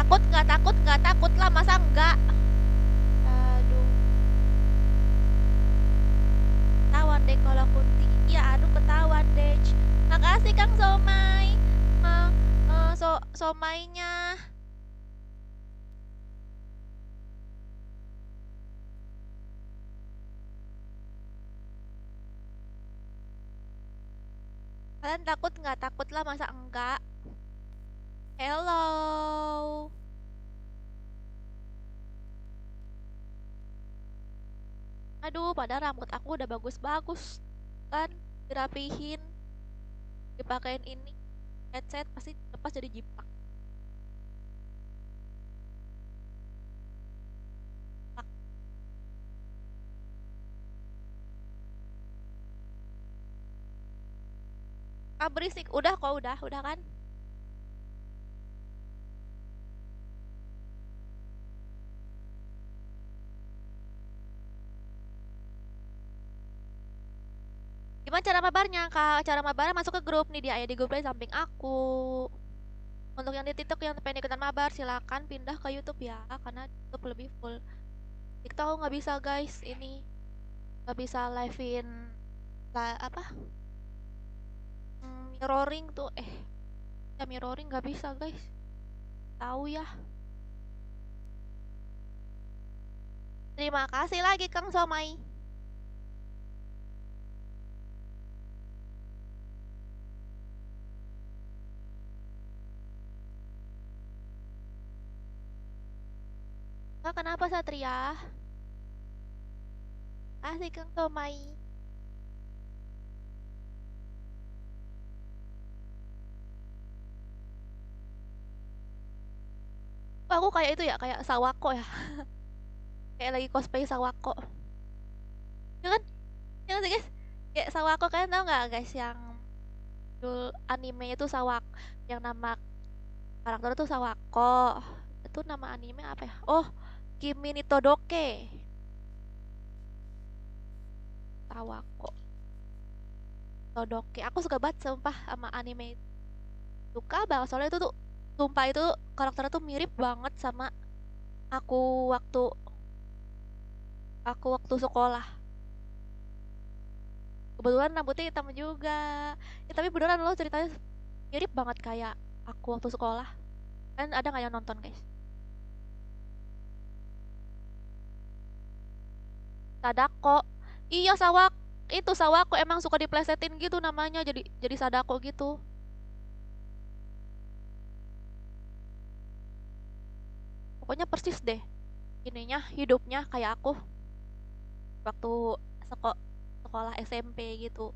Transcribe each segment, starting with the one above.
takut, nggak takut, nggak takut lah, masa enggak? Aduh, ketahuan deh kalau Kunti. Ya, aduh ketahuan deh. Makasih Kang Somai. Somainya. Kalian takut nggak? Takut lah, masa enggak? Hello. Aduh, padahal rambut aku udah bagus-bagus kan, dirapihin, dipakein ini headset, pasti lepas jadi jiplak. Ah, berisik. Udah kok, udah kan? Gimana cara mabarnya, Kak? Cara mabarnya masuk ke grup nih, dia ada di grup lain samping aku. Untuk yang di TikTok yang pengen ikutan mabar, silakan pindah ke YouTube ya, karena YouTube lebih full. TikTok aku nggak bisa guys, ini nggak bisa live-in apa? Mirroring tuh, ya mirroring nggak bisa guys. Tahu ya. Terima kasih lagi Kang Somai. Kak, kenapa Satria? Kasih Kang Somai. Oh, aku kayak itu ya, kayak Sawako ya. Kayak lagi cosplay Sawako. Ya kan? Ya kan sih guys? Kayak Sawako, kalian tahu nggak guys yang judul anime itu Sawak, yang nama karakter itu Sawako. Itu nama anime apa ya? Oh, Kimi ni Todoke. Sawako. Todoke. Aku suka banget sumpah sama anime itu. Suka banget soalnya itu tuh sumpah itu karakternya tuh mirip banget sama aku waktu waktu sekolah. Kebetulan rambutnya hitam juga. Ya, tapi beneran loh ceritanya mirip banget kayak aku waktu sekolah. Kan ada nggak yang nonton guys? Sadako. Iya Sawak. Itu Sawako emang suka diplesetin gitu namanya, jadi Sadako gitu. Pokoknya persis deh. Ininya hidupnya kayak aku waktu seko- sekolah SMP gitu.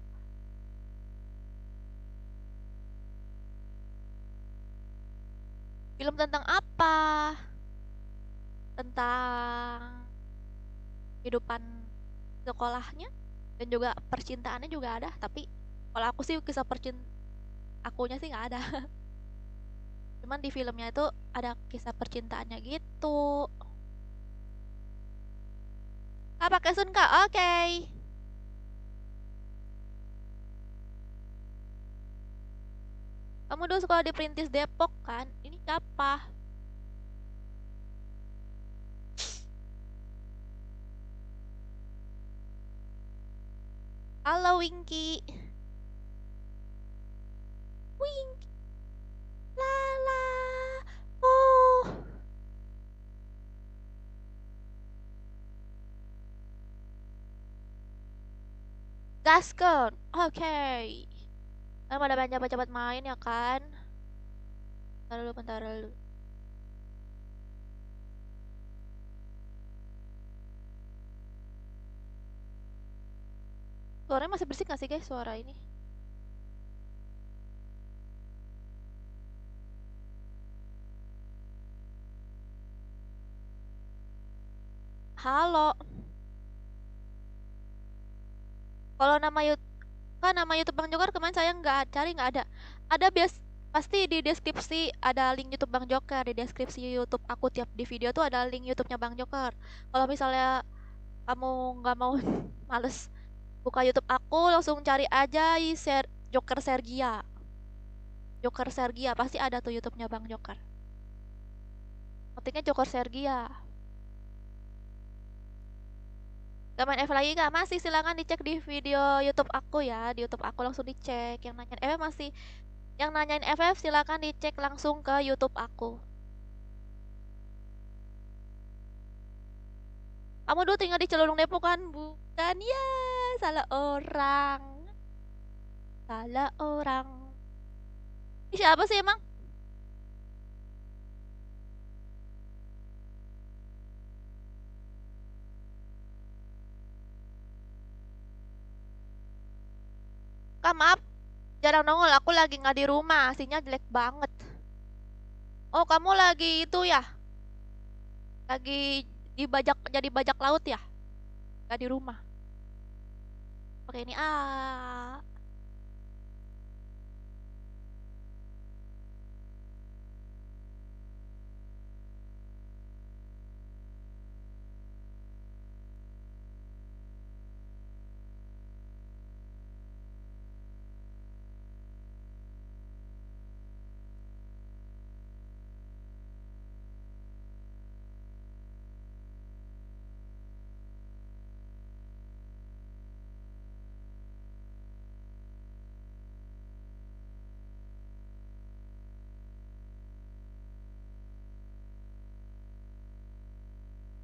Film tentang apa? Tentang kehidupan sekolahnya dan juga percintaannya juga ada, tapi kalau aku sih kisah akunya sih nggak ada. Cuman di filmnya itu ada kisah percintaannya gitu. Ah, pakai Sun Kak, oke. Kamu dulu sekolah di Perintis Depok kan? Ini siapa? Halo Winky. Winky. La la. Oh. Gasken. Oke. Kan pada banyak cepat main ya kan? Bentar dulu. Suaranya masih bersih gak sih guys suara ini? Halo. Kalau nama YouTube Bang Joker kemarin saya nggak cari, nggak ada. Ada pasti di deskripsi ada link YouTube Bang Joker, di deskripsi YouTube aku tiap di video tuh ada link YouTube-nya Bang Joker. Kalau misalnya kamu nggak mau males buka YouTube aku, langsung cari aja Joker Sergia. Joker Sergia pasti ada tuh YouTube-nya Bang Joker. Ngetiknya Jokor Sergia. Gak main FF lagi kak? Masih, silakan dicek di video YouTube aku ya. Di YouTube aku langsung dicek. Yang nanyain FF masih, yang nanyain FF silakan dicek langsung ke YouTube aku. Kamu dulu tinggal di Celurung Depok kan? Bukan ya, salah orang. Salah orang. Ini siapa sih emang? Kak maaf, jarang nongol. Aku lagi nggak di rumah. Sinyal jelek banget. Oh, kamu lagi itu ya? Lagi dibajak jadi bajak laut ya? Gak di rumah. Pakai ini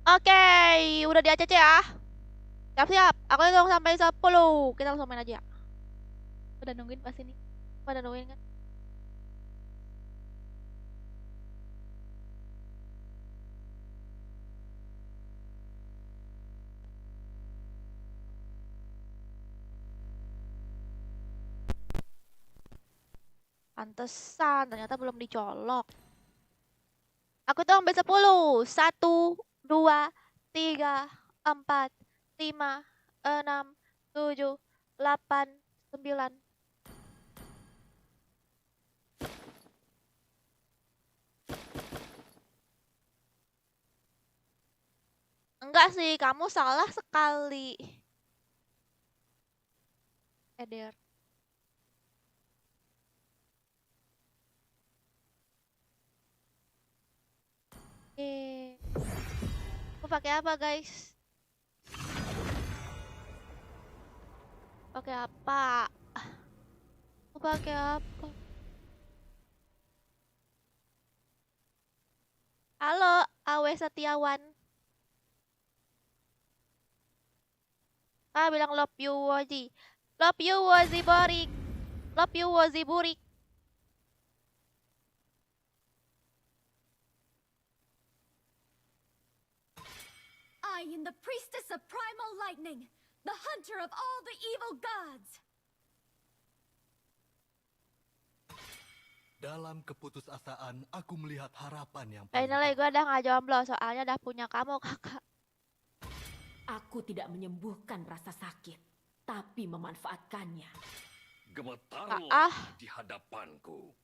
Oke, udah di ACC ya. Siap-siap. Aku hitung sampai 10. Kita langsung main aja. Udah nungguin pas ini. Pada nungguin kan? Pantesan, ternyata belum dicolok. Aku hitung sampai 10. 1, 2, 3, 4, 5, 6, 7, 8, 9. Enggak sih, kamu salah sekali. Eder. Aku pakai apa, guys? Pakai apa? Aku pakai apa? Halo, Awe Setiawan. Bilang love you Wozi. Love you Wozi Borik. Love you Wozi Burik. I am the priestess of primal lightning, the hunter of all the evil gods. Dalam keputusasaan, aku melihat harapan yang Finally gue udah gak jomblo, soalnya udah punya kamu, kakak. Aku tidak menyembuhkan rasa sakit, tapi memanfaatkannya. Gemetarlah di hadapanku.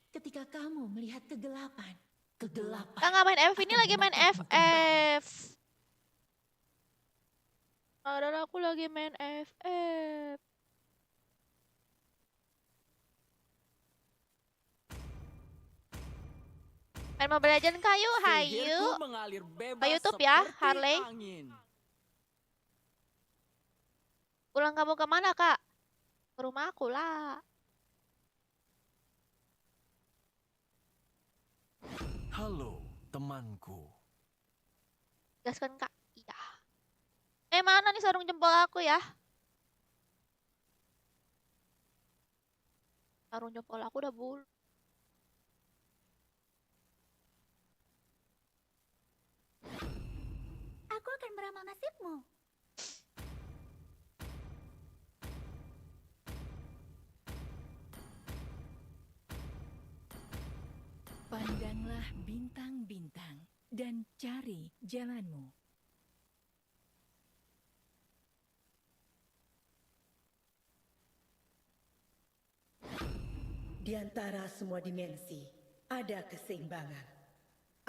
Ketika kamu melihat kegelapan. Nggak main FF, ini lagi main FF. Padahal aku lagi main FF. Main Mobile Legends kayu, hayu. Ke YouTube ya, Harley. Pulang kamu kemana, Kak? Ke rumah aku lah. Halo, temanku. Gaskan, Kak. Iya. Mana nih sarung jempol aku ya? Sarung jempol aku udah bulu. Aku akan meramal nasibmu. Pandanglah bintang-bintang dan cari jalanmu. Di antara semua dimensi, ada keseimbangan.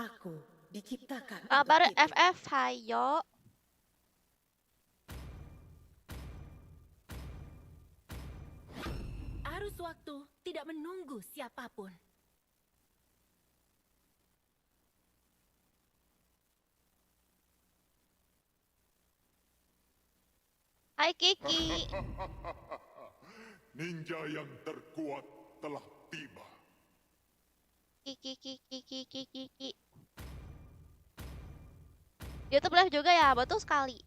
Aku diciptakan Kabar untuk itu. FF, hayo. Arus waktu tidak menunggu siapapun. Hai Kiki. Ninja yang terkuat telah tiba. Kiki, Kiki, Kiki, Kiki. YouTube live juga ya, betul sekali.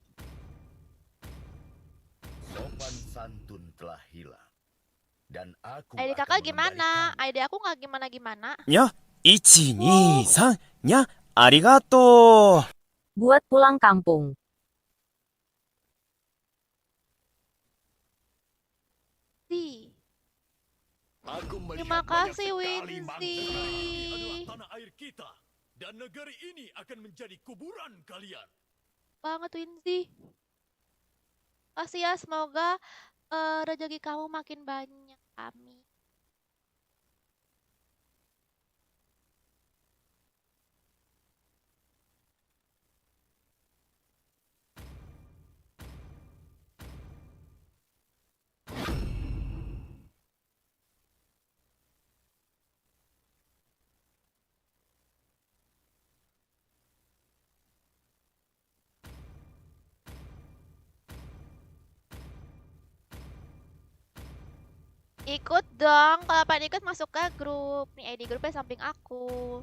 Sopan santun telah hilang. Dan aku ID akan kakak gimana? mengembalikan. ID aku nggak gimana-gimana. nya, 1, 2, 3, nya, arigato. Buat pulang kampung. Di. Aku melihat Terima banyak kasih, sekali Winsi. mangsa. Ini adalah tanah air kita. Dan negeri ini akan menjadi kuburan kalian. Banget Winsi. Kasih ya, semoga rezeki kamu makin banyak. Amin. Ikut dong, kalau pengen ikut masuk ke grup. Nih ID grupnya samping aku.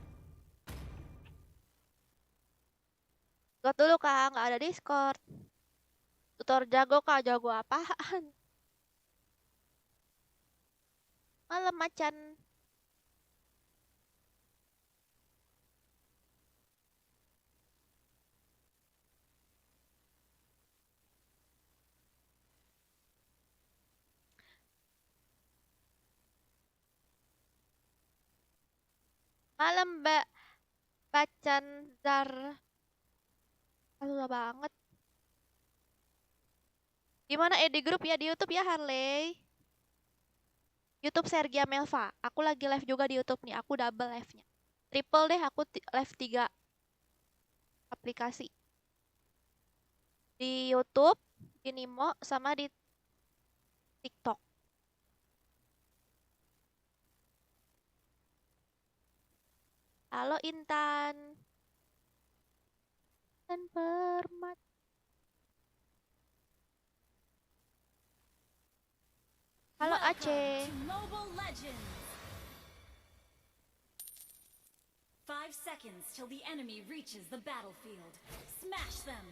Ikut dulu kak, nggak ada Discord. Tutor jago kak, jago apaan? Malam macan. Malam mbak Bacan Zar. Susah banget. Gimana di grup ya di YouTube ya Harley? YouTube Sergia Melva. Aku lagi live juga di YouTube nih. Aku double live-nya. Triple deh aku live 3 aplikasi. Di YouTube, di Nimo, sama di TikTok. Halo Intan. Dan Permat. Halo Aceh. To Mobile Legends. 5 seconds till the enemy reaches the battlefield. Smash them.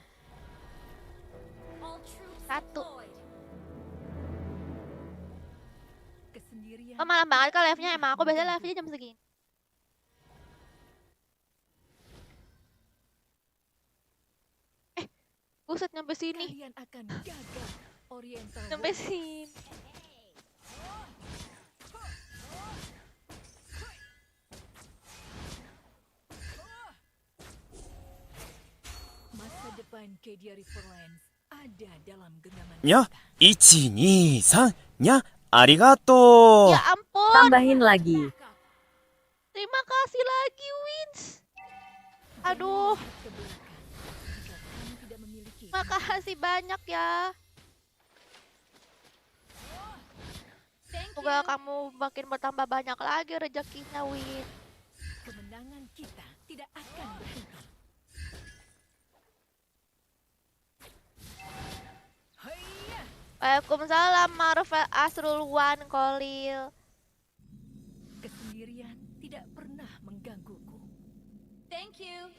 All troops Satu. deployed. Oh malam banget kak live-nya. Emang aku biasanya live-nya jam segini. Buset nyampe sini. Kalian akan gagal. Oriental Sampai sini. masa depan Kedia Riverlands ada dalam genggaman nya, kita. 1, 2, 3, nya, arigato. Ya ampun. Tambahin lagi. Terima kasih lagi Wins. Aduh. Ke belakang. Jika kamu tidak memiliki Makasih banyak ya. Thank Semoga you. kamu makin bertambah banyak lagi rezekinya Win. kemenangan kita tidak akan berhenti. Haiya! Waalaikumsalam Marvel Asrul Wan Kolil. Kesendirian tidak pernah menggangguku. Thank you.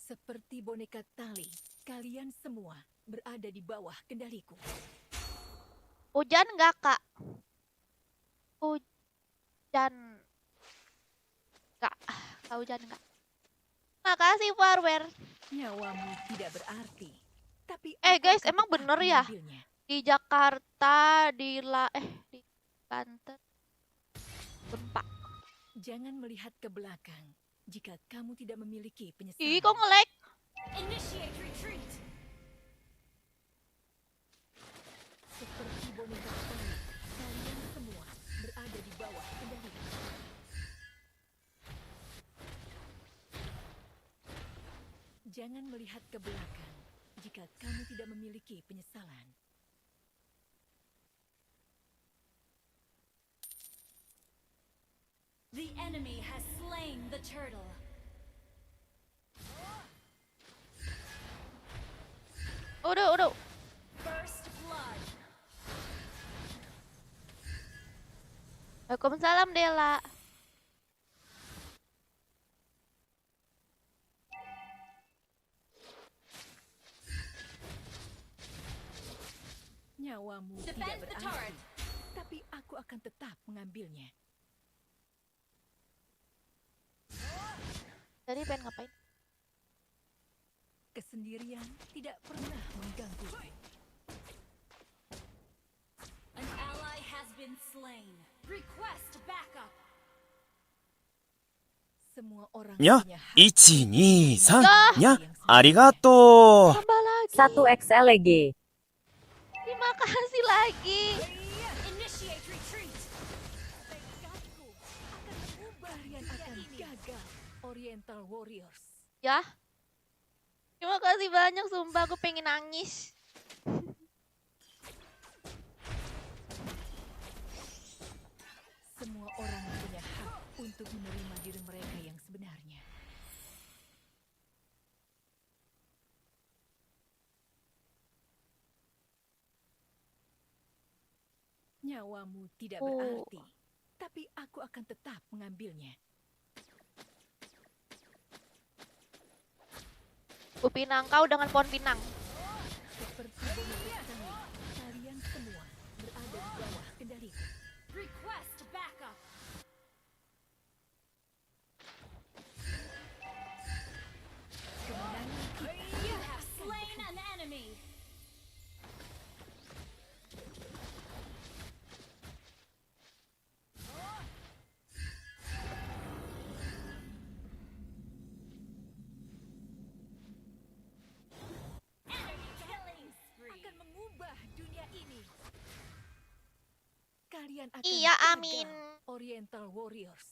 Seperti boneka tali, kalian semua berada di bawah kendaliku. Hujan nggak kak? Hujan nggak? Hujan nggak? Makasih Farwer. Nyawamu tidak berarti. Tapi Guys, aku akan emang tetap bener ya? mengambilnya. Di Jakarta, di Banten gempa. Jangan melihat ke belakang jika kamu tidak memiliki penyesalan. Ih, kok nge-lag? Initiate retreat. Seperti boneka tali, kalian semua berada di bawah kendaliku. Jangan melihat ke belakang jika kamu tidak memiliki penyesalan. The enemy has slain the turtle. Udah. First blood. Waalaikumsalam Dela. Nyawamu tidak Defend the berarti, turret. tapi aku akan tetap mengambilnya. Tadi pengen ngapain? Kesendirian tidak pernah mengganggu. An ally has been slain. Request backup. Semua orang にゃ punya hak. 1、2、3、にゃありがとう Tambah lagi. 1xLG. Terima kasih lagi. Initiate retreat. Tekadku akan mengubah kalian akan gagal. Oriental Warriors. Ya. Terima kasih banyak, sumpah aku pengen nangis. Semua orang punya hak untuk menerima diri mereka yang sebenarnya. Nyawamu tidak berarti, tapi aku akan tetap mengambilnya. Ku pinang kau dengan pohon pinang. Seperti boneka tali, kalian semua berada di bawah kendaliku. Request backup. Kemenangan kita You have slain an enemy. Enemy killing spree. akan mengubah dunia ini. Kalian akan Iya, gagal, amin. Oriental Warriors.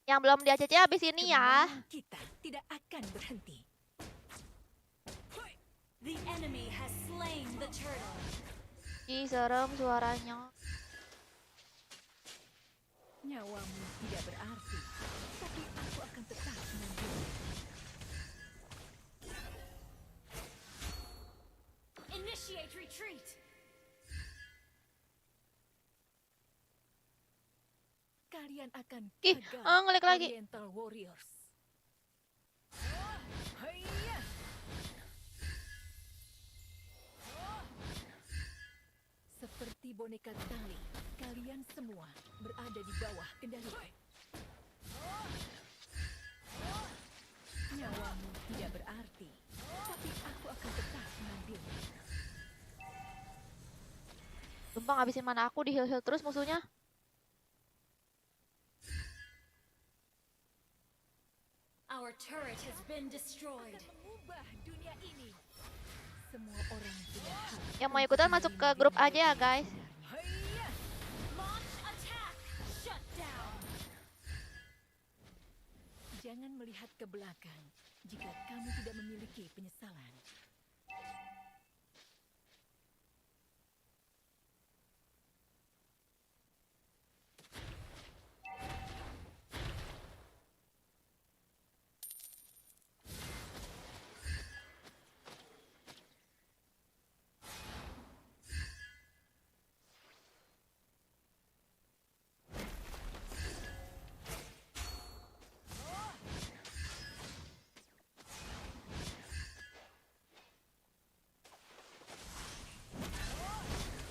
Yang belum di ACC habis ini ya. Kemenangan kita tidak akan berhenti. The enemy has slain the turtle. Ih, serem suaranya. Nyawamu tidak berarti, tapi aku akan tetap mengambilnya. Initiate retreat. Kalian akan Ih, gagal, ngelag lagi. Oriental Warriors. Haiya! Seperti boneka tali, kalian semua berada di bawah kendaliku. Nyawamu tidak berarti, tapi aku akan tetap mengambilnya. Sumpah ngabisin mana aku di heal-heal terus musuhnya. Our turret has been destroyed. Akan mengubah dunia ini. Semua orang punya hak. Yang mau ikutan masuk ke grup aja ya guys. Haiya! Launch attack. Shut down. Jangan melihat ke belakang jika kamu tidak memiliki penyesalan.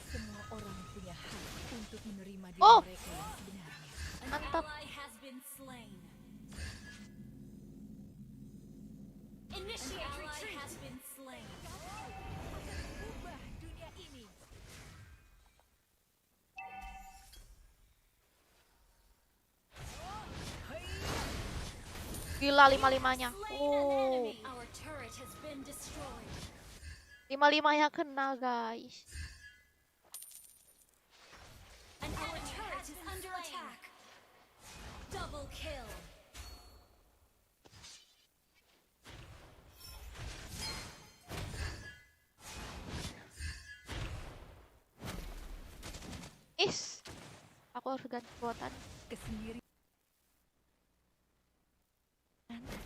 Semua orang punya hak untuk menerima diri Oh. mereka yang sebenarnya. An Mantap. ally has been slain. Initiate retreat. Has been slain. Akan mengubah dunia ini. Gila 5-5-nya. Slain an enemy. Our turret has been destroyed. 5-5-nya kena guys. An our turret is under attack. Double kill. Is, aku harus ganti kuotan. Kesendirian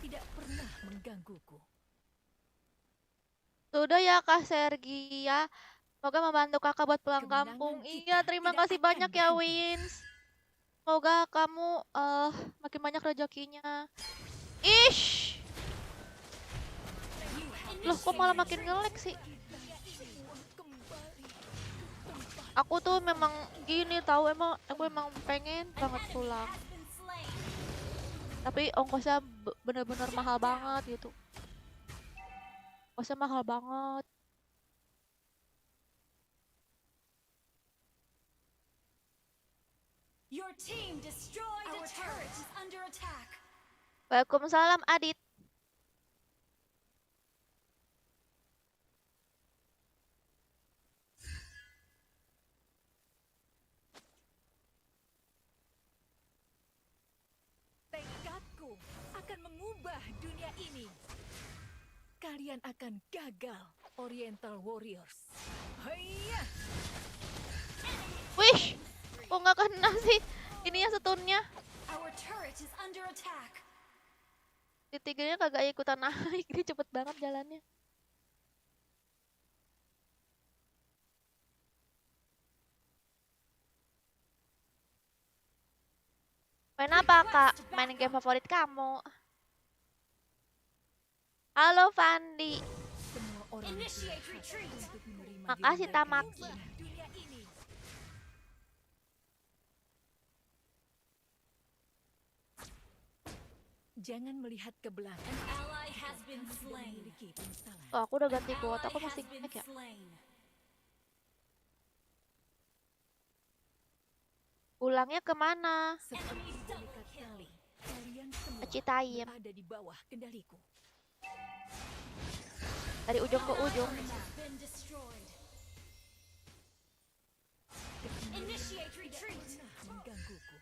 tidak pernah menggangguku. Sudah ya Kak Sergia. Semoga membantu kakak buat pulang Kemenangan kampung. kita Iya, terima tidak kasih akan banyak ya berhenti. Wins. Semoga kamu makin banyak rezekinya. Ish. Loh, kok malah makin nge-lag sih? Aku tuh memang gini tahu, aku emang pengen banget pulang. Tapi ongkosnya bener-bener mahal banget gitu. Ongkosnya mahal banget. Your team destroyed a turret is under attack. Waalaikumsalam Adit. Tekadku akan mengubah dunia ini. Kalian akan gagal, Oriental Warriors. Haiya! Wih, kok nggak kena sih? Ini ya stunnya. Our turret is under attack. Titiganya kagak ikutan naik, dia cepet banget jalannya. Main apa kak? Main game favorit kamu? Halo Fandi. Semua orang Initiate retreat. untuk menerima Makasih, diri mereka Tamaki. yang sudah dunia ini. Jangan melihat ke belakang. Ally has been Kamu tidak slain. memiliki penyesalan. Oh, aku udah ganti Ally kuota, aku has masih been naik ya? slain. Pulangnya kemana? Seperti boneka tali, kalian semua Citayam. berada di bawah kendaliku. Dari ujung ke ujung. Has been destroyed. Initiate retreat. Menggangguku.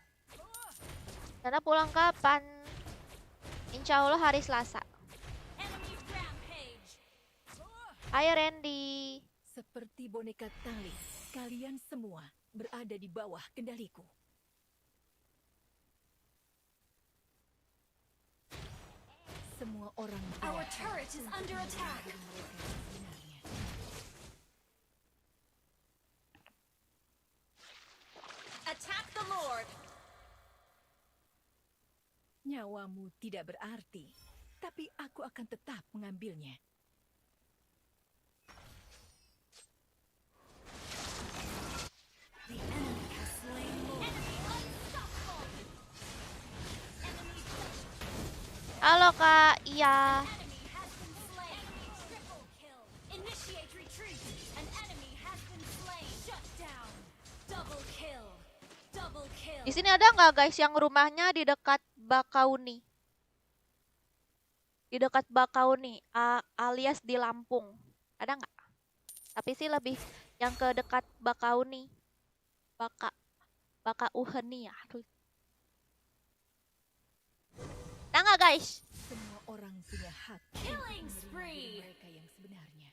Karena pulang kapan? Insya Allah hari Selasa. Enemy rampage. Hai Randy. Seperti boneka tali, kalian semua berada di bawah kendaliku. Semua orang Our jahat turret is under attack. diri mereka yang sebenarnya. Attack the Lord. Nyawamu tidak berarti, tapi aku akan tetap mengambilnya. The enemy has slain Lord. Enemy unstoppable. Enemy Halo kak, iya. enemy has been slain. Enemy triple kill. Initiate retreat. An enemy has been slain. Shut down. Double kill. Double kill. Di sini ada nggak guys yang rumahnya di dekat Bakauni? Di dekat Bakauni, alias di Lampung. Ada nggak? Tapi sih lebih yang ke dekat Bakauni. Bakauheni ya. Aduh. Ada nggak guys? Semua orang punya hak untuk Killing menerima spree. diri mereka yang sebenarnya.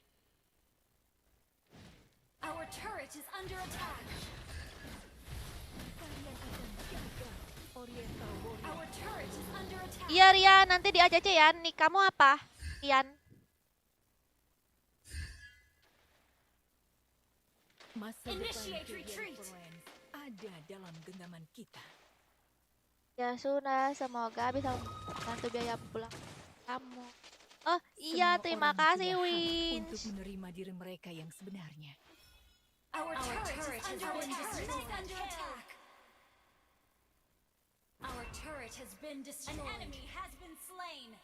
Our turret is under attack. Kalian akan gagal, Oriental Warrior. Our turret is under attack. Iya Rian, nanti di ACC ya. Nih kamu apa? Rian. Masa depan Initiate Guardian retreat. Friends ada dalam genggaman kita. Ya sudah, semoga bisa membantu biaya pulang kamu. Oh iya, Semua terima orang kasih punya hak untuk Wins. menerima diri mereka yang sebenarnya. Our turret is under attack. Our turret has been destroyed. An enemy has been slain.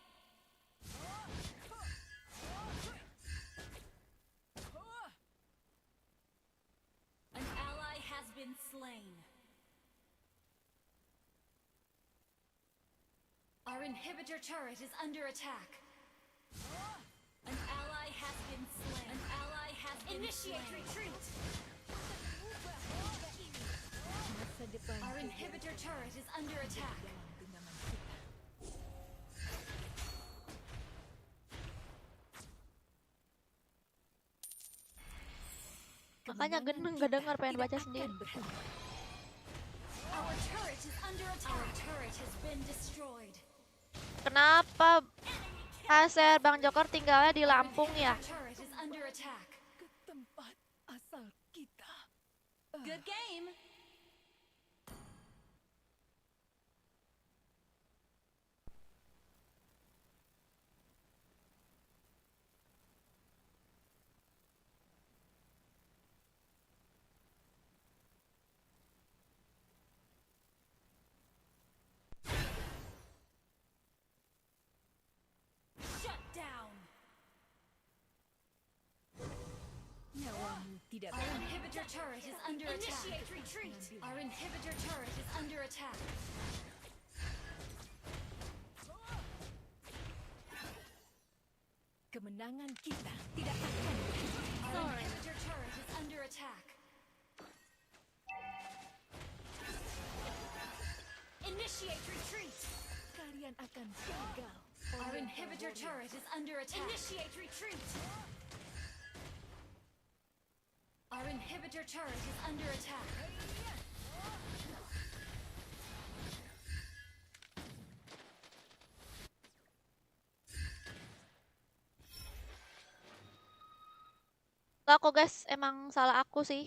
An ally has been slain. Our inhibitor turret is under attack. An ally has been slain. An ally has been Initiate retreat. Masa depan Our Guardian inhibitor turret is under attack. dalam Makanya Kemenangan geneng gak kita dengar, pengen tidak baca akan sendiri. berhenti. Our turret is under attack. Our turret has been destroyed. Kenapa Aser Bang Joker tinggalnya di Lampung ya? Our turret is under attack. Ke tempat asal kita. Good game. Shut down. Nyawamu tidak Our berhenti. inhibitor turret is under attack. Initiate retreat. Our inhibitor turret is under attack. Kemenangan kita tidak akan berhenti. Our inhibitor turret is under attack. Initiate retreat. Kalian akan gagal. Our inhibitor turret is under attack. Initiate retreat. Our inhibitor turret is under attack. Gak kok guys, emang salah aku sih.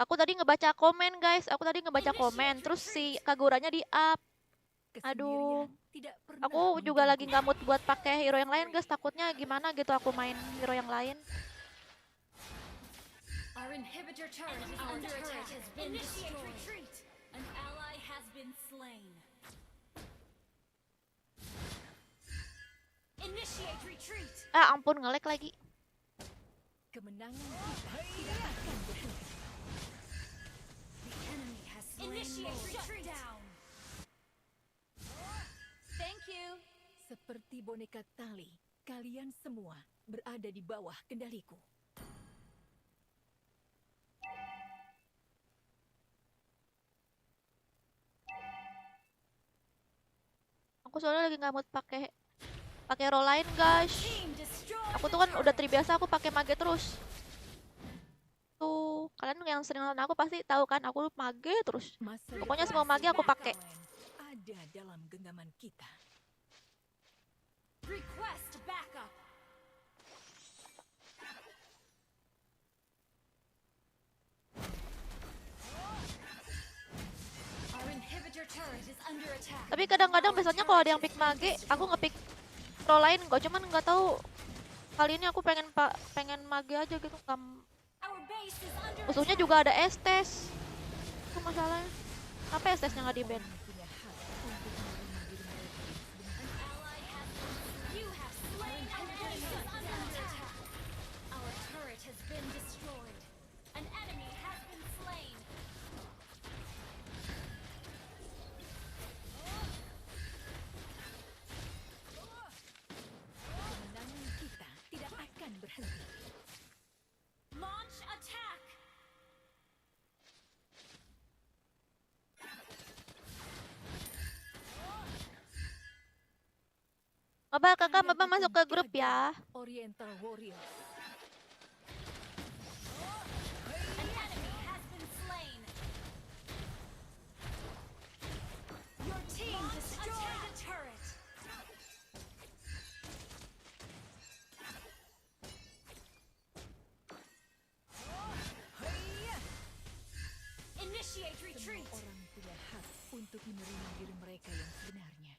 Aku tadi ngebaca komen guys, aku tadi ngebaca komen, terus si Kaguranya di up. Aduh. Kesendirian tidak pernah Aku juga lagi mengganggu. nggak mood buat pakai hero yang lain guys, takutnya gimana gitu aku main hero yang lain. Our inhibitor turret is under attack. Initiate retreat. An ally has been slain. Initiate retreat. Ah ampun, nge-lag lagi. Kemenangan kita tidak akan berhenti. The enemy has slain. Initiate retreat. Down. Thank you. Seperti boneka tali, kalian semua berada di bawah kendaliku. Aku soalnya lagi nggak mood pakai role lain guys. Team destroy. Aku tuh kan udah terbiasa aku pakai mage terus. Tuh, kalian yang sering nonton aku pasti tahu kan aku mage terus. Masa Pokoknya depan semua mage aku pakai. ada dalam genggaman kita. Request backup. Our inhibitor turret is under attack. Tapi kadang-kadang biasanya kalau ada yang pick mage, aku nge-pick role lain kok. Cuman nggak tahu kali ini aku pengen mage aja gitu. Our base is under Musuhnya attack. juga ada Estes. Itu masalahnya. Apa Estesnya nggak di ban? Orang punya hak untuk menerima diri mereka yang sebenarnya. An ally has been. You have slain an enemy is under attack. Our turret has been destroyed. An enemy has been slain. Kemenangan kita tidak akan berhenti. Launch attack. Maba kakak, Kalian maba akan masuk ke grup gagal, ya. Oriental Warriors. An enemy has been slain. Your team destroyed a turret. Initiate retreat. Semua orang punya hak untuk menerima diri mereka yang sebenarnya.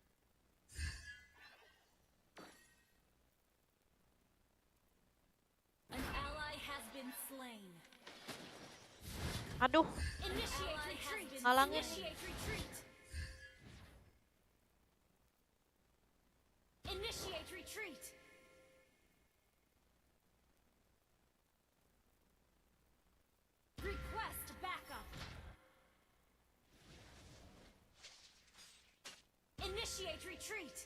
An ally has been slain. Aduh, Initiate retreat. Ngalangin. Initiate retreat. Initiate retreat. Request backup. Initiate retreat.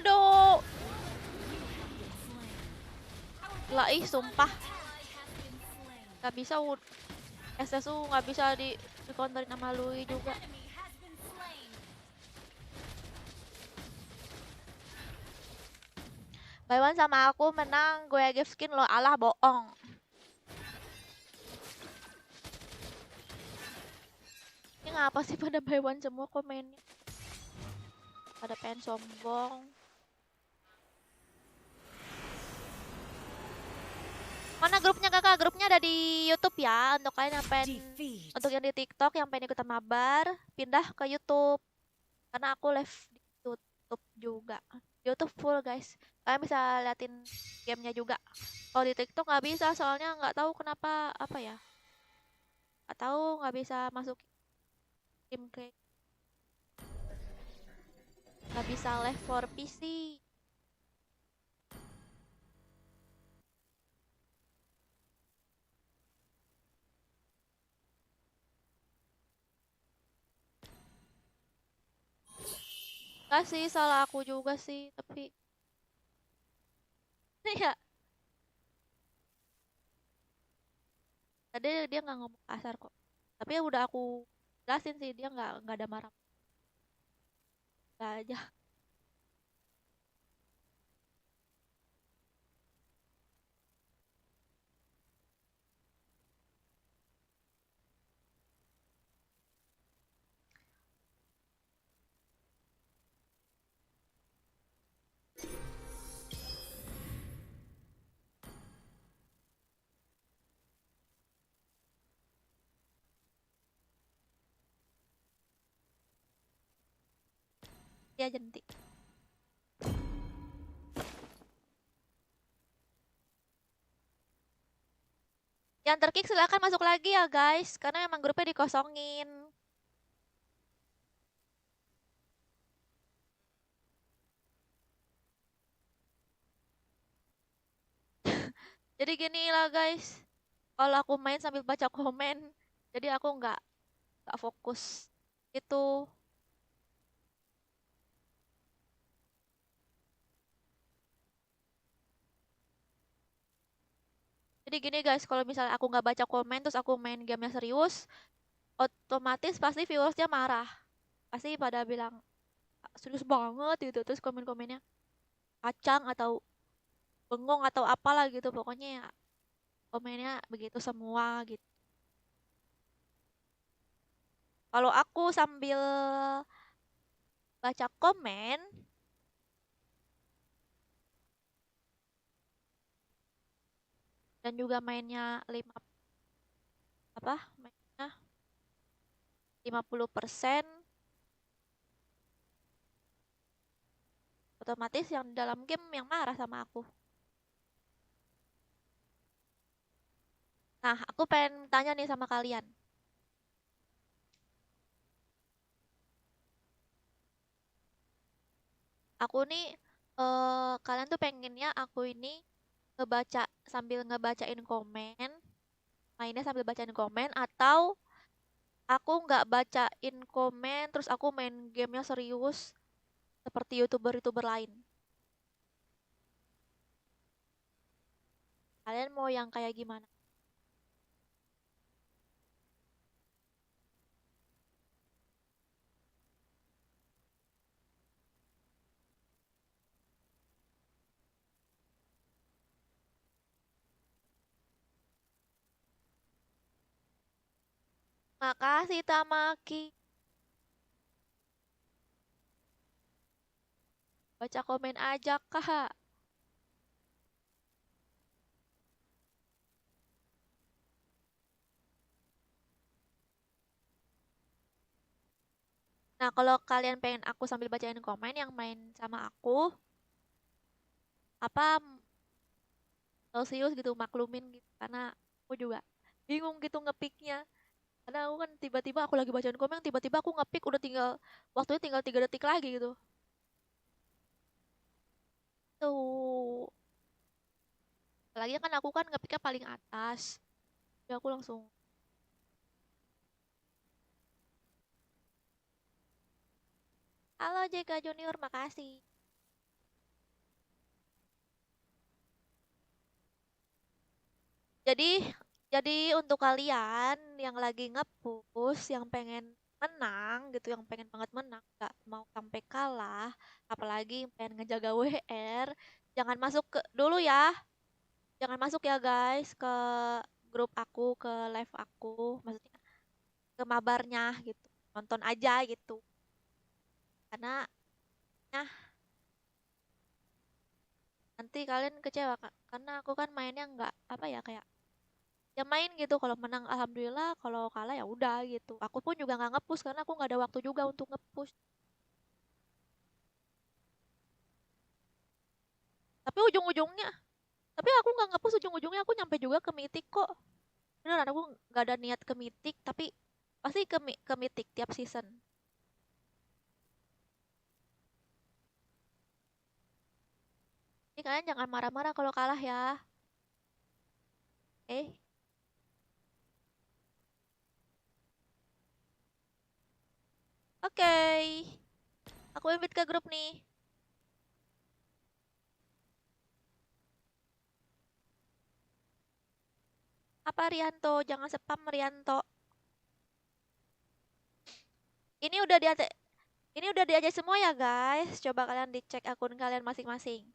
aduh. Lah ih sumpah Ally has been slain. nggak bisa SSU nggak bisa di counterin sama Lui juga. Enemy has been slain. Baywan sama aku menang, gue give skin lo, alah bohong. Ini ngapa sih pada Baywan semua komennya? Pada pengen sombong. Mana grupnya kakak? Grupnya ada di YouTube ya. Untuk kalian yang pengen, untuk yang di TikTok yang pengen ikutan mabar, pindah ke YouTube. Karena aku live di YouTube juga. YouTube full guys. Kalian bisa liatin gamenya juga. Kalau di TikTok nggak bisa, soalnya nggak tahu kenapa apa ya. Nggak tahu nggak bisa masuk tim kayak. Nggak bisa live for PC. Enggak sih, salah aku juga sih, tapi ya tadi dia nggak ngomong kasar kok. Tapi ya udah aku jelasin sih, dia nggak ada marah. Nggak aja. Dia jentik. Yang terkick silakan masuk lagi ya guys, karena emang grupnya dikosongin. Jadi gini lah guys, kalau aku main sambil baca komen, jadi aku nggak fokus itu. Jadi gini guys, kalau misalnya aku nggak baca komen terus aku main gamenya serius, otomatis pasti viewersnya marah. Pasti pada bilang "Ah, serius banget gitu, terus komen-komennya kacang atau bengong atau apalah gitu, pokoknya ya komennya begitu semua gitu. Kalau aku sambil baca komen, dan juga mainnya mainnya 50%, otomatis yang di dalam game yang marah sama aku. Nah, aku pengen tanya nih sama kalian. Aku nih, kalian tuh pengennya aku ini sambil ngebacain komen, mainnya sambil bacain komen, atau aku nggak bacain komen, terus aku main gamenya serius seperti YouTuber-YouTuber lain. Kalian mau yang kayak gimana? Makasih Tamaki. Baca komen aja, Kak. Nah, kalau kalian pengen aku sambil bacain komen yang main sama aku, apa Celsius gitu maklumin gitu, karena aku juga bingung gitu ngepicknya. Karena aku kan tiba-tiba aku lagi bacain komen, tiba-tiba aku ngepick udah tinggal waktunya tinggal 3 detik lagi gitu. Tuh, lagi kan aku kan ngepicknya paling atas. Jadi aku langsung halo JK Junior, makasih. Jadi jadi untuk kalian yang lagi nge-push, yang pengen menang gitu, yang pengen banget menang, nggak mau sampai kalah, apalagi yang pengen ngejaga WR, jangan masuk ke dulu ya, jangan masuk ya guys ke grup aku, ke live aku, maksudnya ke mabarnya gitu, nonton aja gitu, karena ya nanti kalian kecewa Kak. Karena aku kan mainnya nggak apa ya kayak ya main gitu kalau menang alhamdulillah kalau kalah ya udah gitu aku pun juga nggak ngepush karena aku nggak ada waktu juga untuk ngepush tapi ujung-ujungnya tapi aku nggak ngepush ujung-ujungnya aku nyampe juga ke mythic kok beneran aku nggak ada niat ke mythic tapi pasti ke mythic tiap season jadi kalian jangan marah-marah kalau kalah ya eh oke aku invite ke grup nih apa Rianto jangan spam Rianto ini udah di ini udah diajak semua ya guys. Coba kalian dicek akun kalian masing-masing.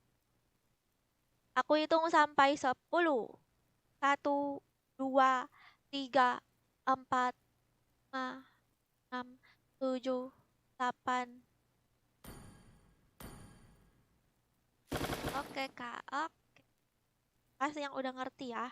Aku hitung sampai 10. 1, 2, 3, 4, 5, 6, 7, 8. Oke kak, oke. Pasti yang udah ngerti ya.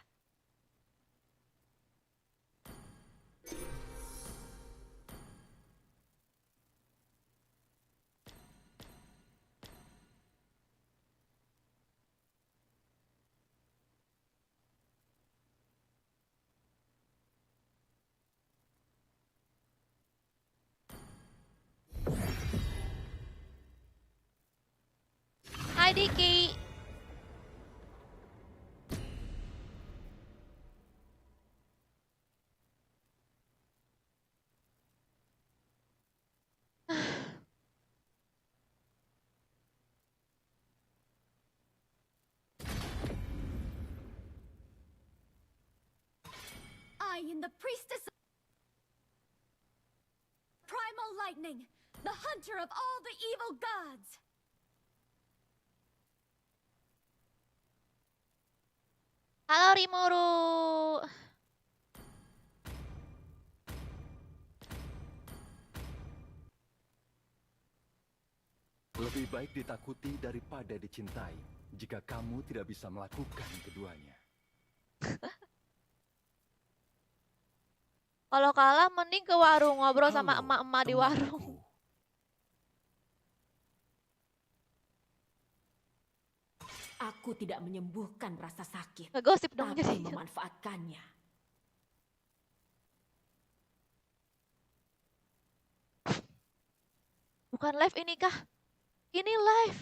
Hai Diki. I am the priestess of primal lightning, the hunter of all the evil gods. Halo Rimuru. Lebih baik ditakuti daripada dicintai jika kamu tidak bisa melakukan keduanya. Kalau kalah mending ke warung ngobrol sama Halo, emak-emak di warung. temanku. Aku tidak menyembuhkan rasa sakit, Ngegosip dong tapi jadi. memanfaatkannya. Bukan live ini kah? Ini live.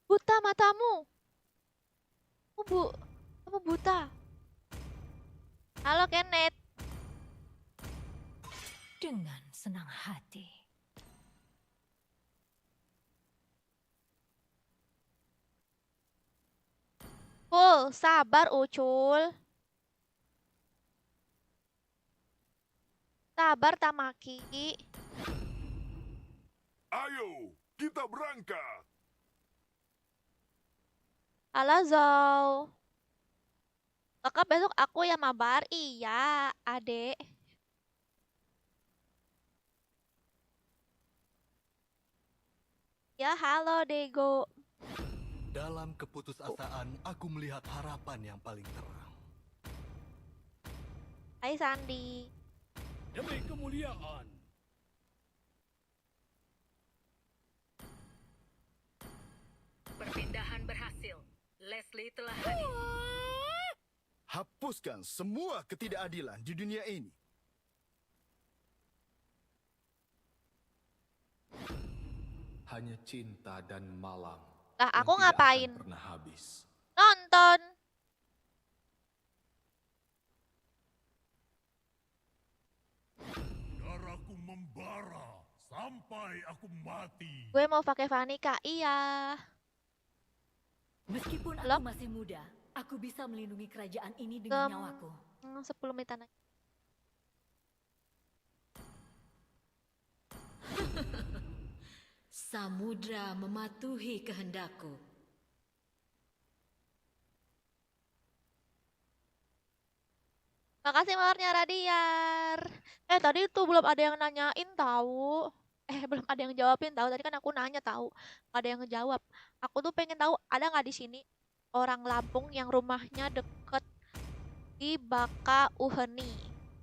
Buta matamu. Kamu buta. Halo Kenneth. Dengan senang hati. Full, sabar Ucul. Sabar Tamaki. Ayo, kita berangkat. Halo Zau. Kakak besok aku ya mabar. Iya, adek. Ya, halo Dego. Dalam keputusasaan, aku melihat harapan yang paling terang. Hai Sandi. Demi kemuliaan. Perpindahan berhasil. Leslie telah hadir. Hapuskan semua ketidakadilan di dunia ini. Hanya cinta dan malam Lah, yang aku tidak ngapain? akan pernah habis. Nonton. Darahku membara sampai aku mati. Gue mau pakai Vanika. Iya. Meskipun Halo? aku masih muda, Aku bisa melindungi kerajaan ini dengan nyawaku. 10 menitan aja. Samudra mematuhi kehendakku. Makasih mawarnya Radiar. Tadi tuh belum ada yang nanyain tahu. Belum ada yang jawabin tahu. Tadi kan aku nanya tahu. Nggak ada yang ngejawab. Aku tuh pengen tahu ada nggak di sini orang Lampung yang rumahnya deket di Bakauheni.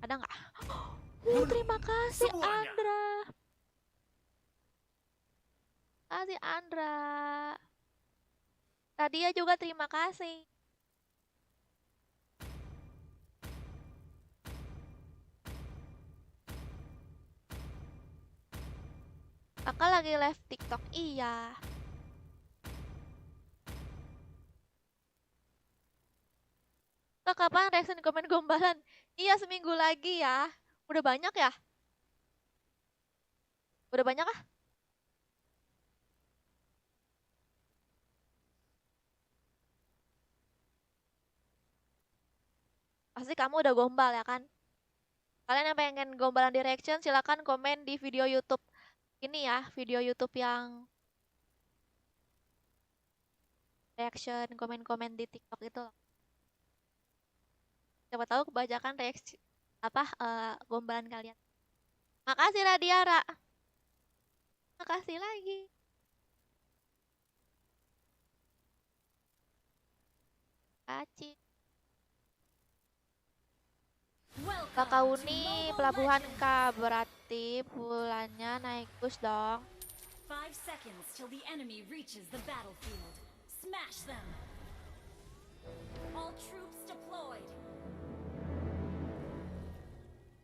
Ada nggak? Terima kasih semuanya. Andra. Kasih Andra. Radia juga terima kasih. Kakak lagi live TikTok, iya. Kak, kapan reaction komen gombalan? Iya, seminggu lagi ya. Udah banyak ya? Udah banyak ah? Pasti kamu udah gombal ya kan? Kalian yang pengen gombalan di reaction silakan komen di video YouTube ini ya, video YouTube yang reaction komen-komen di TikTok itu loh. Siapa tahu kebanyakan reaksi gombalan kalian. Makasih Radiara. Makasih lagi. Aci. Bakauni pelabuhan K berarti bulannya naik bus dong. 5 seconds till the enemy reaches the battlefield. Smash them. All troops deployed.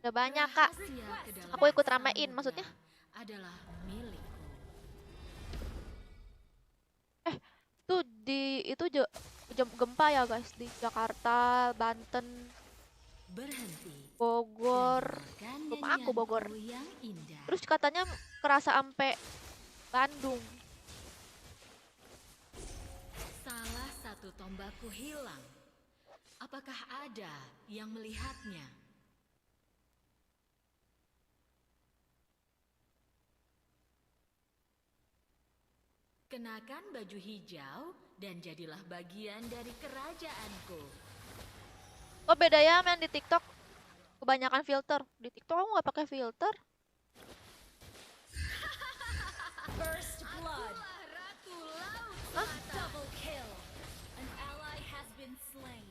Udah banyak kak. Aku ikut ramein maksudnya. Adalah milikku. Tuh itu gempa ya guys di Jakarta, Banten, Berhenti. Bogor. Dengarkan Rumah aku nyanyianku Bogor. yang indah. Terus katanya kerasa sampai Bandung. Salah satu tombakku hilang. Apakah ada yang melihatnya? Kenakan baju hijau dan jadilah bagian dari kerajaanku. Oh beda ya main di TikTok. Kebanyakan filter. Di TikTok aku nggak pakai filter. First blood. Ratu Laut. Double kill. An ally has been slain.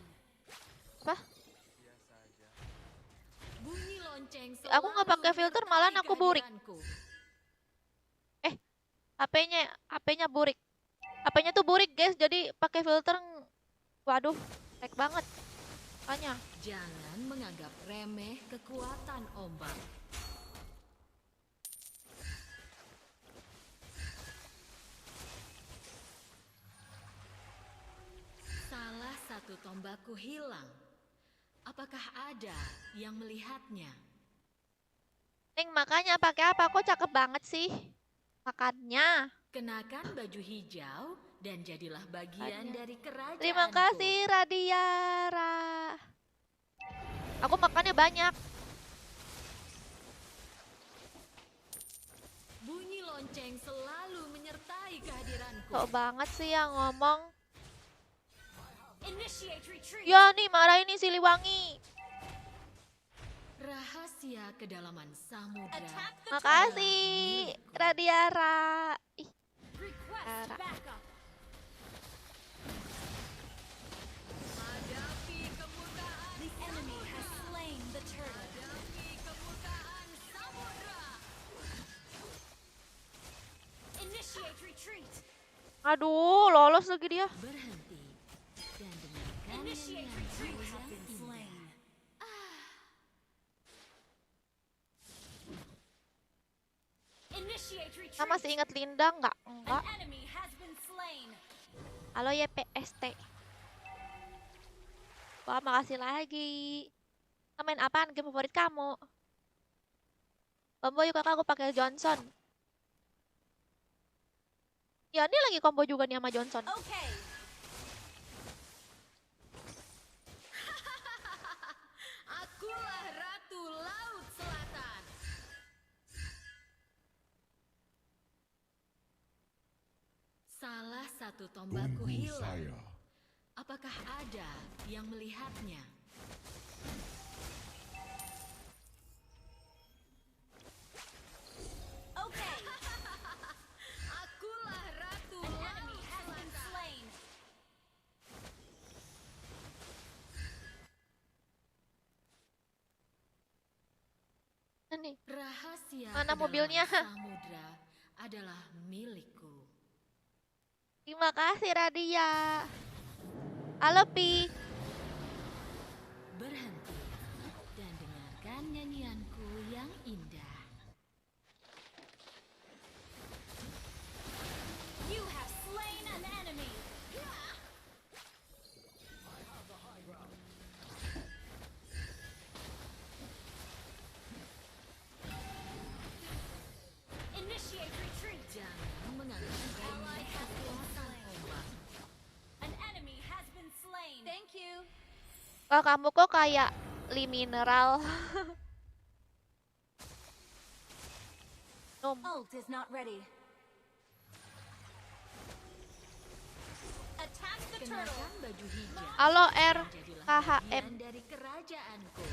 Apa? Bunyi lonceng Aku nggak pakai filter, malahan aku burik. kehadiranku. HP-nya burik. HP-nya tuh burik guys, jadi pakai filter. Waduh, lag banget. Makanya. Jangan menganggap remeh kekuatan ombak. Salah satu tombakku hilang. Apakah ada yang melihatnya? Ning makanya pakai apa? Kok cakep banget sih? Makannya. Kenakan baju hijau dan jadilah bagian dari kerajaanku. Terima kasih Radiara. Aku makannya banyak. Bunyi lonceng selalu menyertai kehadiranku. Kok banget sih yang ngomong. Initiate retreat. Ya nih marah ini Siliwangi. Rahasia kedalaman samudra. Attack the Makasih Radiara. Ih, Request Ara. backup. Hadapi kemurkaan. The enemy has slain the turtle. Hadapi kemurkaan samudra. Initiate retreat. Aduh, lolos lagi dia. Berhenti dan dengarkan Initiate nyanyianku retreat. yang Have been indah. slain. Initiate retreat. Nah, masih ingat Linda nggak? Enggak. An enemy has been slain. Halo YPST. Wah, makasih lagi. Main apaan game favorit kamu? Combo yuk kakak, aku pakai Johnson. Ya, ini lagi combo juga nih sama Johnson. Okay. tombakku Tunggu hilang. saya. Apakah ada yang melihatnya? Okay. Akulah ratu. An enemy has been slain. Ini Rahasia Mana kedalaman mobilnya? samudra adalah milikku. terima kasih Radia. Halo Pi. Berhenti dan dengarkan nyanyianku yang indah. You have slain an enemy. Initiate retreat. Jangan menganggap remeh kekuatan ombak. An enemy has been slain. Thank you. Wah, kamu kok kayak Lee Mineral. Nom. Ult is not ready. Attack the turtle. Kenakan baju hijau. Halo dan jadilah RKHM. bagian dari kerajaanku.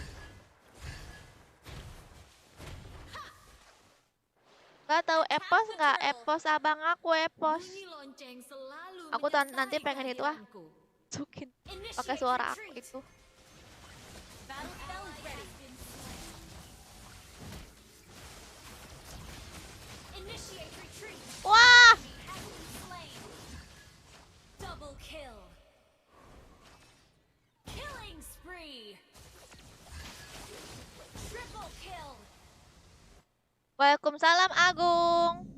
Gak tahu epos nggak? Epos abang aku epos. Bunyi lonceng selalu Aku nanti menyertai pengen itu ah. kehadiranku. Masukin Initiate pakai suara aku retreat. itu. Battle spell ready. Initiate retreat. Wah, Enemy has been slain. Double kill. Killing spree. Triple kill. Waalaikumsalam Agung.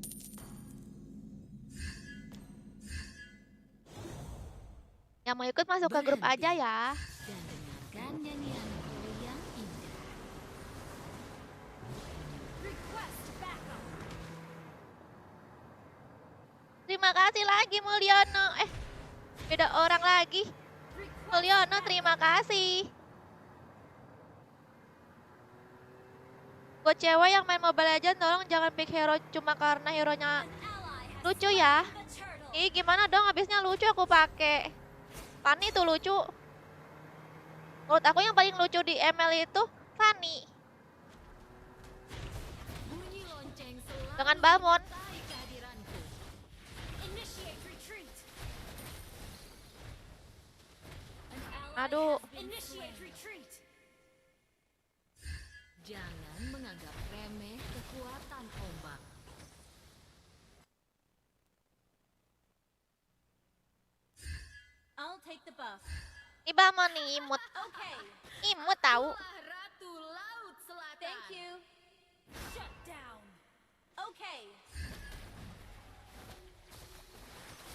Yang mau ikut masuk ke grup aja ya. Dan dengarkan nyanyianku yang indah. Request backup. Terima kasih lagi Mulyono. Beda orang lagi. Request Mulyono, backup. terima kasih. Buat cewek yang main Mobile Legends, tolong jangan pick hero cuma karena hero-nya An ally has lucu slain ya. the turtle. Ih, gimana dong habisnya lucu aku pakai. Fanny tuh lucu. Menurut aku yang paling lucu di ML itu Fanny. Bunyi lonceng selalu Dengan Balmon. menyertai kehadiranku. Initiate retreat. An ally Aduh. has been Initiate retreat. Jangan menganggap remeh kekuatan ombak. I'll take the buff. Iba mau nih imut. Okay. Imut tahu. Akulah ratu laut selatan. Thank you. Shut down. Okay.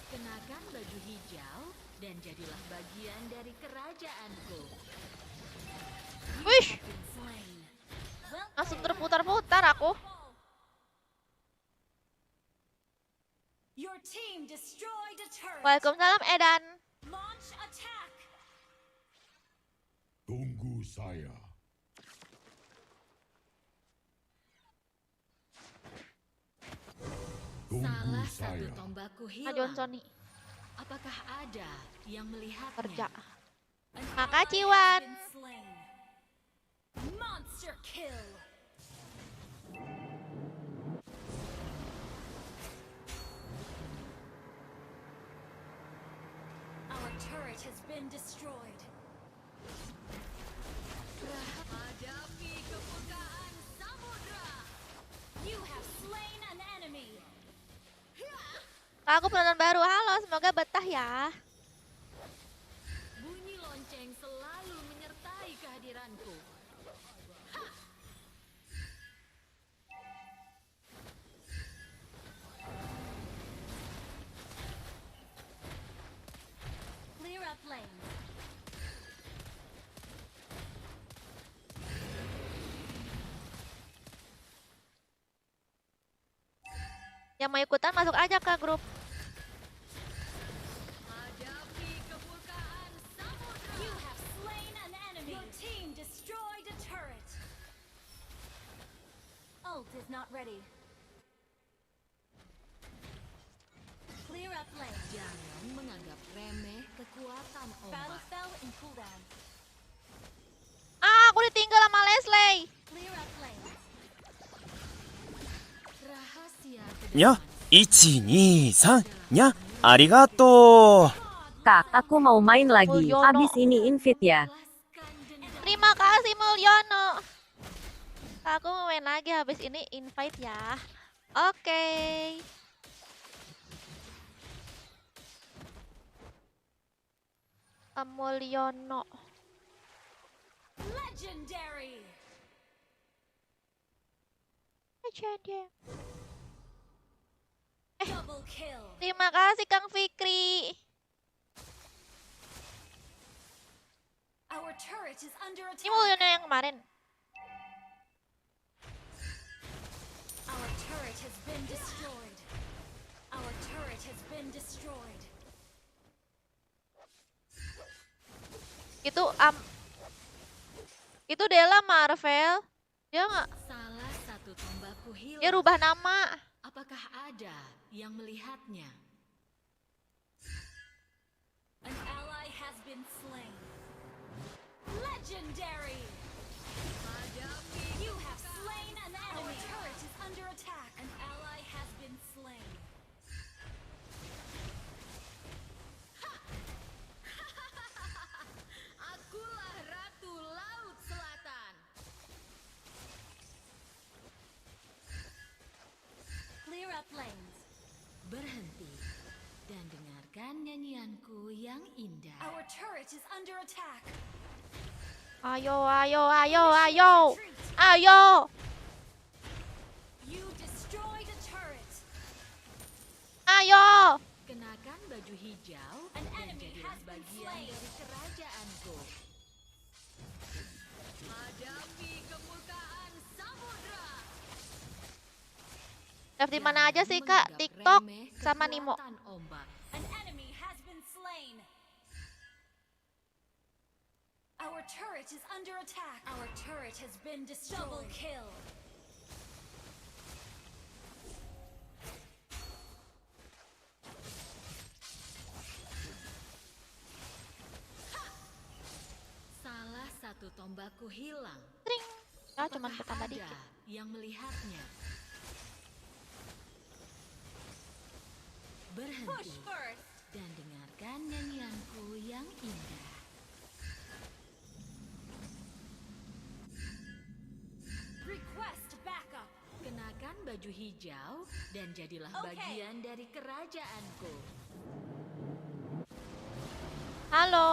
Kenakan baju hijau dan jadilah bagian dari kerajaanku. Wih, Been slain. Well langsung played. terputar-putar aku. Your team destroyed a turret. Waalaikumsalam Edan. Launch attack. Tunggu saya. Tunggu Salah satu saya. tombakku Nah, hilang. Johnsoni Apakah ada yang melihatnya? kerja. An Makasih, ally has Wan. been slain. Monster kill. Our turret has been destroyed. Hadapi kemurkaan samudra. You have slain an enemy. Aku penonton baru. Halo, semoga betah ya. Bunyi lonceng selalu menyertai kehadiranku. Clear up lanes. Yang mau ikutan masuk aja ke grup. Hadapi kemurkaan samudra. You have slain an enemy. Your team destroyed a turret. Ult is not ready. Clear up lanes. Jangan remeh kekuatan Battle ombak. spell in cooldown. Ah, aku ditinggal sama Leslie. Clear up lanes. Rahasia にゃ kedalaman 123にゃありがとう Kak, aku mau main lagi. Mulyono. Abis ini invite ya. Lepaskan dendam. Terima kasih Mulyono. Aku mau main lagi habis ini invite ya. Oke. Mulyono. Legendary. Aja dia. Double kill. Terima kasih Kang Fikri. Our turret is under Ini attack. Mulyono yang kemarin. Our turret has been destroyed. Our turret has been destroyed. Itu Della Marvel. Dia nggak, Salah satu tombakku hilang. dia rubah nama. Apakah ada yang melihatnya? An ally has been slain. Legendary. You have slain an enemy. Our turret is under attack. An ally has been slain. Akulah Ratu Laut Selatan. Clear up lanes. Berhenti dan dengarkan nyanyianku yang indah. Our turret is under attack. Ayo, ayo, ayo, ayo. Ayo. You destroyed a turret. Ayo. Kenakan baju hijau An dan enemy jadilah has been bagian slain. dari kerajaanku. Hadapi kemurkaan samudra. Live di mana aja sih Kak? Menganggap TikTok remeh sama Nimo. kekuatan ombak. An enemy has been slain. Our turret is under attack. Our turret has been destroyed. Double kill. Salah satu tombakku hilang. Tring. Oh, cuman Apakah bertambah ada dikit. yang melihatnya? Berhenti Push first. dan dengarkan nyanyianku yang indah. Request backup. Kenakan baju hijau dan jadilah Oke. bagian dari kerajaanku. Halo.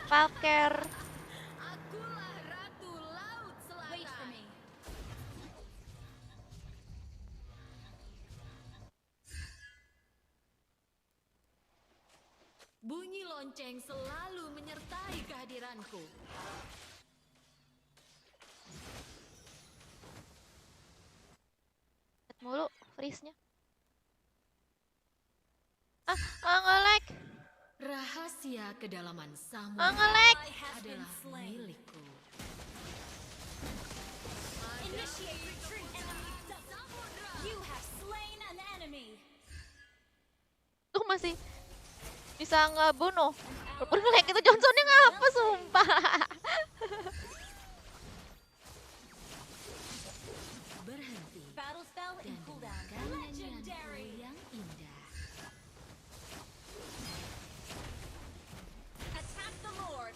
Falker. Akulah Ratu Laut Wait for Selatan. me. Bunyi lonceng selalu menyertai kehadiranku. Lihat mulu freeze-nya. Nge-lag. Rahasia kedalaman Nge-lag. samudra Ally has been adalah slain. milikku. Initiate retreat. Enemy double. You have slain an enemy. Tuh masih bisa ngebunuh. Walaupun nge-lag itu Johnsonnya ngapa sumpah. Berhenti Battle spell in dan cooldown. dengarkan nyanyianku Legendary. yang indah. Attack the Lord.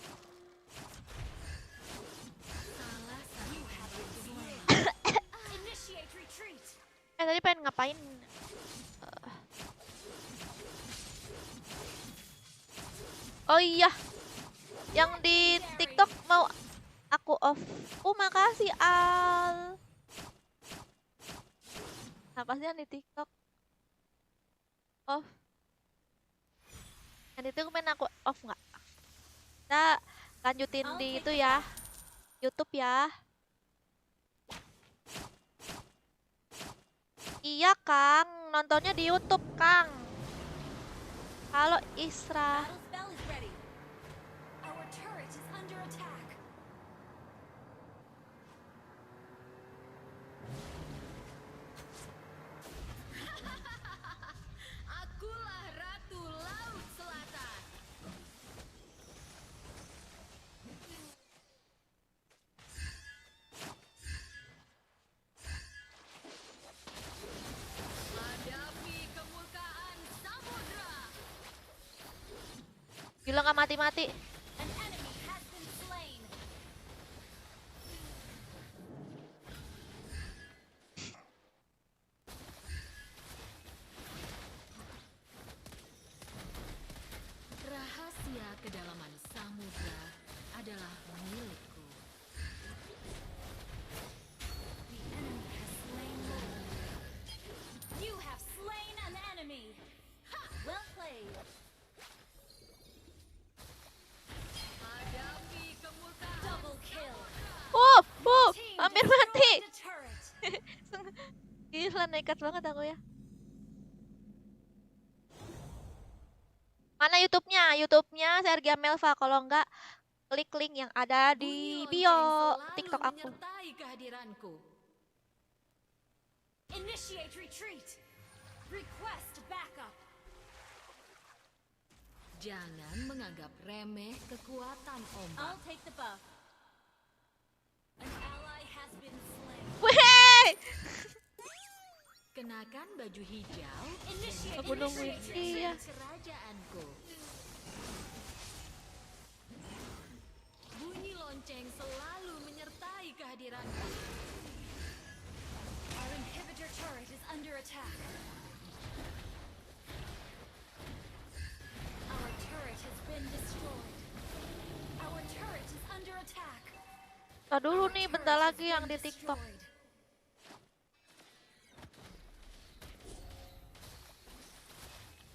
Salah satu tombakku hilang. Initiate retreat. Tadi pengen ngapain? Oh iya. Yang di TikTok mau aku off. Oh, makasih Al. Apa sih yang di TikTok? Off. Yang di TikTok pengen aku off nggak? Kita lanjutin di itu ya. YouTube ya. Iya Kang, nontonnya di YouTube Kang. Halo Isra. Battle spell is ready. Our turret is under attack. Akulah Ratu Gila nggak mati-mati. An enemy has been slain. Rahasia kedalaman samudra adalah milikku. The enemy has slain Lord. You have slain an enemy. Ha! Well played. Double kill. Hampir Team mati. destroyed the turret. Gila nekat banget aku ya. Mana YouTube-nya? YouTube-nya Sergia Melva. Kalau enggak, klik link yang ada di Bunyi bio lonceng selalu TikTok aku. menyertai kehadiranku. Initiate retreat. Request backup. Jangan menganggap remeh kekuatan ombak. I'll take the buff. An ally has been slain. Weh! Kenakan baju hijau Initiate Aku nungguin retreat. dia. kerajaanku. Bunyi lonceng selalu menyertai kehadiranku. Our inhibitor turret is under attack. Our turret has been destroyed. Our turret is under attack. Nah dulu nih, bentar Turret has lagi yang been di TikTok. destroyed.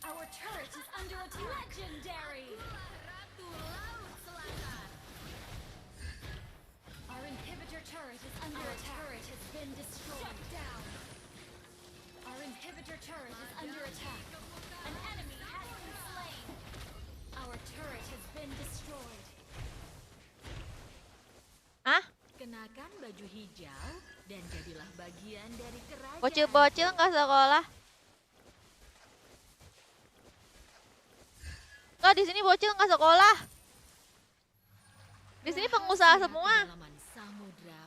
Our turret is under attack. Legendary. Ratu Laut Selatan. Our inhibitor turret is under attack. Our turret has been destroyed. Shut down. Our inhibitor turret is under attack. An enemy has been slain. Our turret has been destroyed. Hah? Kenakan baju hijau dan jadilah bagian dari kerajaan. Bocil-bocil nggak sekolah? Nggak, di sini bocil nggak sekolah. Di sini pengusaha Rahasia semua. kedalaman samudra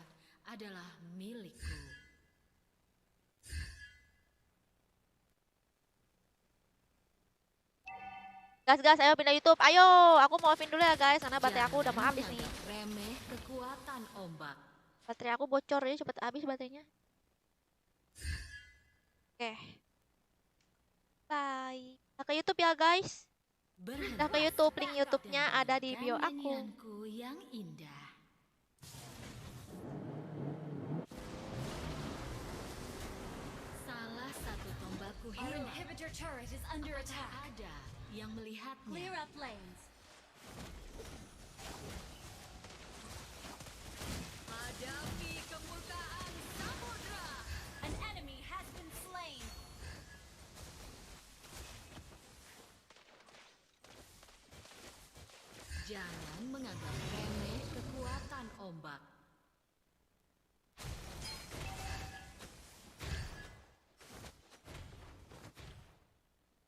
adalah milikku. Gas, ayo pindah YouTube. Ayo, aku mau offin dulu ya guys, karena baterai aku udah mau Jangan habis nih. menganggap remeh kekuatan ombak. Baterai aku bocor ya, cepet habis baterainya. Oke. Bye. Nah, ke YouTube ya guys. Nah, ke YouTube, link YouTube-nya ada di bio aku. Nyanyianku yang indah. Salah satu tombakku Our hilang. inhibitor turret is under attack. Ada yang melihatnya. Clear up lanes. Hadapi kemurkaan samudra. An enemy has been slain. Jangan menganggap remeh kekuatan ombak.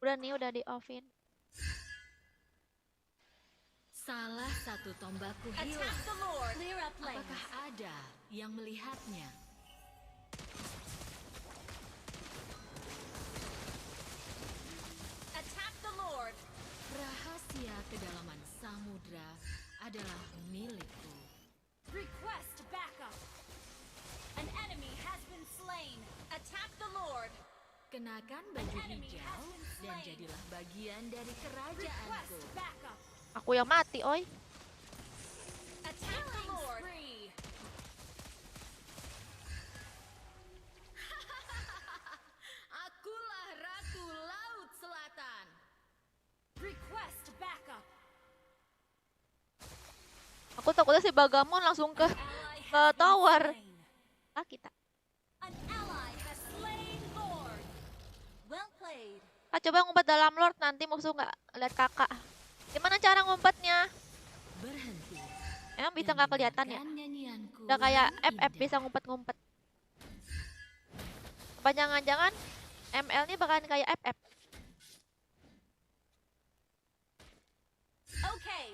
Udah nih, udah di offin. Salah satu tombakku Attack hilang. the Lord. Clear up lanes. Apakah ada yang melihatnya? Attack the Lord. Rahasia kedalaman samudra adalah milikku. Request backup. An enemy has been slain. Attack the Lord. Kenakan baju enemy hijau has been dan slain. jadilah bagian dari Request kerajaanku. backup. Aku yang mati, oi. Attack the Lord. Akulah Ratu Laut Selatan. Request backup. Aku takutnya si Bagamon langsung ke Ally ke has been tower. slain. Ah, kita. An ally has slain Lord. Well played. Ah, coba ngumpet dalam Lord, nanti musuh nggak lihat kakak. Gimana cara ngumpetnya? Berhenti. Emang bisa dan nggak kelihatan ya? dengarkan nyanyianku Udah kayak yang FF indah. bisa ngumpet-ngumpet. Apa jangan-jangan ML ini bakalan kayak FF? Okay.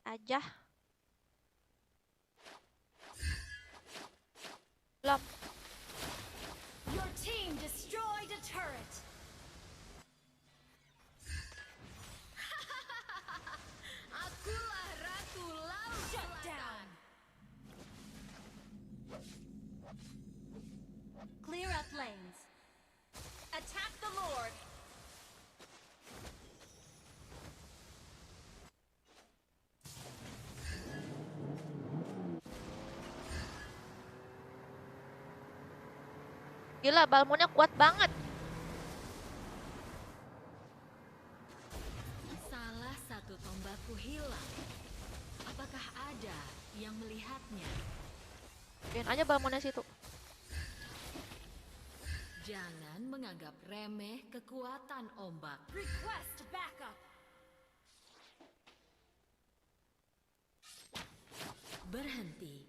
Aja. Belum. Your team destroyed a turret. Gila, Balmonnya kuat banget. Salah satu tombakku hilang. Apakah ada yang melihatnya? Biarin aja Balmonnya situ. Jangan menganggap remeh kekuatan ombak. Request backup. Berhenti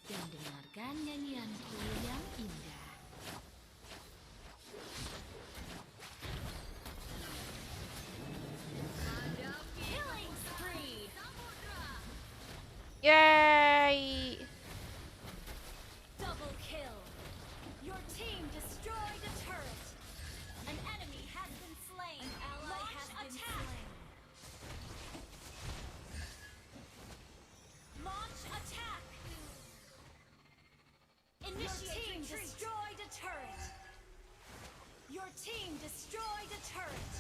dan dengarkan nyanyianku yang indah. Killing spree. Yeay. Double kill. Your team destroyed a turret. An enemy has been slain. An ally has been slain. Launch attack. Initiate team destroyed a turret. Your team destroyed a turret.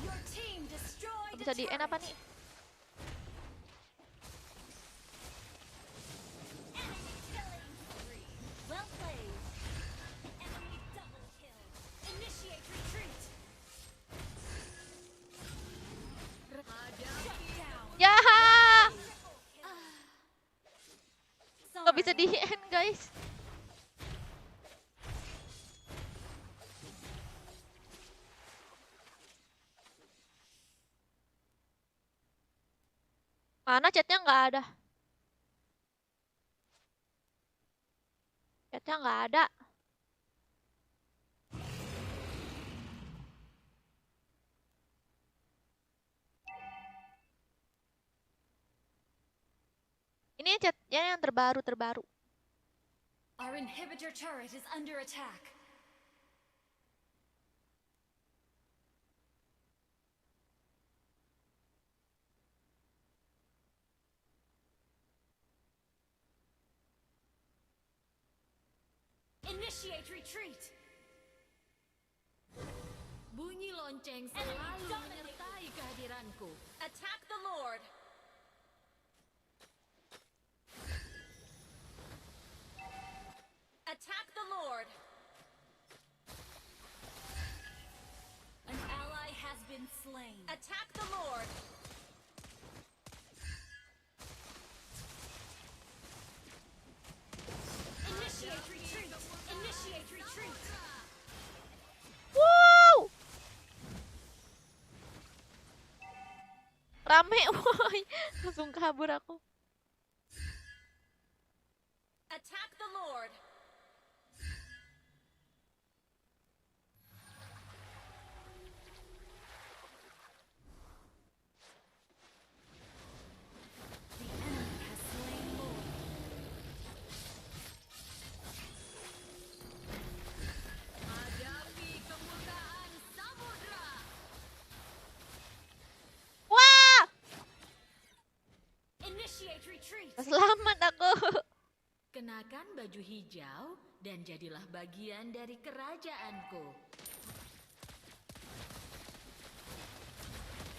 Your team destroyed Bisa a di end turret. apa nih? Enemy killing spree. Well played. Enemy double kill. Initiate retreat. Shut down. Ya, Sorry. nggak bisa di end guys. Mana chatnya nggak ada? Chatnya nggak ada. Ini chatnya yang terbaru. Our inhibitor turret is under attack. Initiate retreat. Bunyi lonceng selalu menyertai kehadiranku. Attack the Lord. Attack the Lord. An ally has been slain. Attack the Lord. Initiate retreat. Initiate retreat. Wow, rame, woi, langsung kabur aku. Attack the Lord. The enemy has slain Lord. Hadapi kemurkaan samudra. Wah, Initiate retreat. selamat aku. Kenakan baju hijau dan jadilah bagian dari kerajaanku.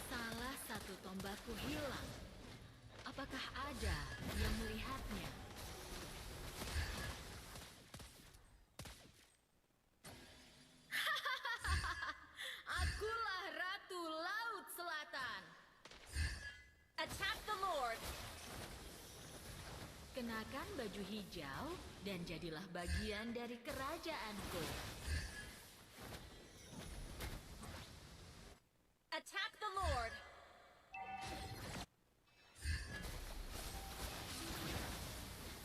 Salah satu tombakku hilang. Apakah ada yang melihatnya? Akulah Ratu Laut Selatan. Attack the Lord. Kenakan baju hijau dan jadilah bagian dari kerajaanku. Attack the Lord.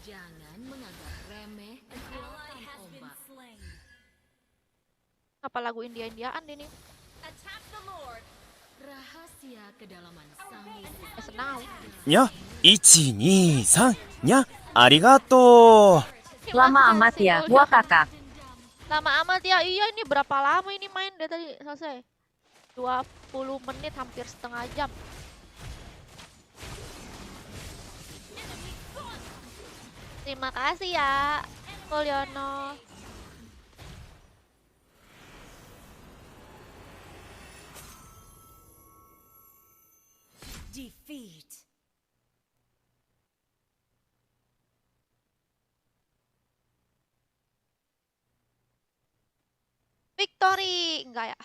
Jangan menganggap remeh An ally kekuatan has been ombak. slain. Apa lagu India-Indiaan ini? Attack the Lord. Rahasia kedalaman sang musuh. Senang. にゃ、1、2、3、にゃ、ありがとう。 Lama amat ya, gua kakak. Lama amat ya. Iya, ini berapa lama ini main dari tadi selesai? 20 menit, hampir setengah jam. Terima kasih ya, Mulyono. Defeat. Victory! Enggak ya?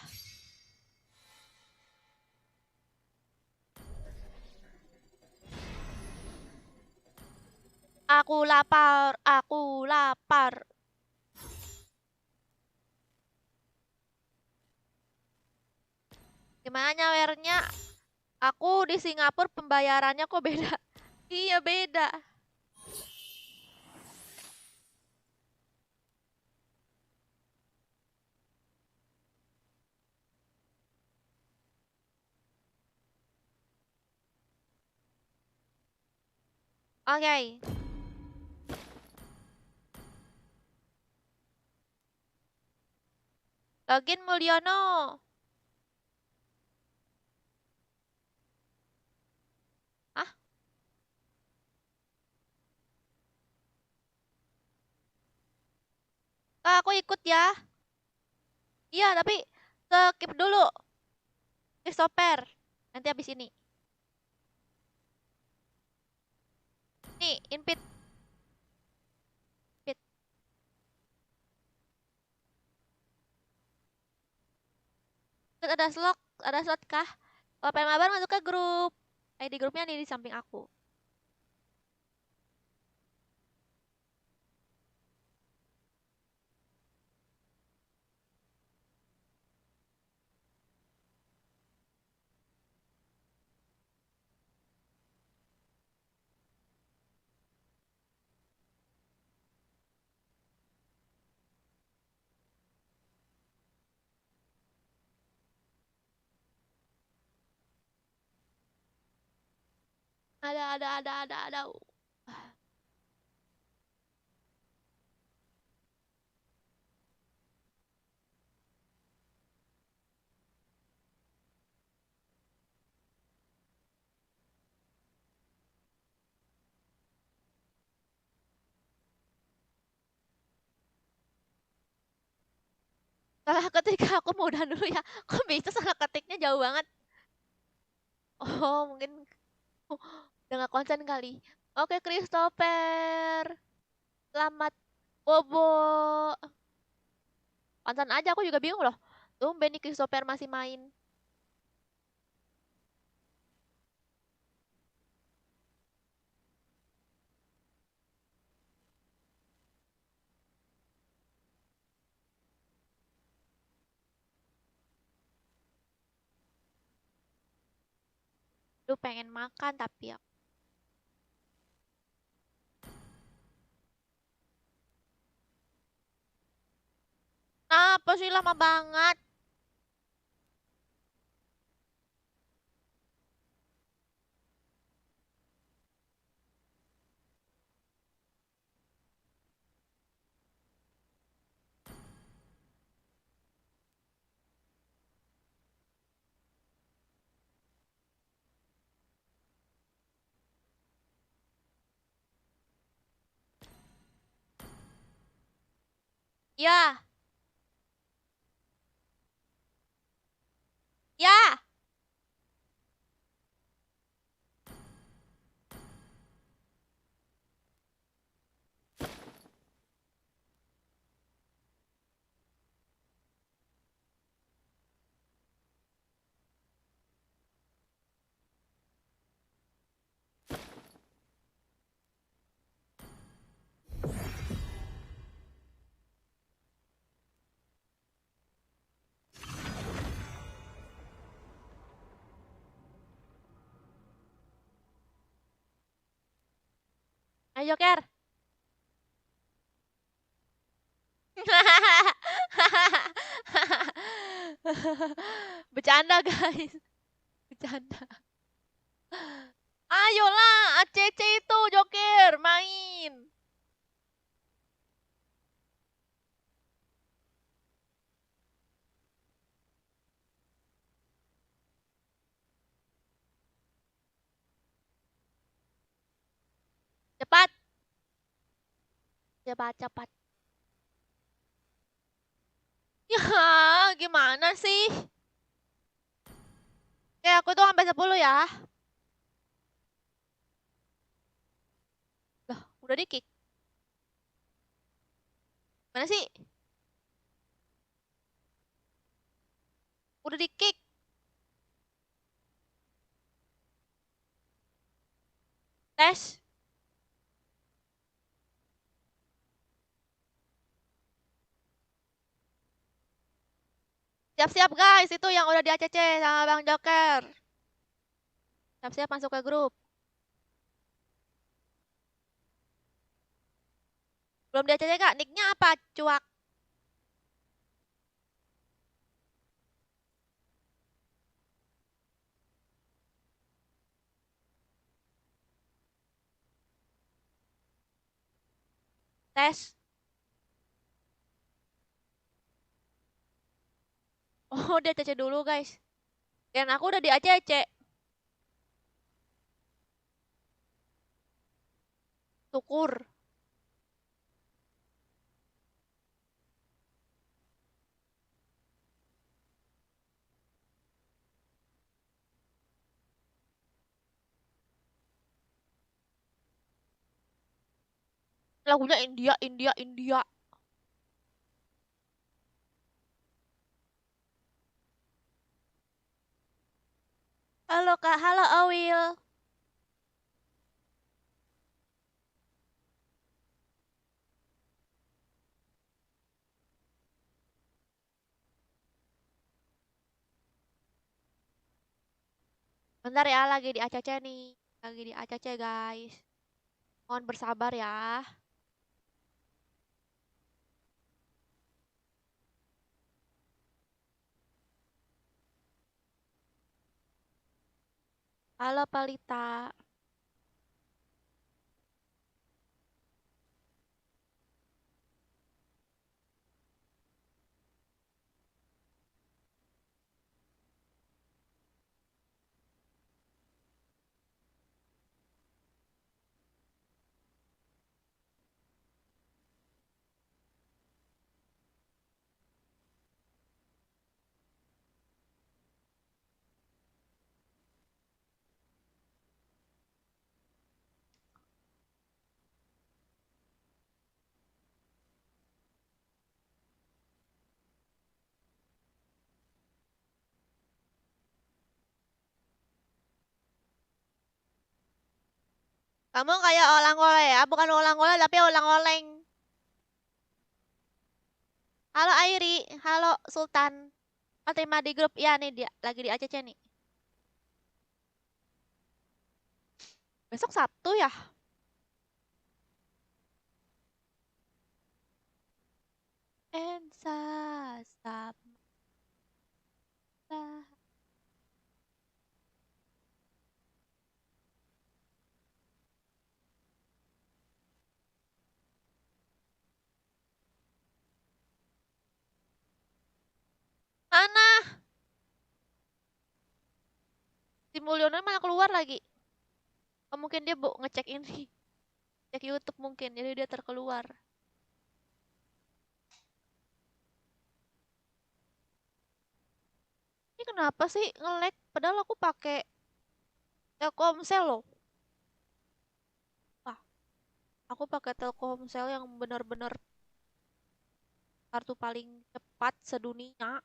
Aku lapar, aku lapar. Gimana nyawernya? Aku di Singapura pembayarannya kok beda? Iya beda. Oke. Login Mulyono. Hah? Kak, aku ikut ya. Iya, tapi skip dulu. Christopher. Nanti habis ini. Nih, invite. Invite. Ada slot kah? Kalau pengen mabar masuk ke grup. ID grupnya di samping aku. Ada. Salah ketik aku mau udahan dulu ya. Kok bisa salah ketiknya jauh banget? Oh, mungkin udah gak konsen kali. Oke, Christopher. Selamat bobo. Konsen aja, aku juga bingung loh. Tumben nih Christopher masih main. Lu pengen makan tapi ya. Apa sih lama banget? Ya, ya. Ayo, Ker. Bercanda, guys. Bercanda. Ayolah, ACC itu Joker, main. Cepat. Cepat. Ya, gimana sih? Oke, aku tuh sampai 10 ya. Loh, udah di-kick. Mana sih? Udah di kick. Tes. Siap-siap guys, itu yang udah di ACC sama Bang Joker. Siap-siap masuk ke grup. Belum di ACC kak, nicknya apa? Cuak. Tes. Oh, di ACC dulu guys. Dan aku udah di ACC. Syukur. Lagunya India, India, India. Halo kak, halo Awil. Bentar ya, lagi di ACC nih. Lagi di ACC guys. Mohon bersabar ya. Halo Palita. Kamu kayak olang-oleh ya, bukan olang-oleh tapi olang-oleng. Halo Airi, halo Sultan. Oh, terima di grup. Ya nih dia lagi di ACC nih. Besok Sabtu ya? Ensa Sabtu. Mana? Si Mulyono malah keluar lagi. Oh, mungkin dia ngecek ini. Cek YouTube mungkin, jadi dia terkeluar. Ini kenapa sih nge-lag? Padahal aku pakai Telkomsel loh. Wah, aku pakai Telkomsel yang benar-benar kartu paling cepat sedunia,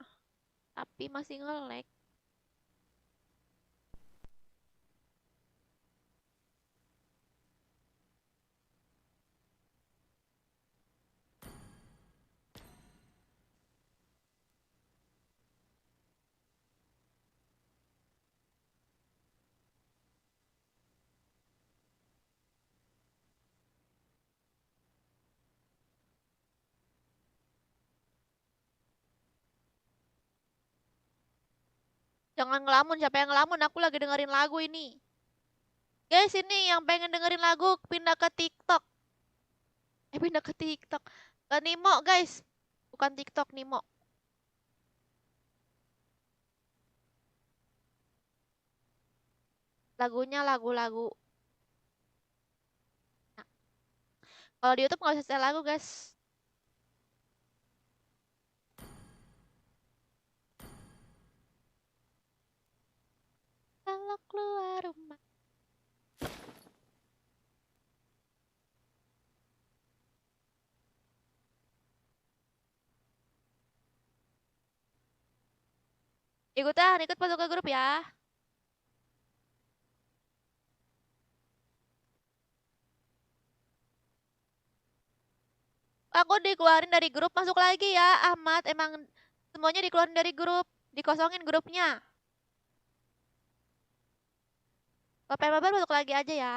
tapi masih nge-lag. Jangan ngelamun, siapa yang ngelamun? Aku lagi dengerin lagu ini. Guys, ini yang pengen dengerin lagu pindah ke TikTok. Pindah ke TikTok. Ke Nimo, guys. Bukan TikTok, Nimo. Lagunya lagu-lagu. Nah, kalau di YouTube nggak bisa setel lagu, guys. Kalau keluar rumah. Ikutan, ikut masuk ke grup ya. Aku dikeluarin dari grup, masuk lagi ya, Ahmad. Emang semuanya dikeluarin dari grup, dikosongin grupnya. Kalau pengen mabar masuk lagi aja ya.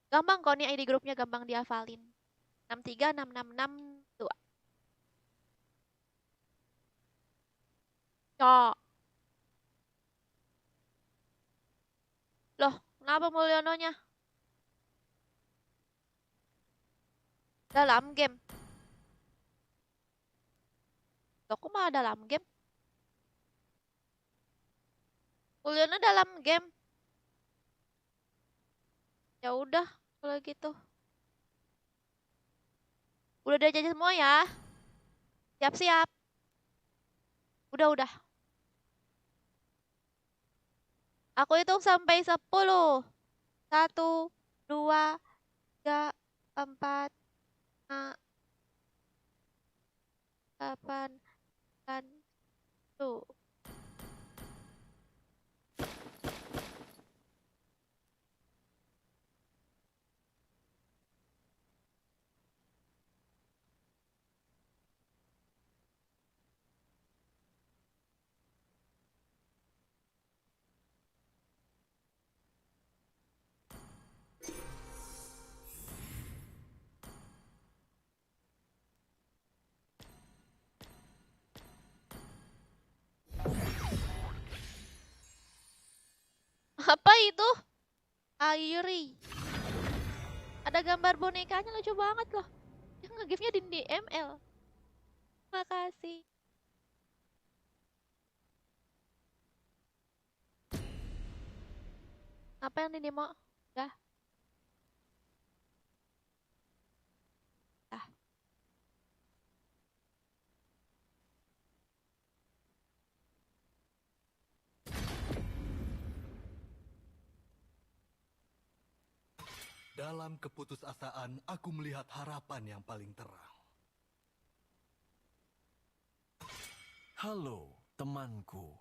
Gampang kok nih ID grupnya, gampang dihafalin. 63666 2. Cok. Loh, kenapa Mulyononya? Dalam game. Loh, kok malah dalam game? Mulyono dalam game. Ya udah, kalau gitu. Udah diajarin semua ya. Siap-siap. Udah. Aku hitung sampai 10. 1, 2, 3, 4, 5, 8, 9, 10. Apa itu? Airi. Ada gambar bonekanya lucu banget loh. Yang nge-give-nya di DML. Makasih. Apa yang di demo? Dah. Dah. Dalam keputusasaan, aku melihat harapan yang paling terang. Halo, temanku.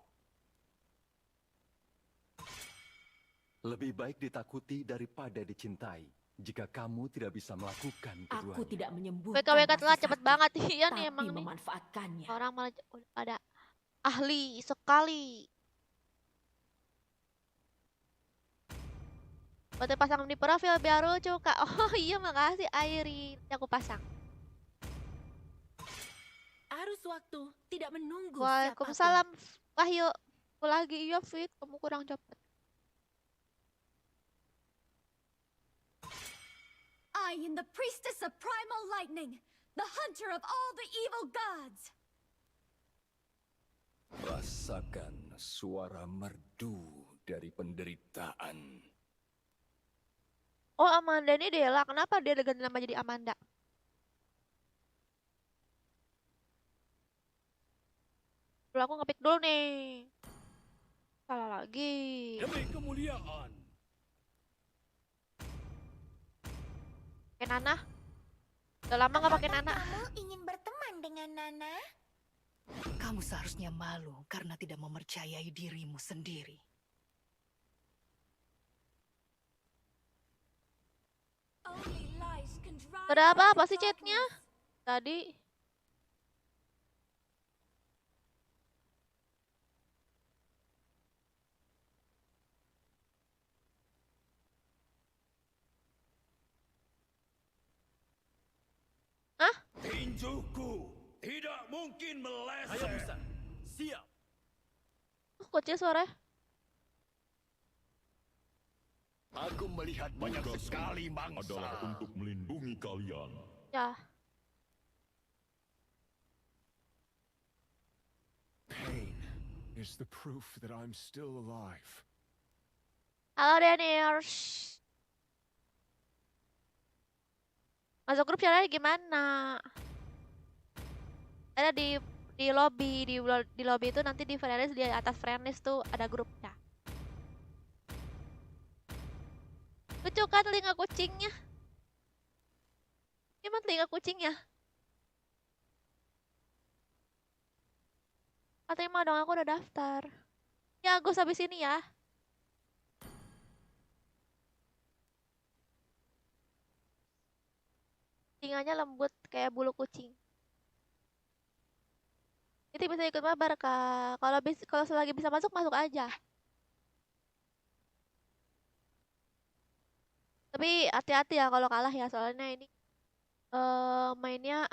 Lebih baik ditakuti daripada dicintai. Jika kamu tidak bisa melakukan keduanya. Aku tidak menyembuhkan WKWK telat rasa cepet sakit, banget. Iya nih tapi emang nih. memanfaatkannya. Orang malah udah pada ahli sekali. Buat pasang di profil biar lucu kak. Oh iya makasih Airi. Nanti aku pasang. Arus waktu tidak menunggu Waalaikumsalam Wahyu. Aku lagi iya Fit. Kamu kurang cepet. I am the priestess of primal lightning, the hunter of all the evil gods. Rasakan suara merdu dari penderitaan. Oh Amanda ini Dela. Kenapa dia ganti nama jadi Amanda? Dulu aku ngepick dulu nih. Salah lagi. Demi kemuliaan. Pakai Nana. Udah lama gak pakai Nana. Kamu ingin berteman dengan Nana? Kamu seharusnya malu karena tidak mempercayai dirimu sendiri. Only lies can drive Ada out apa the sih chatnya? darkness. Tadi. Hah? Tinjuku tidak mungkin meleset. Hayabusa, siap. Kecil suaranya. Aku melihat banyak sekali mangsa. Adalah untuk melindungi kalian. Ya. Pain is the proof that I'm still alive. Halo Daniels. Masuk grup caranya gimana? Ada di lobby, di lobby itu nanti di friendlist, di atas friendlist tuh ada grupnya. Lucu kan telinga kucingnya? Gimana telinga kucingnya? Ah, terima dong, aku udah daftar. Ya, Agus habis ini ya. Telinganya lembut kayak bulu kucing. Itu bisa ikut mabar, Kak. Kalau selagi bisa masuk, masuk aja. Tapi hati-hati ya kalau kalah ya, soalnya ini mainnya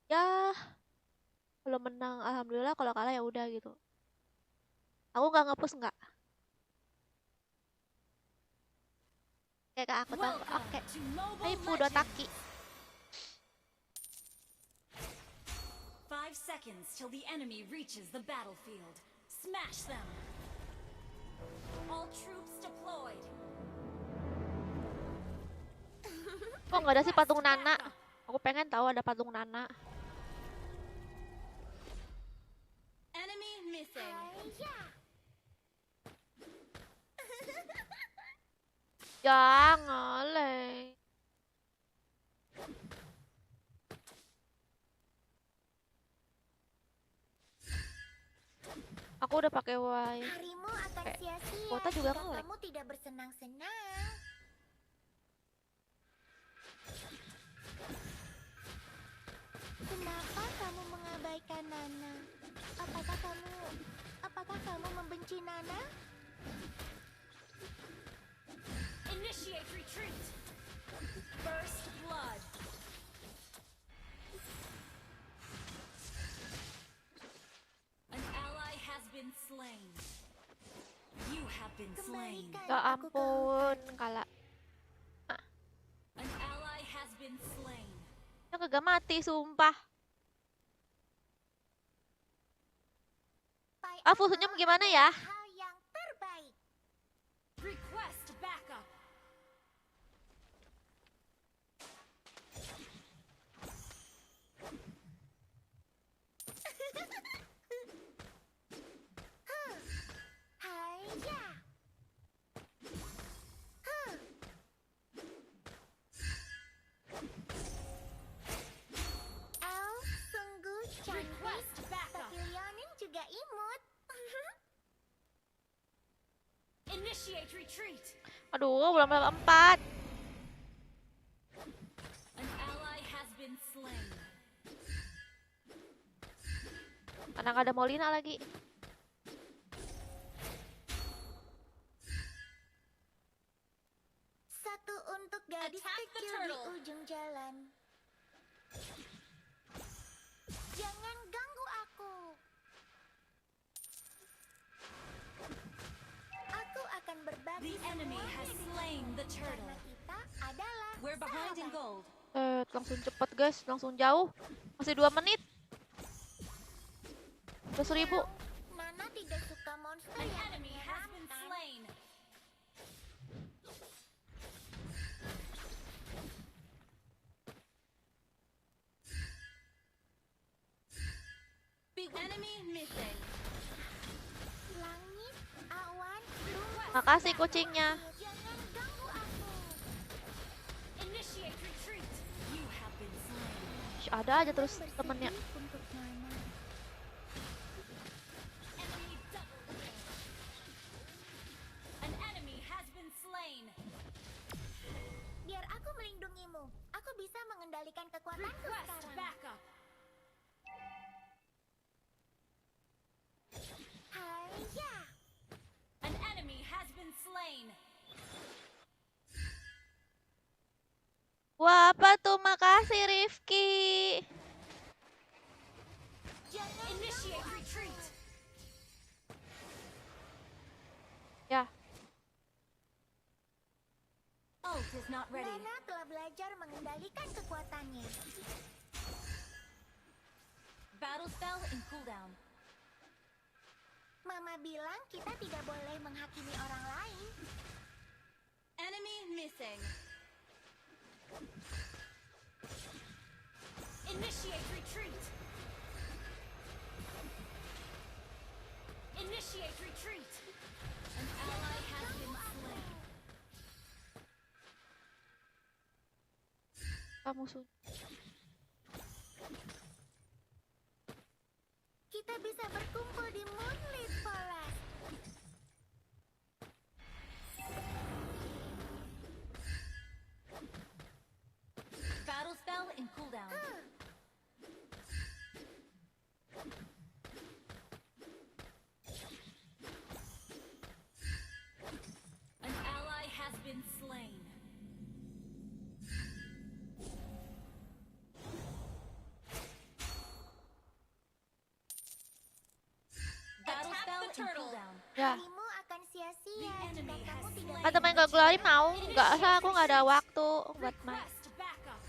ya kalau menang alhamdulillah, kalau kalah ya udah gitu. Aku nggak ngepus nggak. Kayak Kak, aku tahu nggak. Welcome Oke. to Mobile Hai Fudo Legends. Taki. 5 seconds till the enemy reaches the battlefield. Smash them. All troops deployed. Kok nggak ada sih patung Nana? Aku pengen tahu ada patung Nana. Enemy missing. Jangan, Le. Aku udah pakai Y. Harimu akan Kayak sia-sia kuota juga jika nge-lag. kamu tidak bersenang-senang. Kenapa kamu mengabaikan Nana? Apakah kamu membenci Nana? Initiate retreat. First blood. An ally has been slain. You have been slain. Kembalikan Ya aku ke ampun, hutan. kalah. An ally has been slain. Ya kagak mati, sumpah. Pai Ah, full Amo senyum gimana ya? adalah hal yang terbaik. Request backup. Haiya. Huh. Oh, sungguh cantik. Request backup. Tapi Leonin juga imut. Initiate retreat. Aduh, belum level 4. An ally has been slain. Karena nggak ada Molina lagi. Satu untuk gadis Attack the kecil di turtle. ujung jalan. Jangan ganggu aku. Aku akan berbagi The enemy semua has dengan slain the karena turtle. kita adalah We're behind in sahabat. gold. Langsung cepet guys, langsung jauh. Masih 2 menit. 10.000. Nana tidak suka monster An yang enemy has been menyeramkan. slain. Enemy missing. Langit, awan, luas. Makasih kucingnya. Jangan ganggu aku. Initiate retreat. You have been slain. Sh, ada aja terus temennya. Bersedih untuk Nana. Enemy double kill. An enemy has been slain. Biar aku melindungimu. Aku bisa mengendalikan kekuatanku Request sekarang. backup. Haiya. An enemy has been slain. Wah, apa tuh? Makasih Rifki. Initiate retreat. Ya, Ult is not ready. Nana telah belajar mengendalikan kekuatannya. Battle spell in cooldown. Mama bilang kita tidak boleh menghakimi orang lain. Enemy missing. Initiate retreat. Initiate retreat. An ally has been slain. kamu sun. Kita bisa berkumpul di Moonlit Forest. Battle spell in cooldown. An ally has been slain. Battle spell in cooldown. Ya. Harimu akan sia-sia jika kamu tidak Kata main ke Glory mau? Nggak usah, aku nggak ada waktu buat main. Request backup.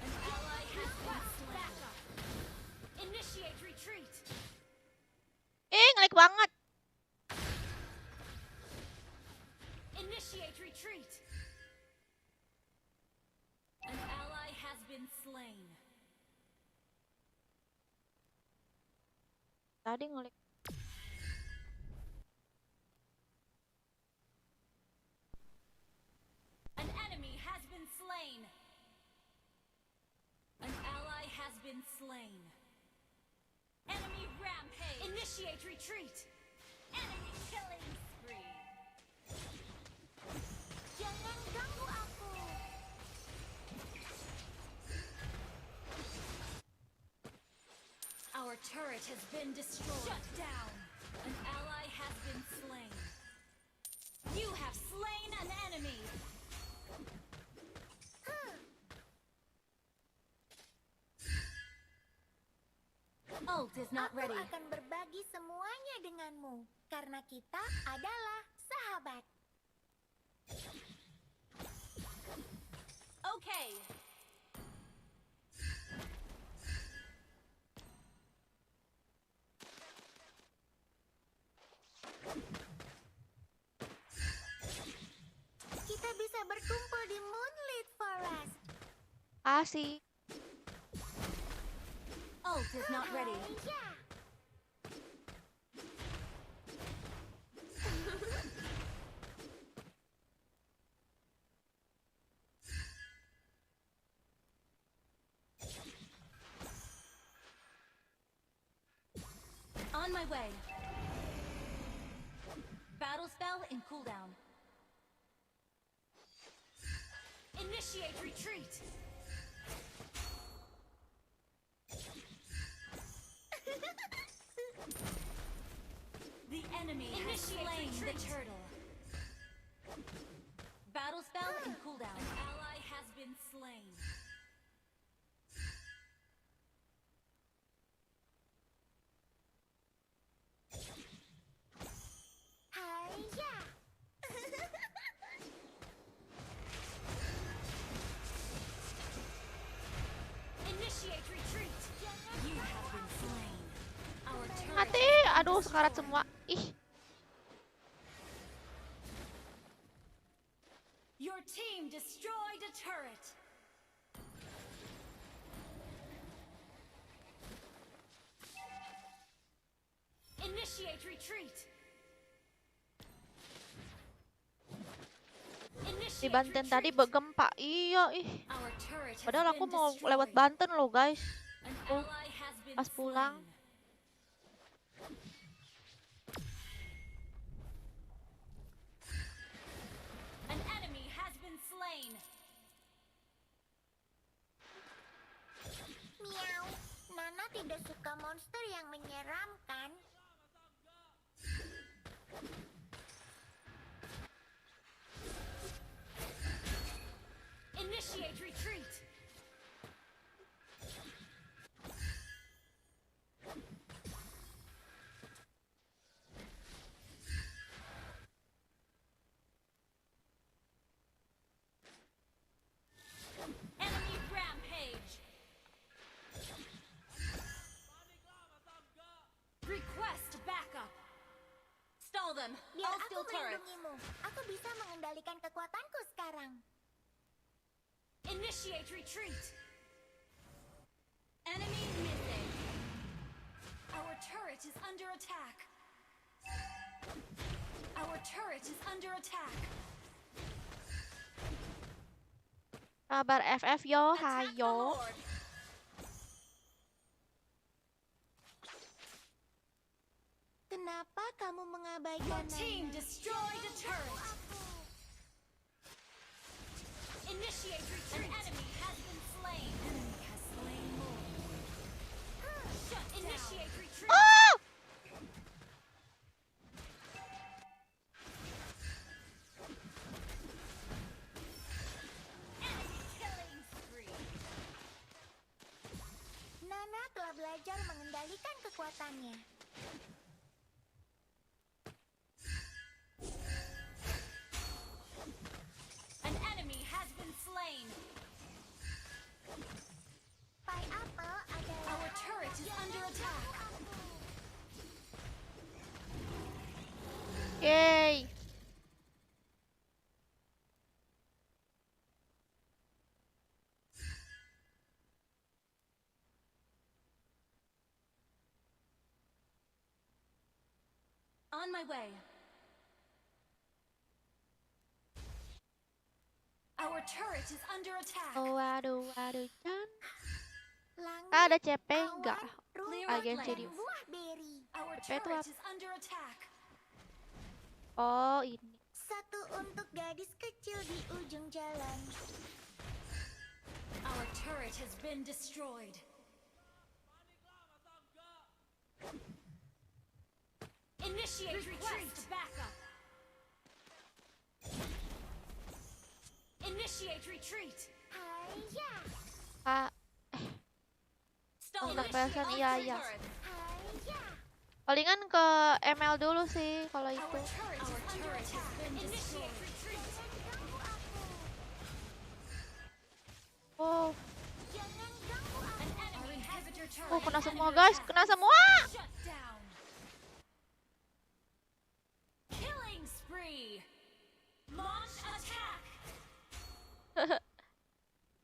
An ally has been slain. Initiate retreat. Ngelik banget. Initiate retreat. An ally has been slain. Tadi ngelik. An enemy has been slain. An ally has been slain. Enemy rampage. Initiate retreat. Enemy killing spree. jangan ganggu aku. Our turret has been destroyed. Shut down. An ally has been slain. You have slain an enemy. Ult is not Aku ready. akan berbagi semuanya denganmu karena kita adalah sahabat. Okay. Kita bisa berkumpul di Moonlit Forest. Asik. Ult is not ready. Ya. On my way. Battle spell in cooldown. Initiate retreat. The enemy has slain the turtle. Battle spell in cooldown. An ally has been slain. Hai-ya. Initiate retreat. You have been slain. Our turret Mati. Aduh, sekarat semua. Ih. Your team destroyed a turret. Initiate retreat. Initiate Di Banten tadi retreat. bergempa. Iya, ih. Our turret has Padahal aku been mau destroyed. lewat Banten loh, guys. An Oh, ally has been pas pulang. slain. An enemy has been slain. Miau. Nana tidak suka monster yang menyeramkan. Initiate retreat. Enemy rampage. Request backup. Stall them. Biar All aku steel turrets. melindungimu. Aku bisa mengendalikan kekuatanku sekarang. Initiate retreat. Enemy missing. Our turret is under attack. Our turret is under attack. Kabar FF yo, Attack the hayo. Lord. Kenapa kamu Your mengabaikan team Nana? destroyed a turret. Initiate retreat. An enemy has been slain. Enemy has slain more. Shut down. Initiate retreat. Oh! Enemy killing spree. Nana telah belajar mengendalikan kekuatannya. An enemy has been slain. Pineapple adalah Our turret is under attack. Yay! On my way. Our turret is under attack. Oh, waduh, waduh, Chan. langit, Ada CP awan, enggak? rumput, Agensi dan di. buah beri. Our CP itu turret apa? is under attack. Oh, ini. Satu untuk gadis kecil di ujung jalan. Our turret has been destroyed. Initiate retreat. Backup. Initiate retreat. Haiya, Ah, Stall Untuk initiate perasaan all iya, three iya. turrets. haiya. palingan ke ML dulu sih kalau Our itu. turret is under attack. Initiate retreat. Ganggu aku. Oh, Jangan ganggu aku. An enemy inhibitor turret. oh kena is semua under guys, attack. kena semua. Shut down. Killing spree. Launch attack.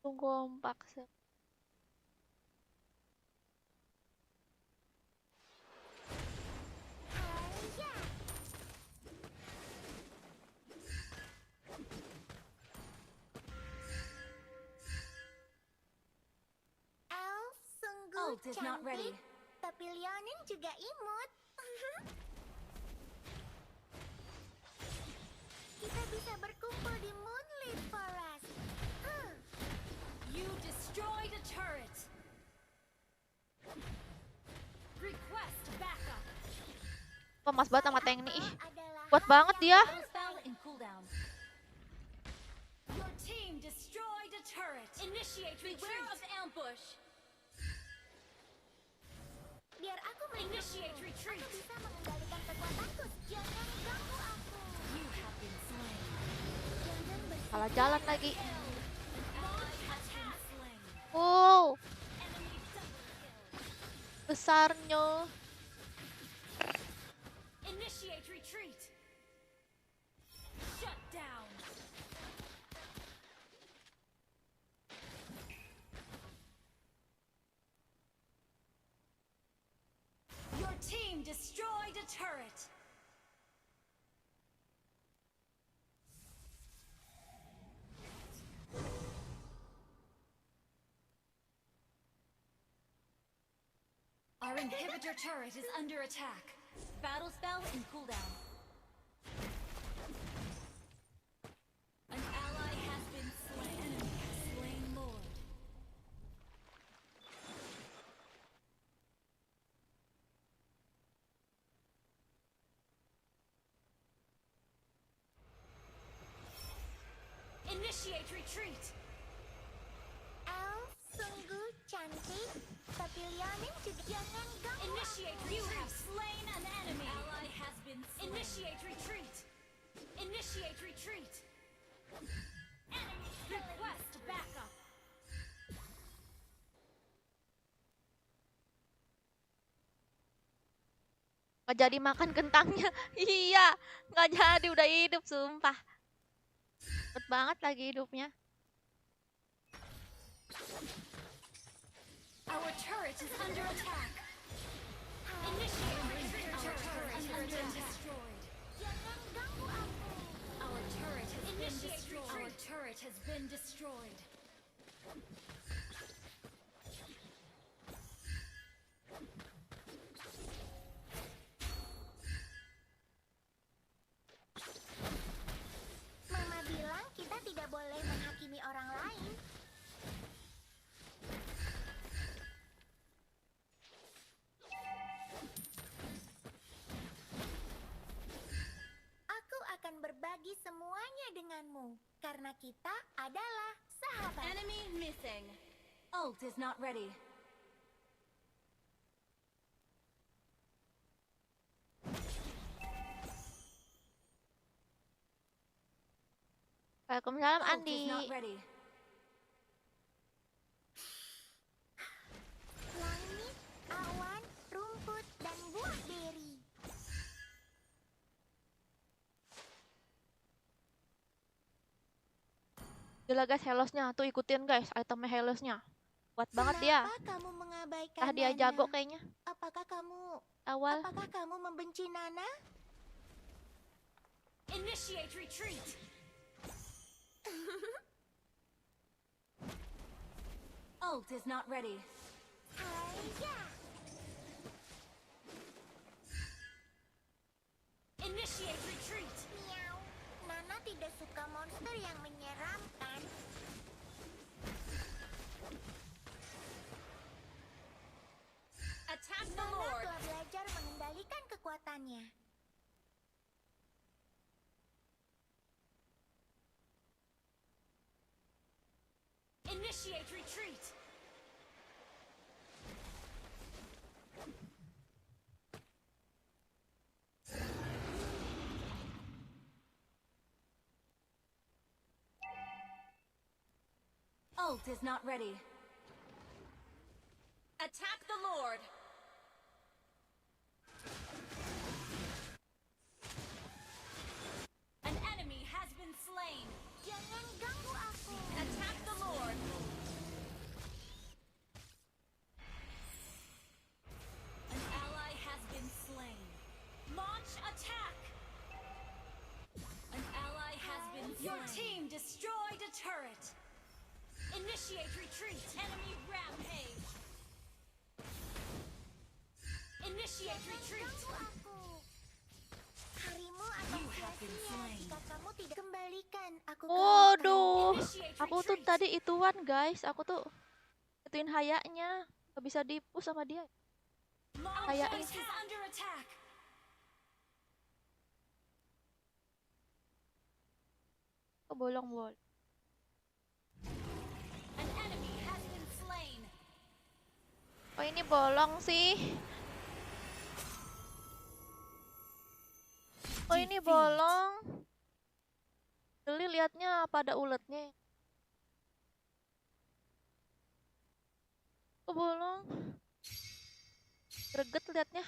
Tunggu kompak sih. Haiya. Elf sungguh Ult is not ready. cantik, tapi Leonin juga imut. Kita bisa berkumpul di Moonlit Forest. You destroyed a turret. Request backup. Lemas banget sama tank nih. Ih, Adalah kuat hal banget yang dia. Battle spell in cooldown. Your team destroyed a turret. Initiate retreat. Beware of ambush. Biar aku Initiate melindungimu. retreat. Aku bisa mengendalikan kekuatanku. Jangan ganggu aku. You have been slain. Jangan bersikap Salah jalan lagi. Ally has been slain. Wow, Enemy double kill. besarnya. Initiate retreat. Shut down. Your team destroyed a turret. Our inhibitor turret is under attack. Battle spell in cooldown. An ally has been slain. Enemy has slain Lord. Initiate retreat. Elf sungguh cantik, tapi Leonin juga jangan ganggu Initiate aku. retreat. You have slain an enemy. Ally has been slain. Initiate retreat. Initiate retreat. Enemy request backup. Nggak jadi makan kentangnya. Iya, nggak jadi, udah hidup sumpah. Cepet banget lagi hidupnya. Our turret is under attack. Initiate retreat. Our turret is under attack. Jangan ganggu aku. Our turret has been destroyed. Our turret has been destroyed. kita adalah sahabat. Enemy missing. Ult is not ready. Waalaikumsalam Ult Andi. is not ready. Langit, awan, rumput, dan buah beri. Gila guys, Helosnya tuh ikutin guys, itemnya Helosnya. Kuat banget dia. Kenapa kamu mengabaikan Ah dia Nana? jago kayaknya. Apakah Awal. kamu membenci Nana? Initiate retreat. Ult is not ready. Ayah. Initiate retreat. Miau. Nana tidak suka monster yang menyeramkan. Attack the Nana Lord. telah belajar mengendalikan kekuatannya. Initiate retreat. Ult is not ready. Attack the Lord. An enemy has been slain. Jangan ganggu aku. Attack the Lord. An ally has been slain. Launch attack. An ally has been slain. Your team destroyed a turret. Initiate retreat. Enemy rampage. Initiate retreat. Ganggu aku. Harimu akan You have been sia-sia slain. jika kamu tidak kembalikan aku ke Waduh, Initiate aku tuh retreat. tadi ituan guys, aku tuh ituin hayaknya, gak bisa dipush sama dia. Long Kayak Chase ini. is under attack. Oh, bolong. An enemy has been slain. Oh ini bolong sih. Oh ini bolong. Geli liatnya pada uletnya. Oh bolong. Greget liatnya.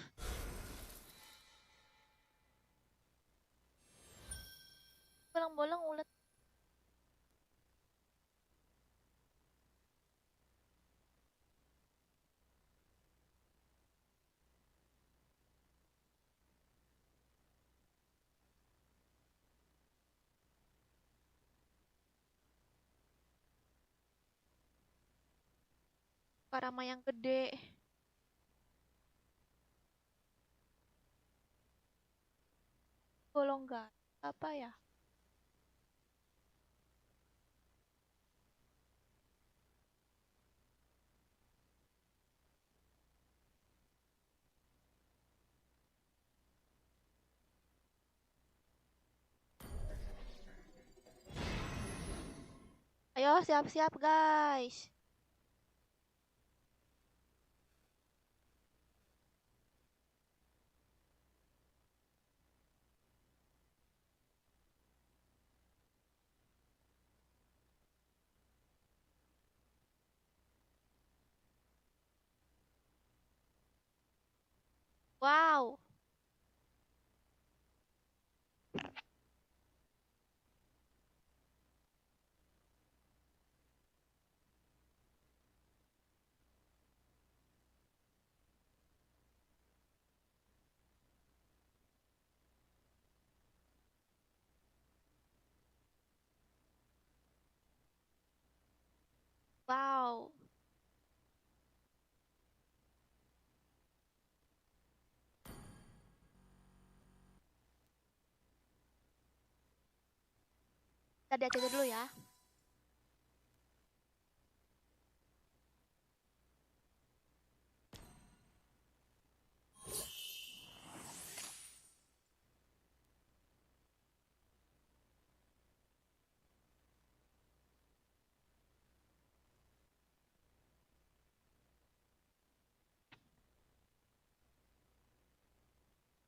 Bolong-bolong ulet. Parama yang gede. Bolong gak? Apa ya? Ayo siap-siap guys. Wow. Wow. Kita diajarin dulu ya.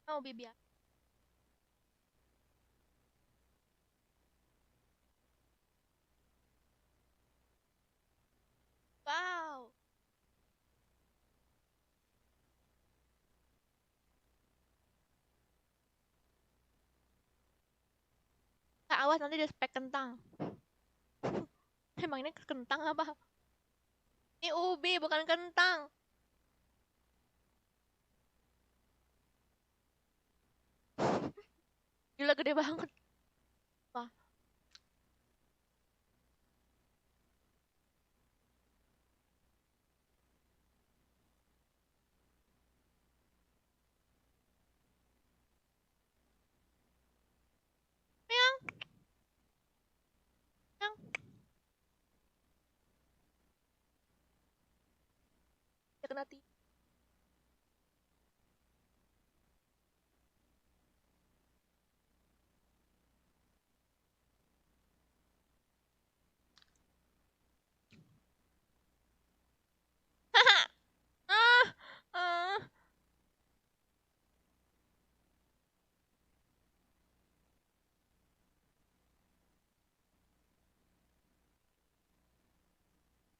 Mau Bibi ya? Wow. Kak, awas nanti dia spek kentang. Emang ini kentang apa? Ini ubi bukan kentang. Gila gede banget. Wah. Meong. Meong. Dia kena ti. Ah. Ah.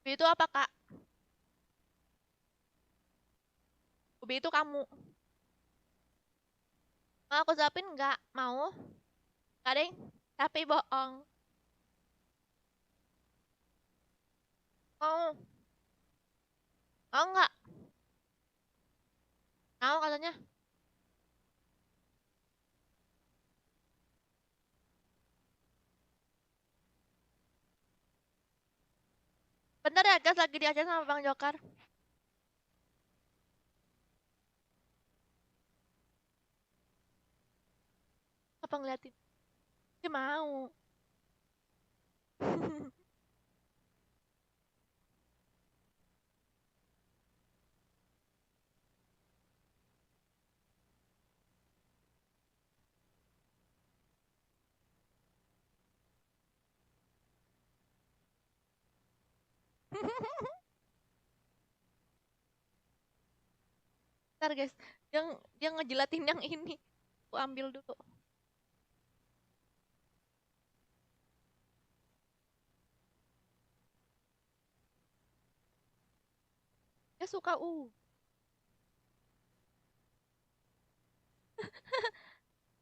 Ubi itu apa, Kak? Ubi itu kamu. Mau aku suapin nggak? Mau? Nggak, deng. Tapi bohong. Mau? Mau nggak? Mau katanya. Bentar ya, guys. Lagi diajar sama Bang Jokar. Apa ngeliatin? Dia mau. Ntar guys, dia ngejilatin yang ini. Aku ambil dulu. Dia suka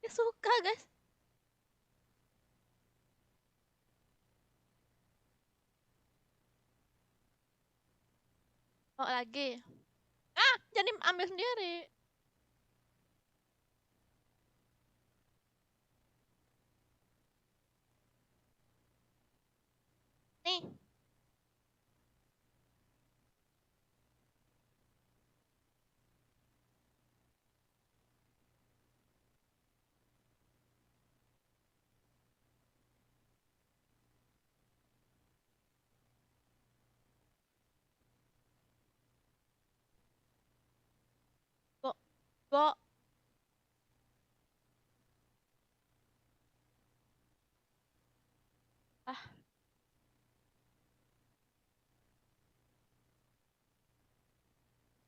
Dia suka guys. Mau lagi. Ah, jadi ambil sendiri. Nih. Bo, bo. Ah,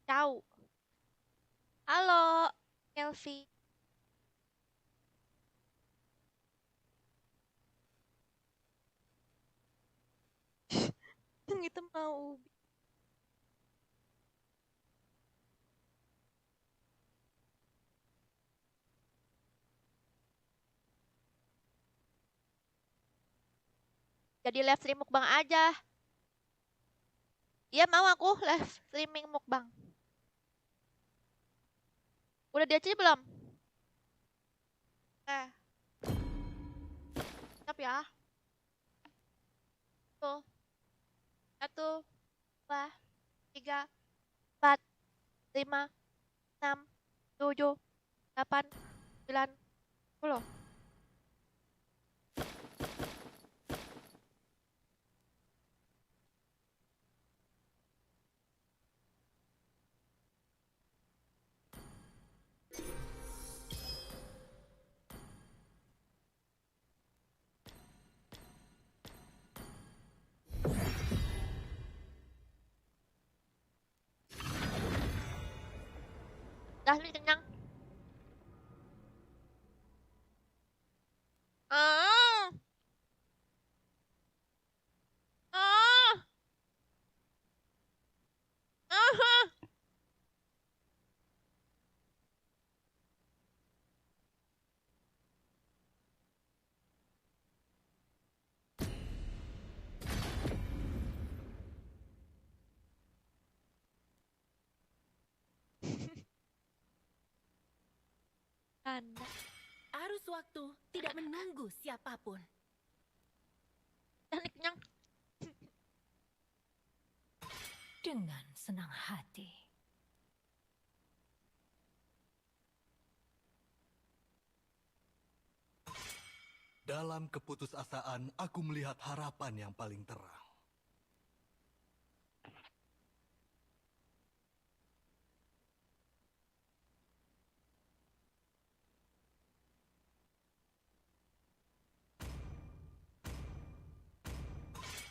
ciao. Halo, Kelvin. Yang itu mau ubi. Jadi live stream mukbang aja. Iya mau aku live streaming mukbang. Udah diaci belum? Siap ya. Tuh. 1, 2, 3, 4, 5, 6, 7, 8, 9, 10. Dah nih kenyang. Anda. Arus waktu tidak menunggu siapapun. Tekniknya. Dengan senang hati. Dalam keputusasaan, aku melihat harapan yang paling terang.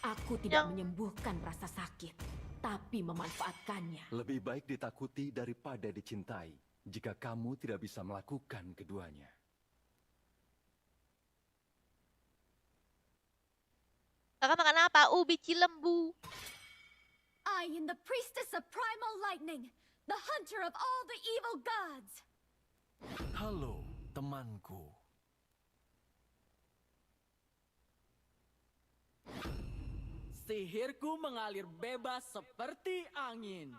Aku tidak menyembuhkan rasa sakit, tapi memanfaatkannya. Lebih baik ditakuti daripada dicintai jika kamu tidak bisa melakukan keduanya. Kakak makan apa? Ubi cilembu. I am the priestess of primal lightning, the hunter of all the evil gods. Halo, temanku. Sihirku mengalir bebas seperti angin.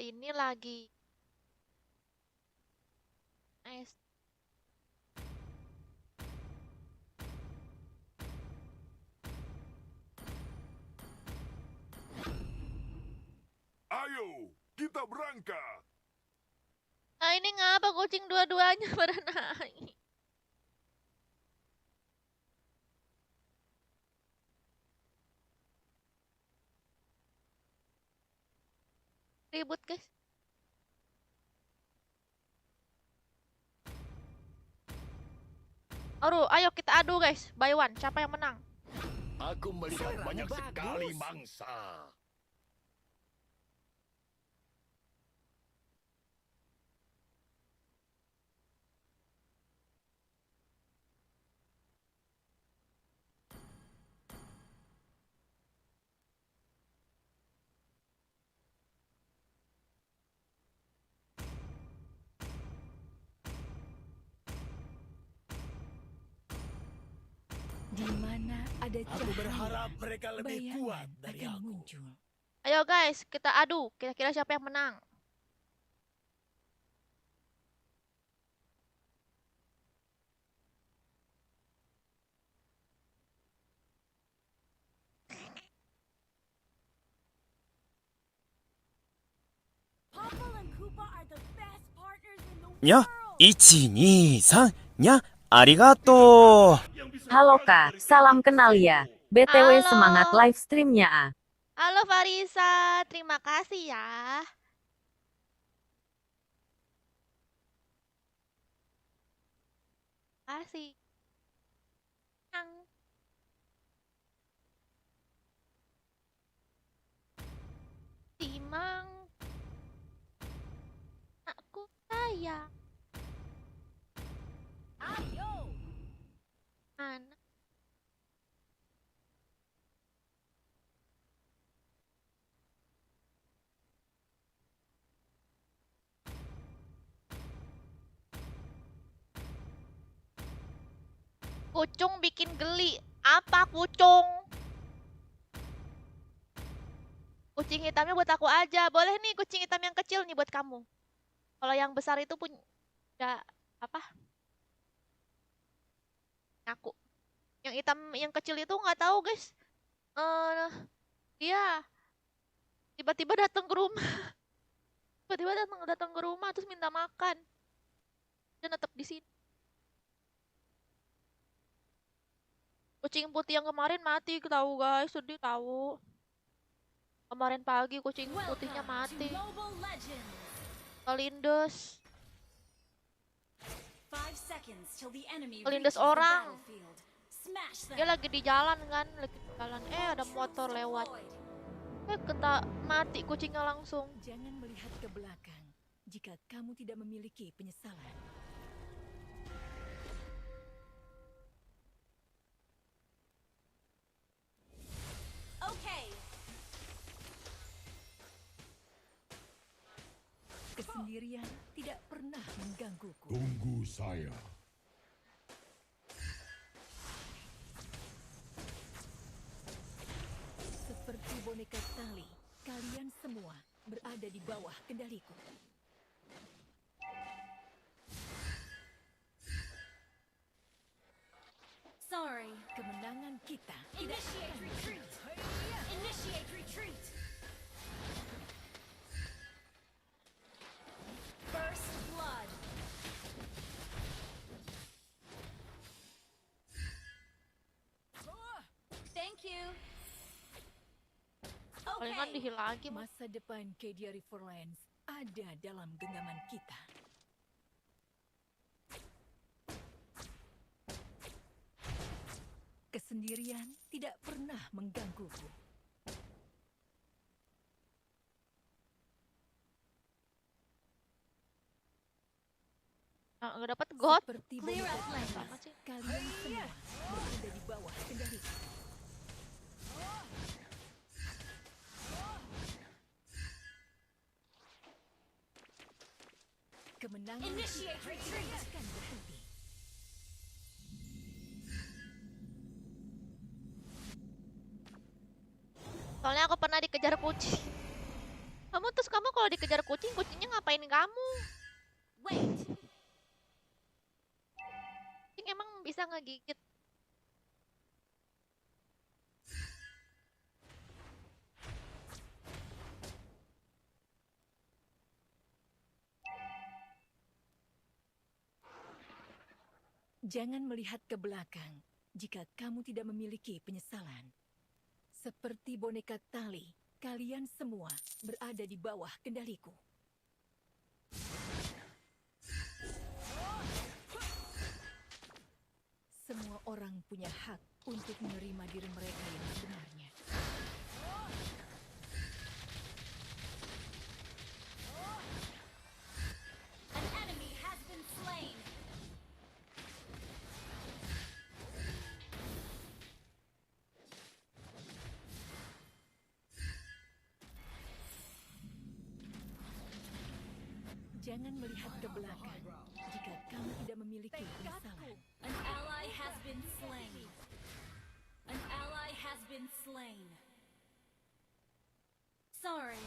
Ini lagi. Nice. Ayo, kita berangkat. Nah ini ngapa kucing dua-duanya pada naik? Ribut guys. Ayo kita adu guys, by one. Siapa yang menang? Aku melihat Suaranya banyak sekali bagus. mangsa. Di mana ada Aku cahaya, berharap mereka lebih bayangan kuat dari akan aku. muncul. Ayo guys, kita adu. Kira-kira siapa yang menang? Popple and Koopa are the best partners in the にゃ、 world. 1、2、3、にゃ、ありがとう。 Halo Kak, salam kenal ya. BTW Halo. semangat live streamnya ah. Halo Farisa, terima kasih ya. Kasih. Timang. Aku sayang. Ayo. Anak. Kucung bikin geli. Apa kucung? Kucing hitamnya buat aku aja. Boleh nih kucing hitam yang kecil nih buat kamu. Kalau yang besar itu punya apa? Aku. Yang hitam yang kecil itu nggak tahu guys. Dia tiba-tiba datang ke rumah. Tiba-tiba datang ke rumah terus minta makan. Dan tetap di sini. Kucing putih yang kemarin mati, tahu guys, sedih tahu. Kemarin pagi kucing putihnya mati. Mobile Legends. Kelindes. 5 seconds till the enemy Kelindes reaches the orang. battlefield. Smash them. Dia lagi di jalan kan, lagi di jalan. Ada motor lewat. Kena mati kucingnya langsung. Jangan melihat ke belakang jika kamu tidak memiliki penyesalan. Okay. Kesendirian tidak pernah menggangguku. Tunggu saya. Seperti boneka tali, kalian semua berada di bawah kendaliku. Sorry. Kemenangan kita tidak Initiate akan retreat. Initiate retreat. First blood. Thank you. Palingan dihil lagi. Masa depan Cadia Riverlands ada dalam genggaman kita. Kesendirian tidak pernah menggangguku. Nggak dapat god. Seperti Clear boneka out lanes. tanah, kalian semua berada di bawah kendaliku. Kemenangan Initiate kita retreat. tidak akan berhenti. Soalnya aku pernah dikejar kucing. Kamu kalau dikejar kucing, kucingnya ngapain kamu? Wait. Kucing emang bisa ngegigit. Jangan melihat ke belakang jika kamu tidak memiliki penyesalan. Seperti boneka tali, kalian semua berada di bawah kendaliku. Semua orang punya hak untuk menerima diri mereka yang sebenarnya. An enemy has been slain. Jangan melihat ke belakang jika kamu tidak memiliki penyesalan. An ally has been slain. An ally has been slain. Sorry.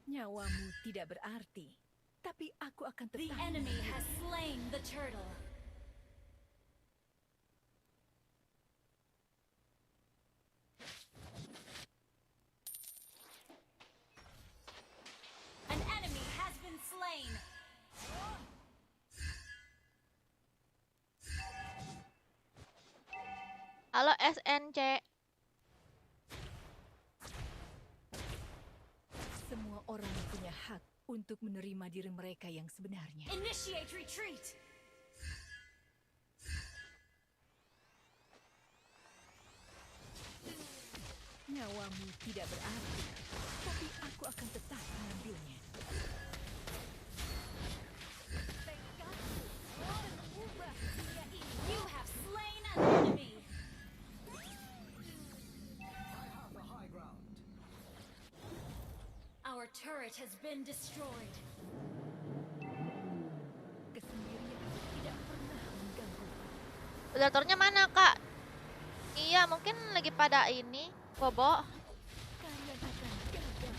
Nyawamu tidak berarti, tapi aku akan The tetap enemy mengambil. has slain the turtle. An enemy has been slain. Halo SNC. Semua orang punya hak untuk menerima diri mereka yang sebenarnya. Initiate retreat. Nyawamu tidak berarti, tapi aku akan tetap mengambilnya. You have slain an enemy. Our turret has been destroyed. Kesendirian tidak pernah mengganggu. Predatornya mana, Kak? Iya, mungkin lagi pada ini. Bobo. Kalian akan gagal.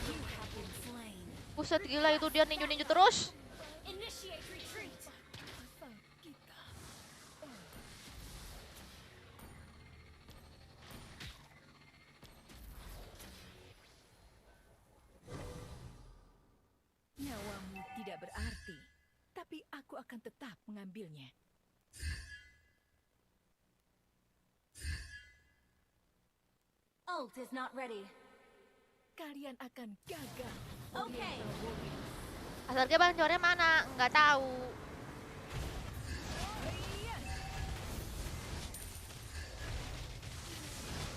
You have been slain. Buset, gila itu dia ninju-ninju terus. Initiate retreat. Asal kita. Nyawamu tidak berarti, tapi aku akan tetap mengambilnya. Ult is not ready. Kalian akan gagal. Okay. Oriental Warriors. Asalnya bancornya mana? Nggak tahu.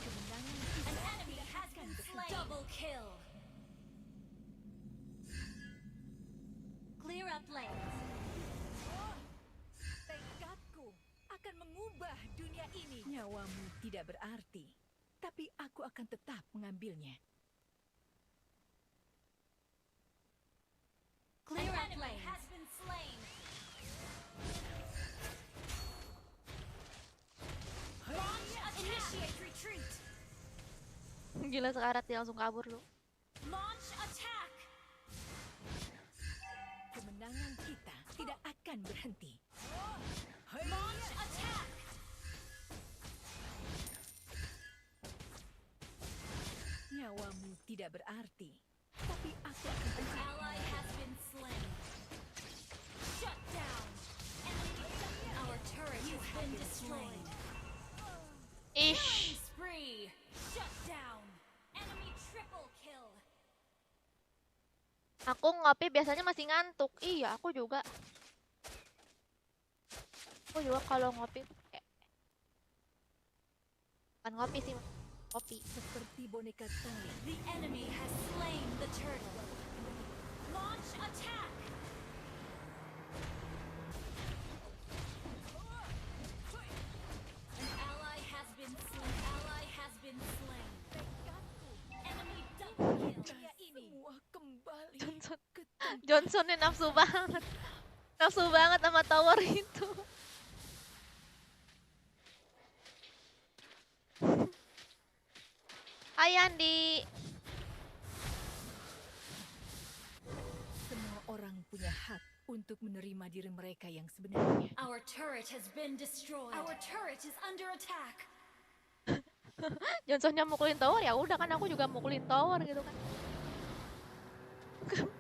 Kemenangan An kita enemy has been slain. Double kill. Clear up lanes. tekadku akan mengubah dunia ini. Nyawamu tidak berarti, tapi aku akan tetap mengambilnya. Clear up lanes. Has been slain. Gila sekarat dia langsung kabur lu. Launch attack. Kemenangan kita tidak akan berhenti. Launch attack. Nyawamu tidak berarti, tapi aku akan An ally has been slain. Shut down. Our turret has been destroyed. Ish. Killing spree. Shut down. Enemy triple kill. Aku ngopi biasanya masih ngantuk. Iya, aku juga. Aku juga kalau ngopi bukan ngopi sih, kopi. seperti boneka tali. The enemy has slain the turtle. Launch attack. An ally has been slain. Ally has been slain. Enemy double kill. Semua kembali Johnson. ke tempat. Johnsonnya nafsu banget. Nafsu banget sama tower itu. Hai Andi. Semua orang punya hak untuk menerima diri mereka yang sebenarnya. Our turret has been destroyed. Our turret is under attack. Johnsonnya mukulin tower, ya udah kan aku juga mukulin tower gitu kan.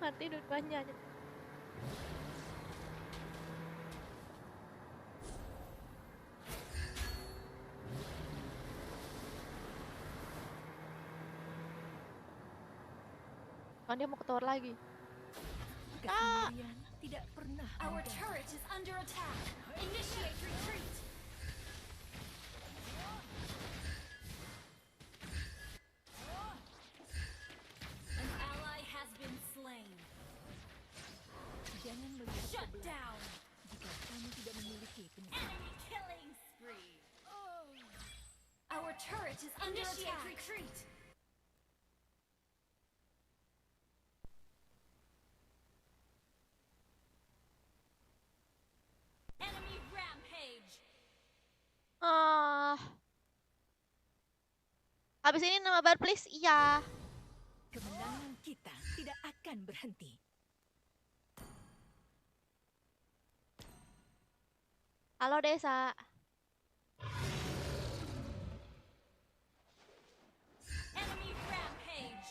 Mati dua-duanya aja. Oh, dia mau ke tower lagi. Kesendirian tidak pernah Our mudah. turret is under attack. Initiate retreat. An ally has been slain. Jangan melihat ke Shut belakang down. jika kamu tidak memiliki penyesalan. Enemy killing spree. Our turret is under attack. Retreat. Enemy rampage. Habis ini nama bar please. Iya. Kemenangan kita tidak akan berhenti. Halo Desa. Enemy rampage.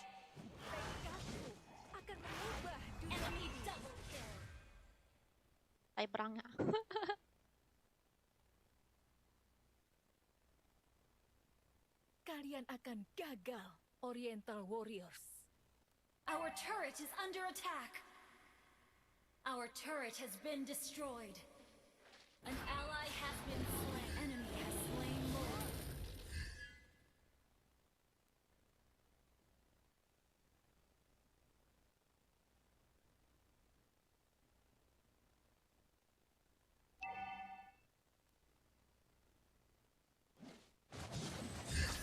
Tekadku akan mengubah dunia Enemy ini. double kill. Tai perangnya. Kalian akan gagal, Oriental Warriors. Our turret is under attack. Our turret has been destroyed. An ally has been slain. Enemy has slain Lord.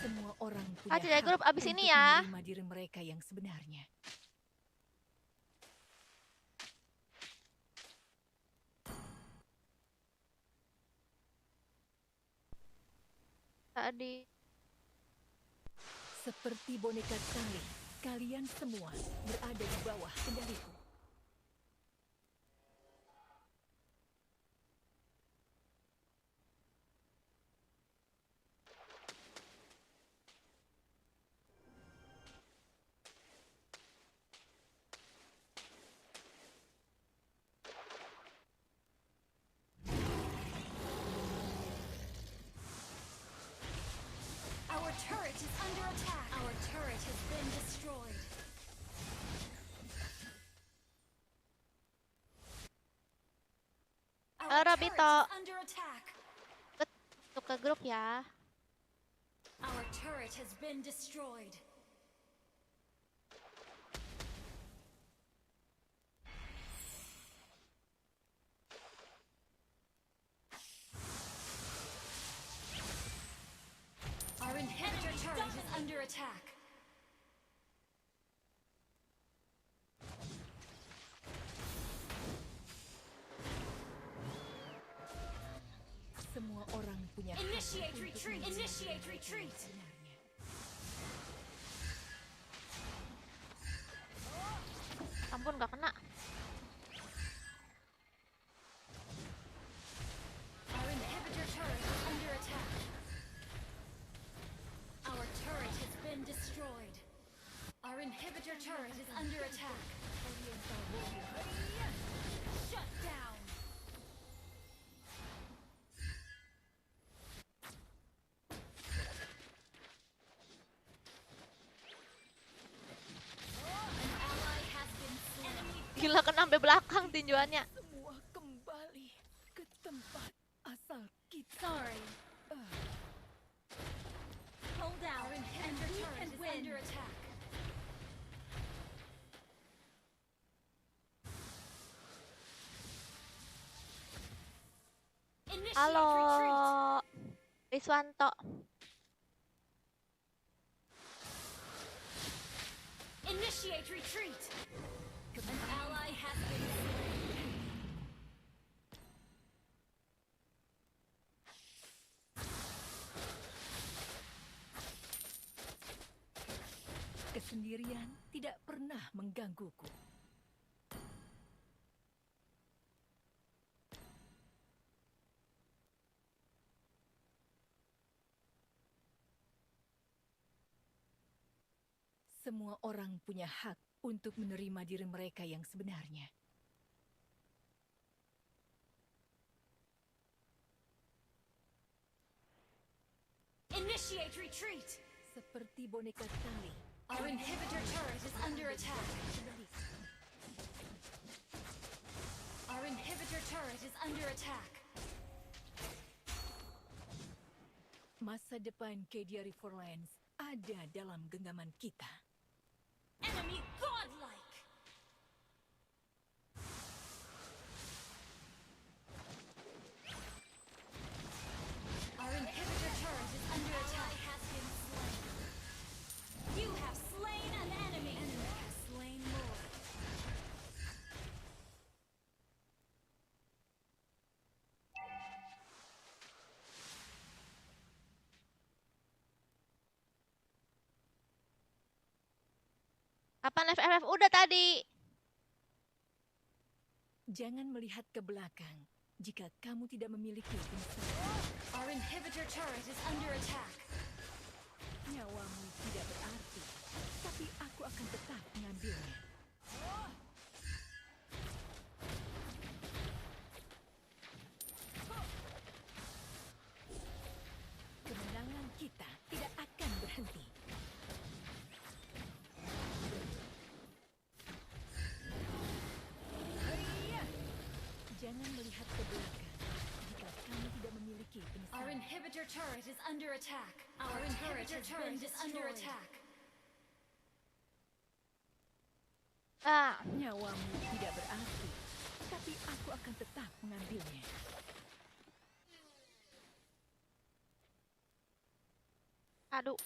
Semua orang punya Ah, tidak grup hak abis untuk ini ya. menerima diri mereka yang sebenarnya. Tadi Seperti boneka tali, kalian semua berada di bawah kendaliku. Our turret is under attack. Our turret has been destroyed. Our Halo, turret Rabito. is under attack. masuk ke grup ya. Our turret has been destroyed. Our inhibitor turret is under attack. Semua orang punya hak Initiate untuk retreat. menerima Initiate diri mereka yang retreat. sebenarnya. turret is under attack. Shut down. An ally has been slain. Gila, kena sampai belakang tinjuannya. Semua kembali ke tempat asal kita. Sorry. Hold down and we can win. Under attack. Initiate Halo, retreat. Riswanto. Initiate retreat. An ally has been slain. Kesendirian tidak pernah menggangguku. Semua orang punya hak untuk menerima diri mereka yang sebenarnya. Initiate retreat. Seperti boneka tali. Our inhibitor turret is under attack. Our inhibitor turret is under attack. Masa depan Cadia Riverlands ada dalam genggaman kita. Enemy godlike. Our inhibitor turret is under attack. Has been slain. You have slain an enemy. Enemy has slain more. Kapan FFF? Udah tadi. Jangan melihat ke belakang jika kamu tidak memiliki penyesalan. Our inhibitor turret is under attack. Nyawamu tidak berarti, tapi aku akan tetap mengambilnya. Kemenangan kita tidak akan berhenti. Jangan melihat ke belakang jika kamu tidak memiliki Our penyesalan. inhibitor turret is under attack. Our inhibitor turret is under attack. Ah, Nyawamu tidak berarti, tapi aku akan tetap mengambilnya. aduh.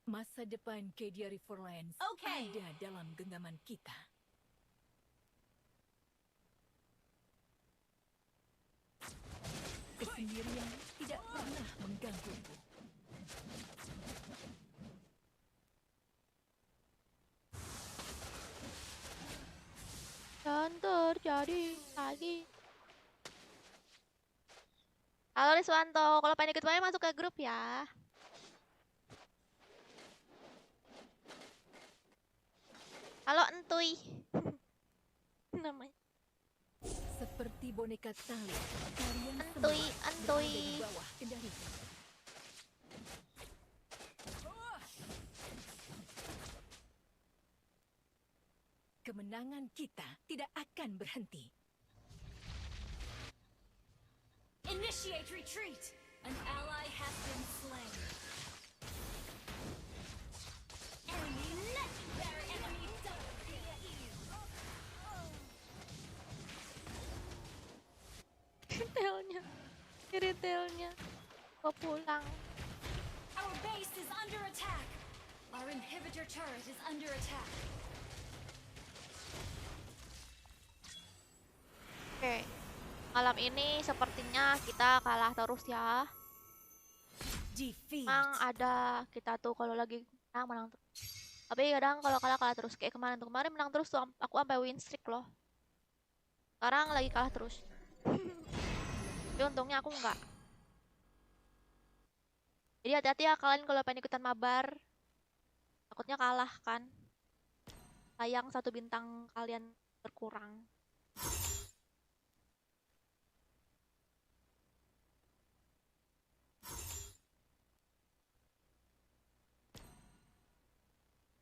Masa depan Cadia Riverlands Okay. ada dalam genggaman kita. Kesendirian tidak pernah menggangguku. Dan terjadi lagi. Halo Riswanto, kalau pengen ikut main masuk ke grup ya. Halo Entuy. Namanya Seperti boneka tali, kalian Entuy, semua Entuy. berada di bawah kendaliku. Kemenangan kita tidak akan berhenti. Initiate retreat. An ally has been slain. Enemy legendary. Enemy double kill. Retailnya. Mau pulang. Our base is under attack. Our inhibitor turret is under attack. Oke. Malam ini sepertinya kita kalah terus ya. Defeat. Emang ada kita tuh kalau lagi menang terus. Tapi kadang kalau kalah terus. Kayak kemarin tuh. Kemarin menang terus tuh. Aku sampai win streak loh. Sekarang lagi kalah terus. Tapi untungnya aku enggak. Jadi hati-hati ya kalian kalau pengen ikutan mabar. Takutnya kalah kan. Sayang 1 bintang kalian berkurang.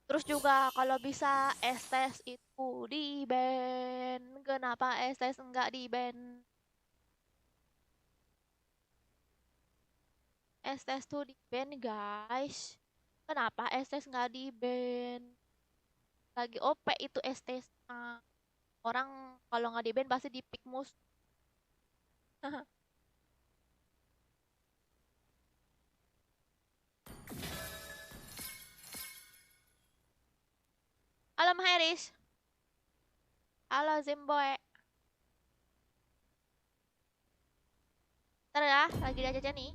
Terus juga kalau bisa Estes itu di ban. Kenapa Estes enggak di ban? Estes tuh di ban guys. Kenapa Estes nggak di ban? Lagi OP itu Estes. Orang kalau nggak di ban pasti di pick mus. Halo Haris. Halo Zimboe. Ntar ya, lagi dia aja nih.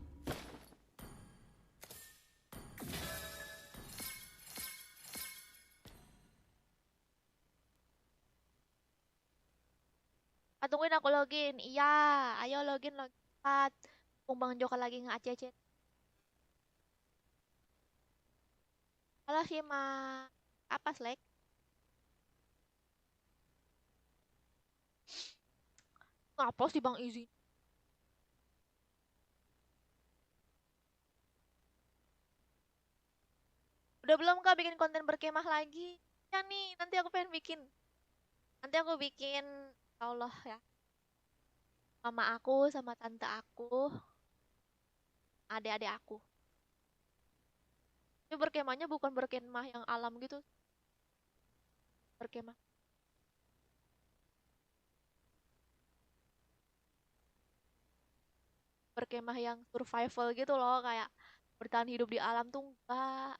Tungguin aku login. Iya, ayo login login. Cepat. Bang Joka lagi nge-ACC. Halo Shima. Apa Slack? Ngapa sih Bang Izzy? Udah belum Kak bikin konten berkemah lagi? Ya nih, nanti aku pengen bikin. Nanti aku bikin, Allah ya. Mama aku sama tante aku, adik-adik aku. Tapi berkemahnya bukan berkemah yang alam gitu. Berkemah. Berkemah yang survival gitu loh, kayak bertahan hidup di alam tuh enggak.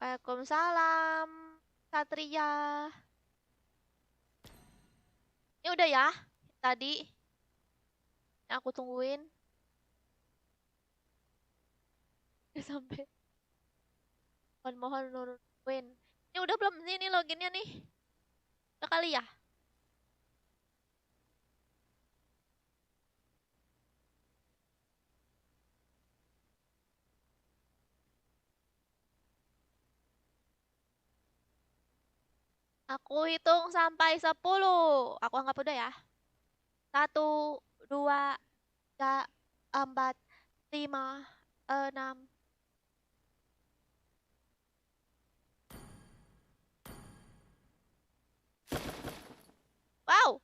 Waalaikumsalam, Satria. Ini udah ya, tadi yang aku tungguin. Sampai mohon nurunin. Ini udah belum sih ini loginnya nih? Udah kali ya? Aku hitung sampai 10. Aku anggap udah ya. 1, 2, 3, 4, 5, 6. Wow,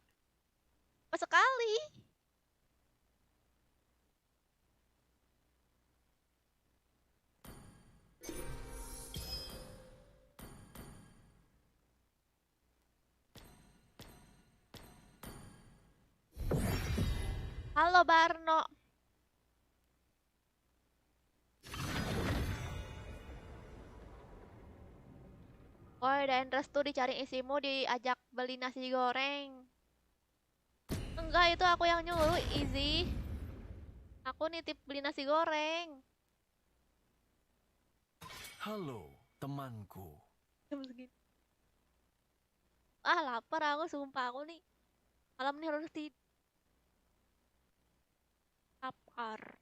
pas sekali. Halo Barno. Woi, dan interest tuh dicari isimu diajak beli nasi goreng. Enggak, itu aku yang nyuruh, Easy. Aku nitip beli nasi goreng. Halo, temanku. Jam segini. Ah, lapar aku, sumpah aku nih. Malam nih harus tidur. Lapar.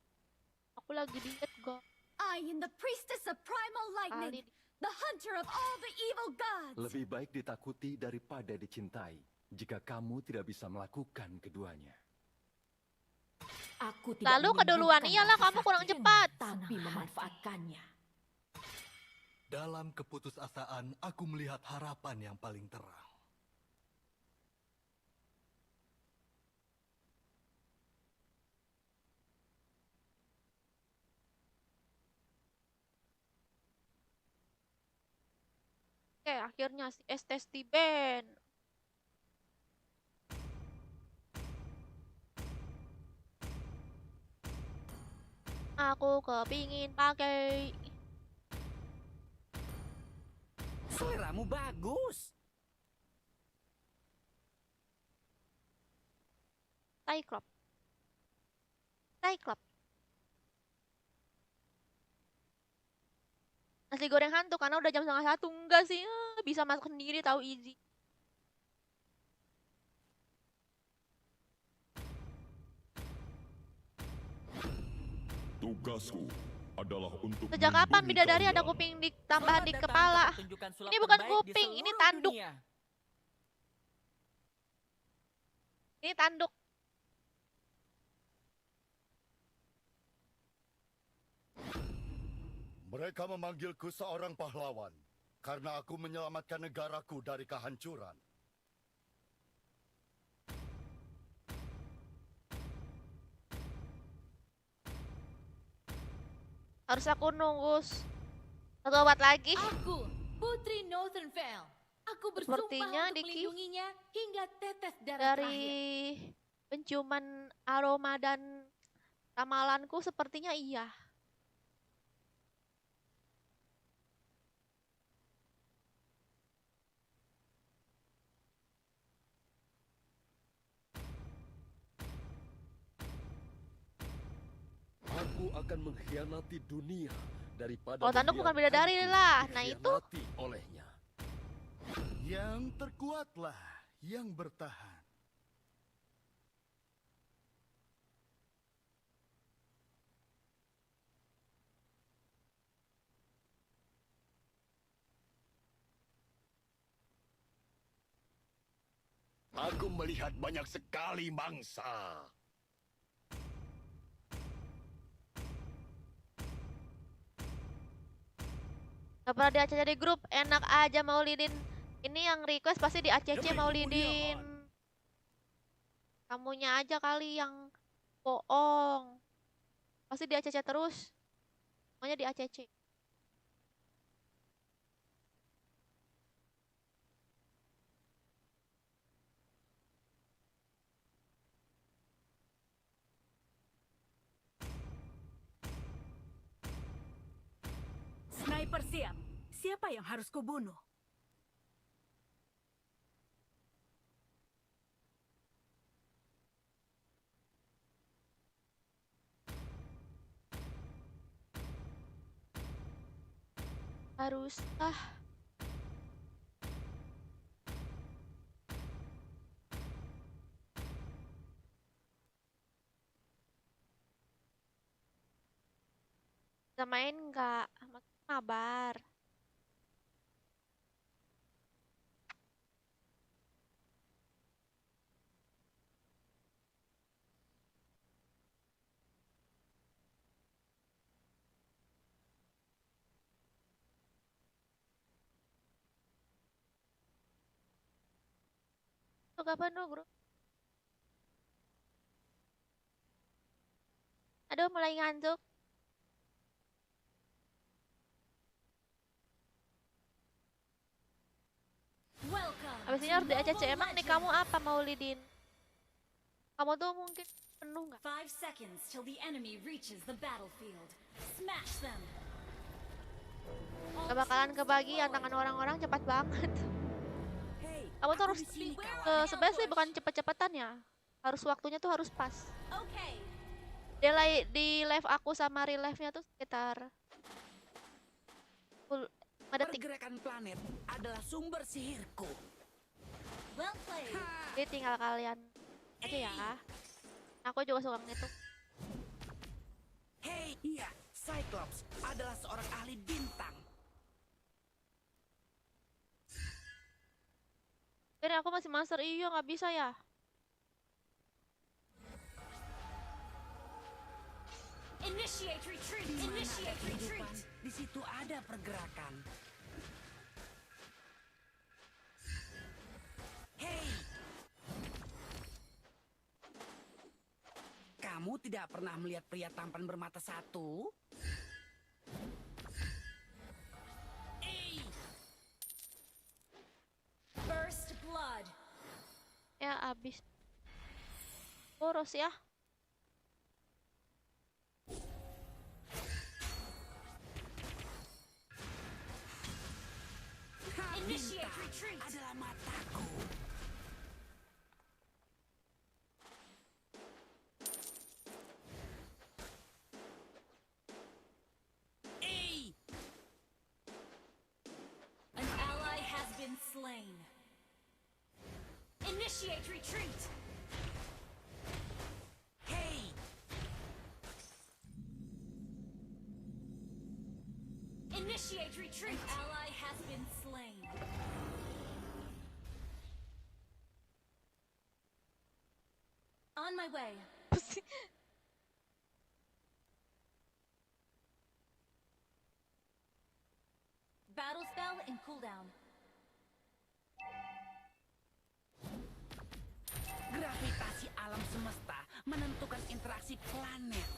Aku lagi diet, go. I am the priestess of primal lightning, the hunter of all the evil gods. Lebih baik ditakuti daripada dicintai jika kamu tidak bisa melakukan keduanya. Aku tidak Lalu keduluan, iyalah kamu kurang cepat. Tapi memanfaatkannya. Dalam keputusasaan, aku melihat harapan yang paling terang. Oke, akhirnya si Estes di ban. Aku kepingin pakai. Seleramu bagus. Cyclops. Cyclops. Nasi goreng hantu karena udah jam 12:30. Enggak sih, bisa masuk sendiri tahu easy. Tugasku adalah untuk Sejak kapan melindungi bidadari ada kalian. kuping di tambahan di Selamat datang kepala? ke pertunjukan sulap Ini bukan terbaik di kuping, ini seluruh tanduk. dunia. Ini tanduk. Mereka memanggilku seorang pahlawan karena aku menyelamatkan negaraku dari kehancuran. Harus aku nunggu 1 abad lagi. Aku, Putri Northernvale. Aku bersumpah Sepertinya untuk Diki melindunginya hingga tetes darah dari terakhir. penciuman aroma dan ramalanku sepertinya iya. Aku akan mengkhianati dunia daripada Oh, tanduk bukan bidadari lah. Nah itu dikhianati olehnya. Yang terkuatlah yang bertahan. Aku melihat banyak sekali mangsa. gak pernah di ACC di grup, enak aja Maulidin. Ini yang request pasti di ACC Maulidin. Kamunya aja kali yang bohong. Pasti di ACC terus. Semuanya di ACC. Sniper siap. Siapa yang harus kubunuh? Harus bisa main nggak? Mabar. Tuh kapan dulu, bro? Aduh, mulai ngantuk. Abis ini harus di ACC. Emang nih kamu apa, Maulidin? Kamu tuh mungkin penuh nggak? 5 seconds till the enemy reaches the battlefield. Smash them. Gak bakalan kebagian tangan orang-orang cepat banget. Kamu tuh harus sebenarnya sih bukan cepet-cepetan ya. Harus waktunya tuh harus pas. Di live aku sama real live-nya tuh sekitar 5 detik. Pergerakan planet adalah sumber sihirku. Well played. Jadi tinggal kalian aja ya. Aku juga suka ngitung. Hey, iya, Cyclops adalah seorang ahli bintang. Jadi aku masih master, iya nggak bisa ya. Initiate retreat. Initiate retreat. Di situ ada pergerakan. Hey, kamu tidak pernah melihat pria tampan bermata satu? First blood. Ya abis. Boros ya. retreat adalah mataku. An ally has been slain. Initiate retreat. Hey, Initiate retreat. An ally has been slain. On my way. Battle spell in cooldown. gravitasi alam semesta menentukan interaksi planet.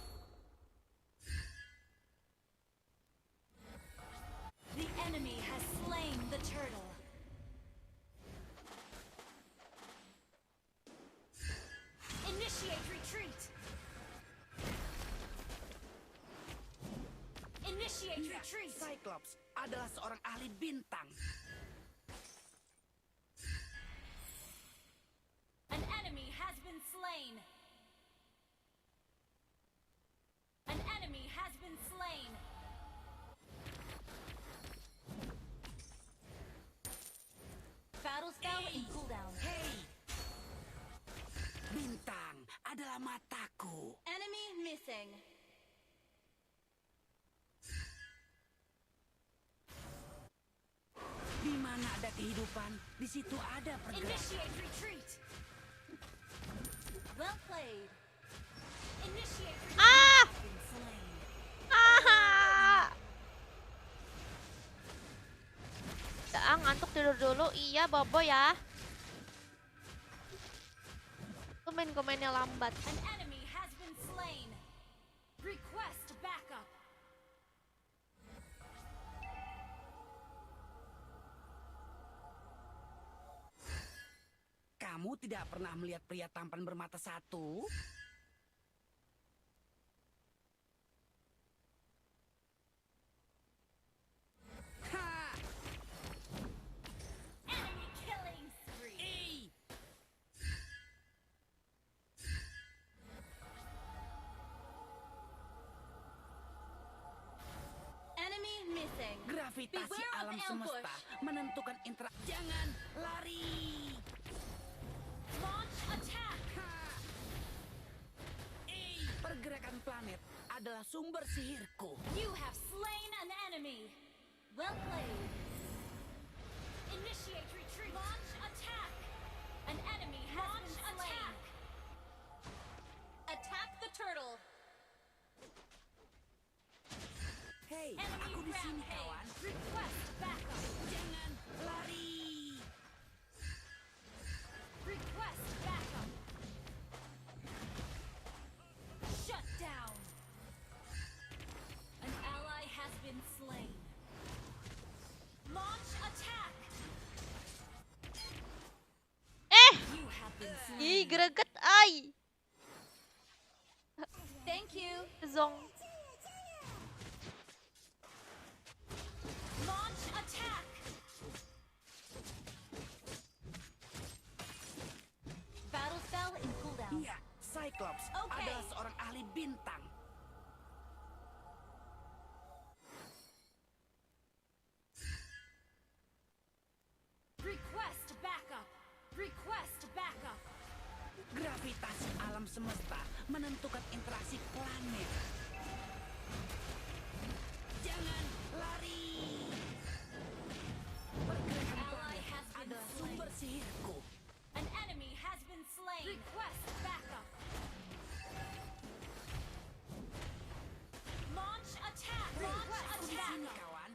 The enemy has slain the turtle. Initiate retreat. Initiate Iya, retreat. Cyclops adalah seorang ahli bintang. An enemy has been slain. An enemy has been slain. Battle spell in cooldown. Hey, bintang adalah mataku. Enemy missing. Di mana ada kehidupan, di situ ada pergerakan. Initiate retreat. Well played. Initiate retreat. Ah! Has been slain. Ah! Udah, ngantuk tidur dulu. Iya, bobo ya. Komen-komennya lambat. An enemy has been slain. Request backup. Kamu tidak pernah melihat pria tampan bermata satu? Ha! Enemy killing spree. Eh! Enemy missing. Gravitasi Beware of alam the semesta ambush. menentukan interaksi. Jangan lari! Launch attack. Pergerakan planet adalah sumber sihirku. You have slain an enemy. Well played. Initiate retreat. Launch attack. An enemy has been slain. Attack the turtle. Hei, Enemy aku di sini, rampage. kawan. Request backup. Jangan lari! Request backup. Shut down. An ally has been slain. Launch attack. You have been Ih, slain. greget, ay. Thank you. Zong. Launch attack. Battle spell in cooldown. Iya, Cyclops Okay. adalah seorang ahli bintang. Request backup. Request backup. Gravitasi alam semesta menentukan interaksi planet. Jangan lari! Pergerakan Ally planet has been adalah slain. sumber sihirku. An enemy has been slain. Request backup. Launch attack. Launch Aku di sini, attack. kawan.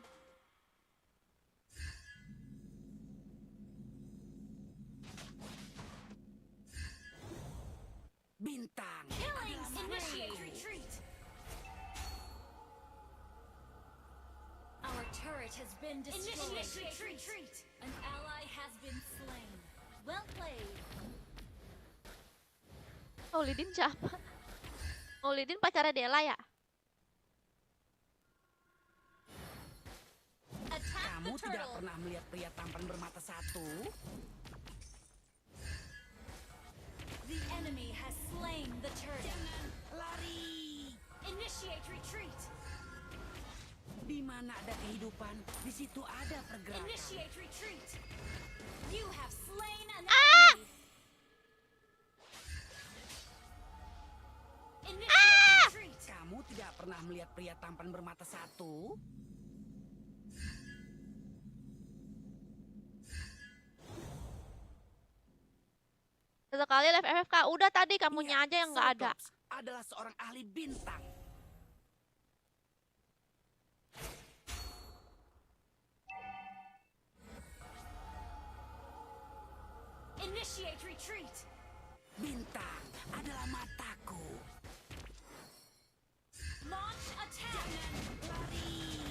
Bintang Killing adalah initiate mataku. retreat. Our turret has been destroyed. Initiate retreat. An ally has been slain. Well played. Maulidin siapa? Maulidin pacarnya Dela ya? Attack Kamu Kamu tidak pernah melihat pria tampan bermata satu? The enemy has slain the turtle. Jangan lari. Initiate retreat. Di mana ada kehidupan, di situ ada pergerakan. Initiate retreat. You have slain an enemy. Initiate retreat. Kamu tidak pernah melihat pria tampan bermata satu? Sesekali live FFK. Udah tadi kamunya aja yang nggak ada. Cyclops adalah seorang ahli bintang. Initiate retreat. Bintang adalah mataku. Launch attack. Lari.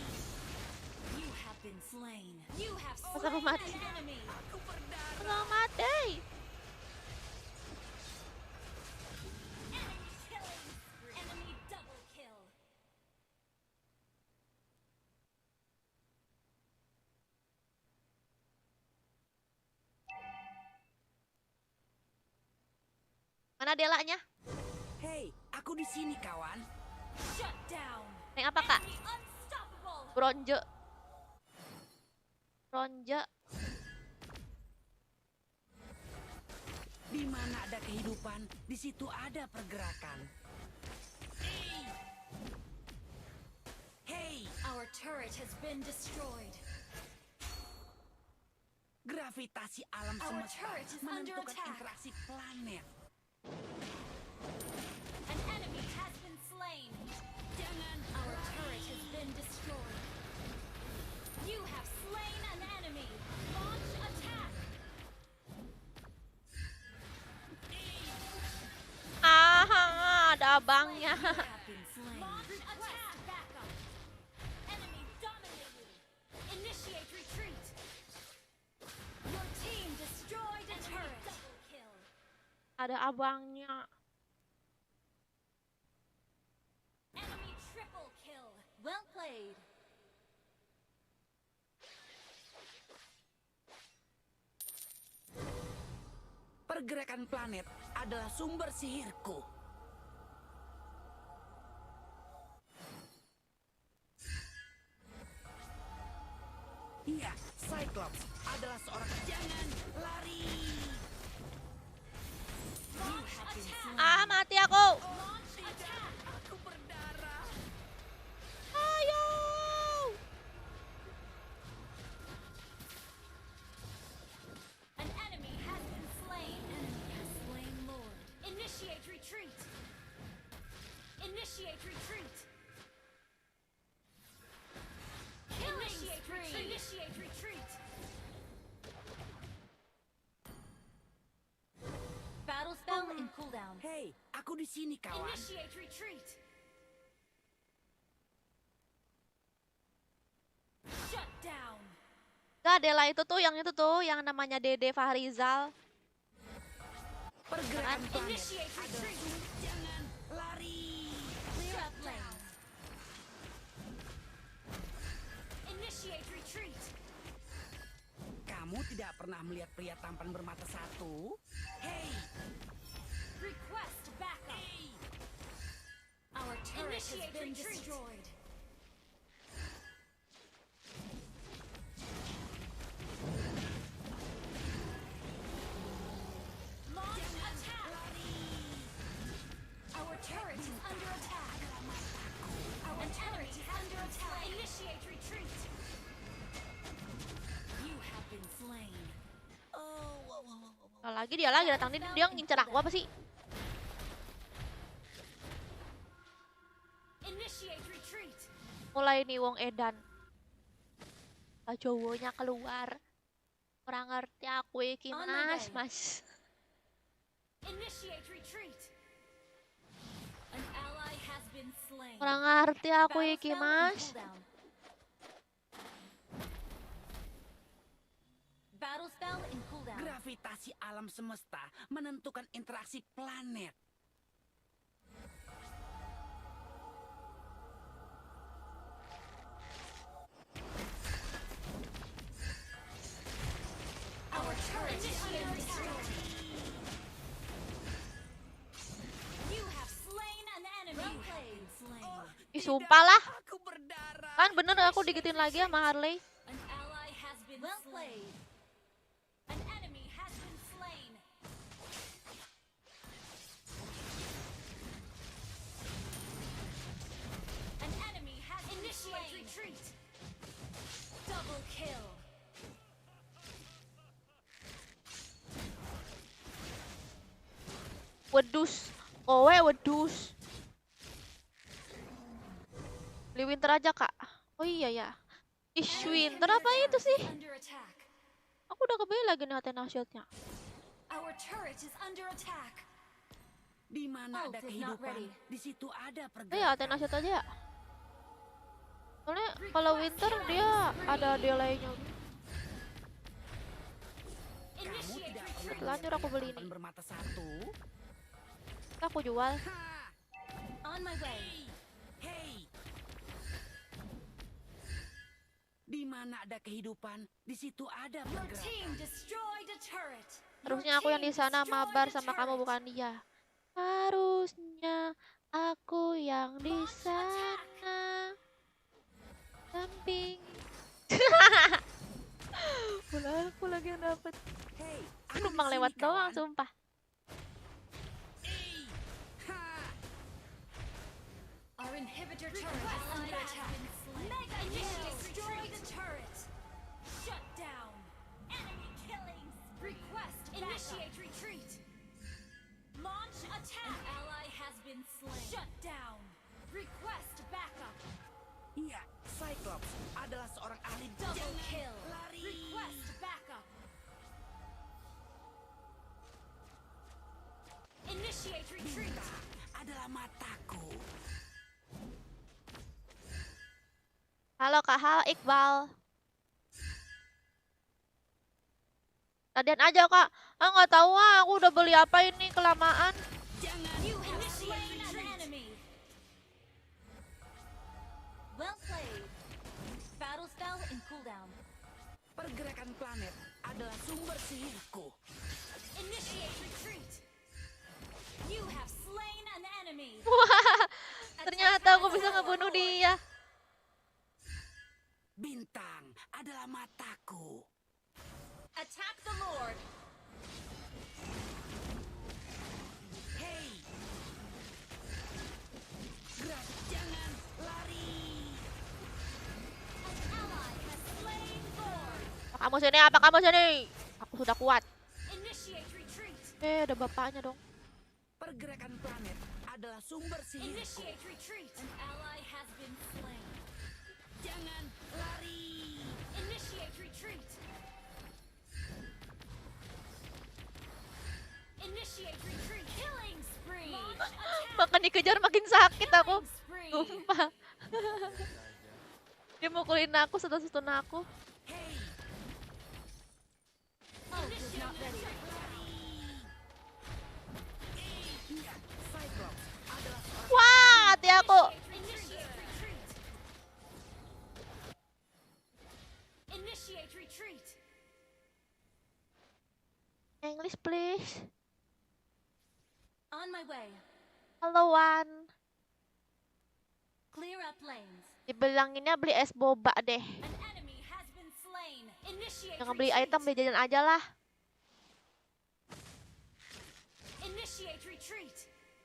You have been slain. You have Masa aku slain mati? an enemy. Aku berdarah. Nggak mati. Enemy killing. Enemy double kill. Mana Delanya? Hei, aku di sini kawan. Shut down. Neng apa kak? Enemy unstoppable. Bronze. Bronze. Di mana ada kehidupan, di situ ada pergerakan. Hei, Our turret has been destroyed. gravitasi alam Our semesta turret is under menentukan attack. interaksi planet. An enemy has been slain. Jangan Our turret has been destroyed. You have slain an enemy. Launch attack. Ada abangnya. You have been slain. Launch attack. Backup. Enemy dominated. Initiate retreat. Your team destroyed a turret. Double kill. Ada abangnya. Enemy triple kill. Well played. pergerakan planet adalah sumber sihirku. Iya, Cyclops adalah seorang jangan lari. Mati aku. Aku berdarah. Ayo. An enemy has been slain. Enemy has slain Lord. Initiate retreat. Initiate retreat. Initiate retreat. Initiate retreat. Battle spell in cooldown. Hey, aku di sini, kawan. Initiate retreat. Shut down. Gak, Dela itu tuh yang namanya Dede Fahrizal. Pergerakan planet Initiate adalah retreat. jangan lari. Clear up lane. Initiate retreat. Kamu tidak pernah melihat pria tampan bermata satu? Hey, Request backup. Our turret has been destroyed. Launch attack. Our turret is under attack. Our turret is under attack. Initiate retreat. You have been slain. Kalau lagi dia datang, dia ngincer aku apa sih? Initiate retreat. Mulai nih Wong Edan. Jowonya keluar. Kurang ngerti aku iki On my mas, way. mas. Initiate retreat. An ally has been slain. Kurang ngerti aku Battle iki spell in mas. cooldown. Battle spell in cooldown. gravitasi alam semesta menentukan interaksi planet. sumpah lah. Kan bener aku digituin lagi sama Harley. An ally has been well played. An enemy has been slain. An enemy has been slain. Retreat. Double kill. Wedus. Kowe wedus. Beli Winter aja, Kak. Oh iya ya. Ish, Winter apa itu sih? Under attack. Aku udah kebeli lagi nih Athena Shield-nya. Our turret is under attack. Di mana ada Ult is not kehidupan, ready. di situ ada pergerakan. Ya, Athena Shield aja ya. Soalnya kalau Winter dia ada delay-nya. Kamu tidak pernah Terlanjur aku beli ini. bermata satu. Aku jual. On my way. Hey. Di mana ada kehidupan, di situ ada Your pergerakan. team destroyed a turret. Harusnya aku yang di sana mabar sama kamu bukan dia. Harusnya aku yang di sana. Samping. Ulah aku lagi yang dapet. Hey, Numpang lewat doang, sumpah. Our inhibitor turret is under attack. Mega initiate destroy the turret. Shut down. Enemy killing. Request initiate retreat. Launch attack. An ally has been slain. Shut down. Request backup. Iya, Cyclops adalah seorang ahli. Double kill. Lari. Request backup. Initiate retreat. Bintang adalah mataku. Halo Kak Hal Iqbal. Latihan aja Kak. Ah nggak tahu aku udah beli apa ini kelamaan. Jangan. You have slain an enemy. Well played. Battle spell in cooldown. Pergerakan planet adalah sumber sihirku. Initiate retreat. You have slain an enemy. Wah, ternyata aku bisa ngebunuh dia. Bintang adalah mataku. Attack the Lord. Hey. Gerak, jangan lari. An ally has slain Lord. Kamu sini, apa kamu sini? Aku sudah kuat. Initiate retreat. Ada bapaknya dong. Pergerakan planet adalah sumber sihirku. Initiate retreat. An ally has been slain. Jangan lari. Initiate retreat. Initiate retreat. Killing spree. Launch attack. Makan dikejar makin sakit aku. Killing spree. Sumpah. Dia mukulin aku, stun aku. Hey. Ult is not ready. Iya, Cyclops adalah seorang. Wah, hati aku. Initiate retreat. Initiate retreat. English please. On my way. Halo Wan. Clear up lanes. Dibilanginnya beli es boba deh. An enemy has been slain. Initiate Jangan beli retreat. item, beli jajan aja lah. Initiate retreat.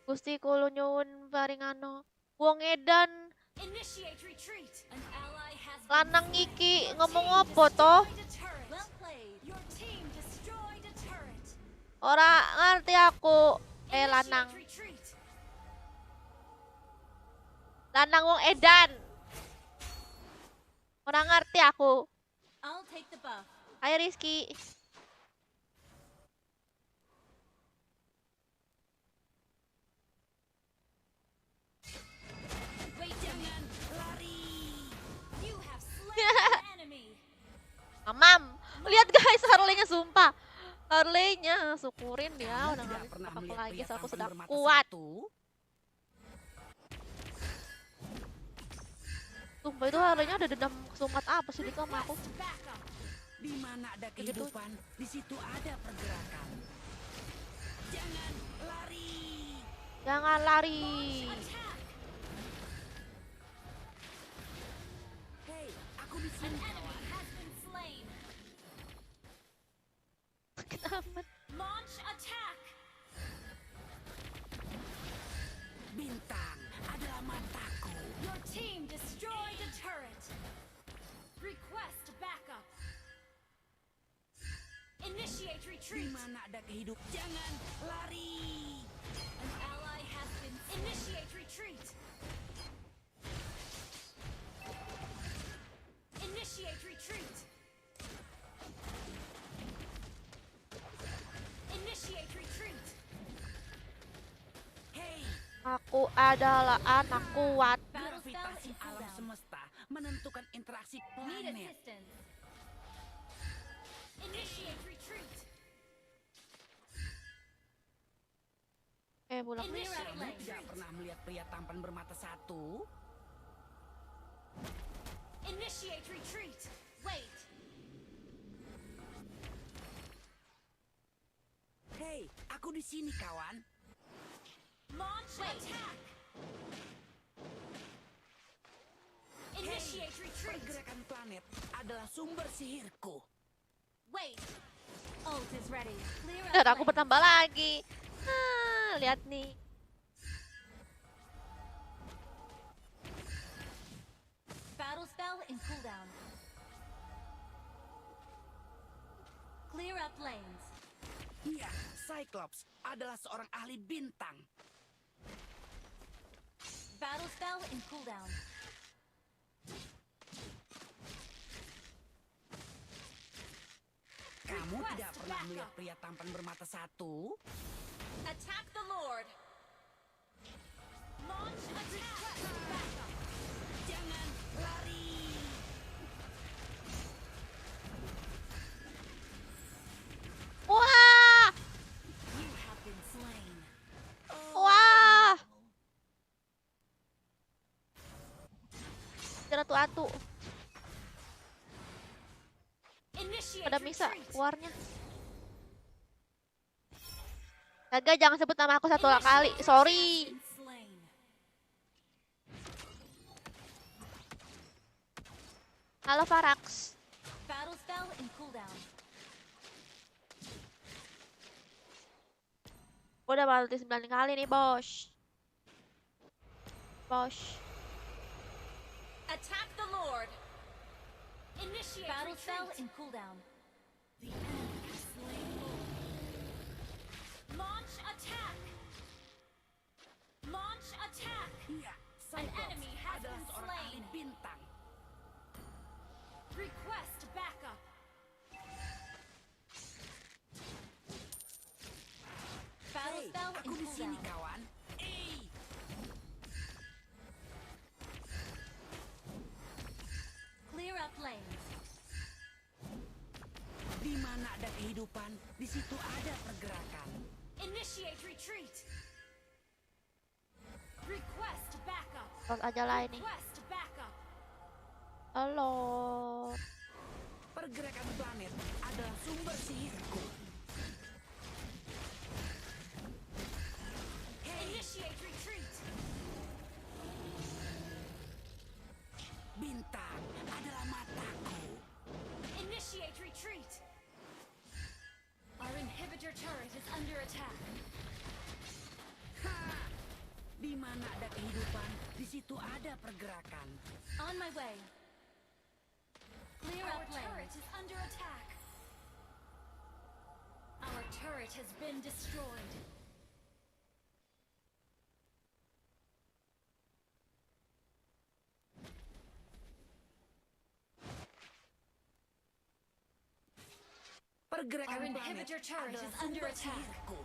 Gusti kulo nyuwun paringano. Wong edan Initiate retreat. An ally has been lanang iki ngomong apa toh? destroyed a turret. Well played. Your team destroyed a turret. Ora ngerti aku. Lanang. Initiate retreat. Lanang wong edan. Ora ngerti aku. I'll take the buff. Ayo Rizky. Wait, jangan lari. You have slain an enemy. Mamam. Lihat guys Harley-nya sumpah. Harley-nya syukurin dia udah nggak Tidak pernah apa-apa melihat lagi, pria so aku tampan sudah bermata kuat. satu. Sumpah itu Harley-nya ada dendam kesumat apa sih itu sama aku. Backup. Di mana ada Begitu. kehidupan, di situ ada pergerakan. Jangan lari. Jangan lari. Attack. Di mana ada kehidupan? Jangan lari. An ally has been initiate retreat. Initiate retreat. Initiate retreat. Hey, Aku adalah anak kuat. gravitasi alam semesta menentukan interaksi Need planet. assistance. Initiate retreat. Bulan. Kamu tidak pernah melihat pria tampan bermata satu? Initiate retreat. Wait. Hey, aku di sini, kawan. Launch attack. Initiate retreat. Pergerakan planet adalah sumber sihirku. Wait. Ult is ready. Clear Dan out aku lanes. bertambah lagi. Lihat nih. Battle spell in cooldown. Clear up lanes. Iya, Cyclops adalah seorang ahli bintang. Battle spell in cooldown. Kamu tidak pernah melihat pria tampan bermata satu? Attack the Lord. Launch attack. Backup. Jangan lari. Wah! You have been slain. Wah! Ratu-atu. Initiate Pada bisa retreat. keluarnya. Kagak, jangan sebut nama aku satu kali. Sorry. Been slain. Halo Farax. Battle spell in cooldown. Udah multi 9 kali nih, bos. Bos. Attack the Lord. Initiate battle spell in cooldown. The enemy has slain Lord. Launch attack. Launch attack. Iya, An Cyclops enemy has adalah been seorang ahli slain. bintang. Request backup. Battle Hey, spell aku in di sini, cooldown. kawan. Clear up lanes. Di mana ada kehidupan, di situ ada pergerakan. Initiate retreat. Request backup. Lot aja lah ini. Request backup. Halo. Pergerakan planet adalah sumber sihirku. Initiate retreat. Bintang adalah mataku. Initiate retreat. Our inhibitor turret is under attack. Ha! Di mana ada kehidupan, di situ ada pergerakan. On my way. Clear Our up lanes. turret is under attack. Our turret has been destroyed. Pergerakan Our planet inhibitor turret adalah is under sumber attack. sihirku.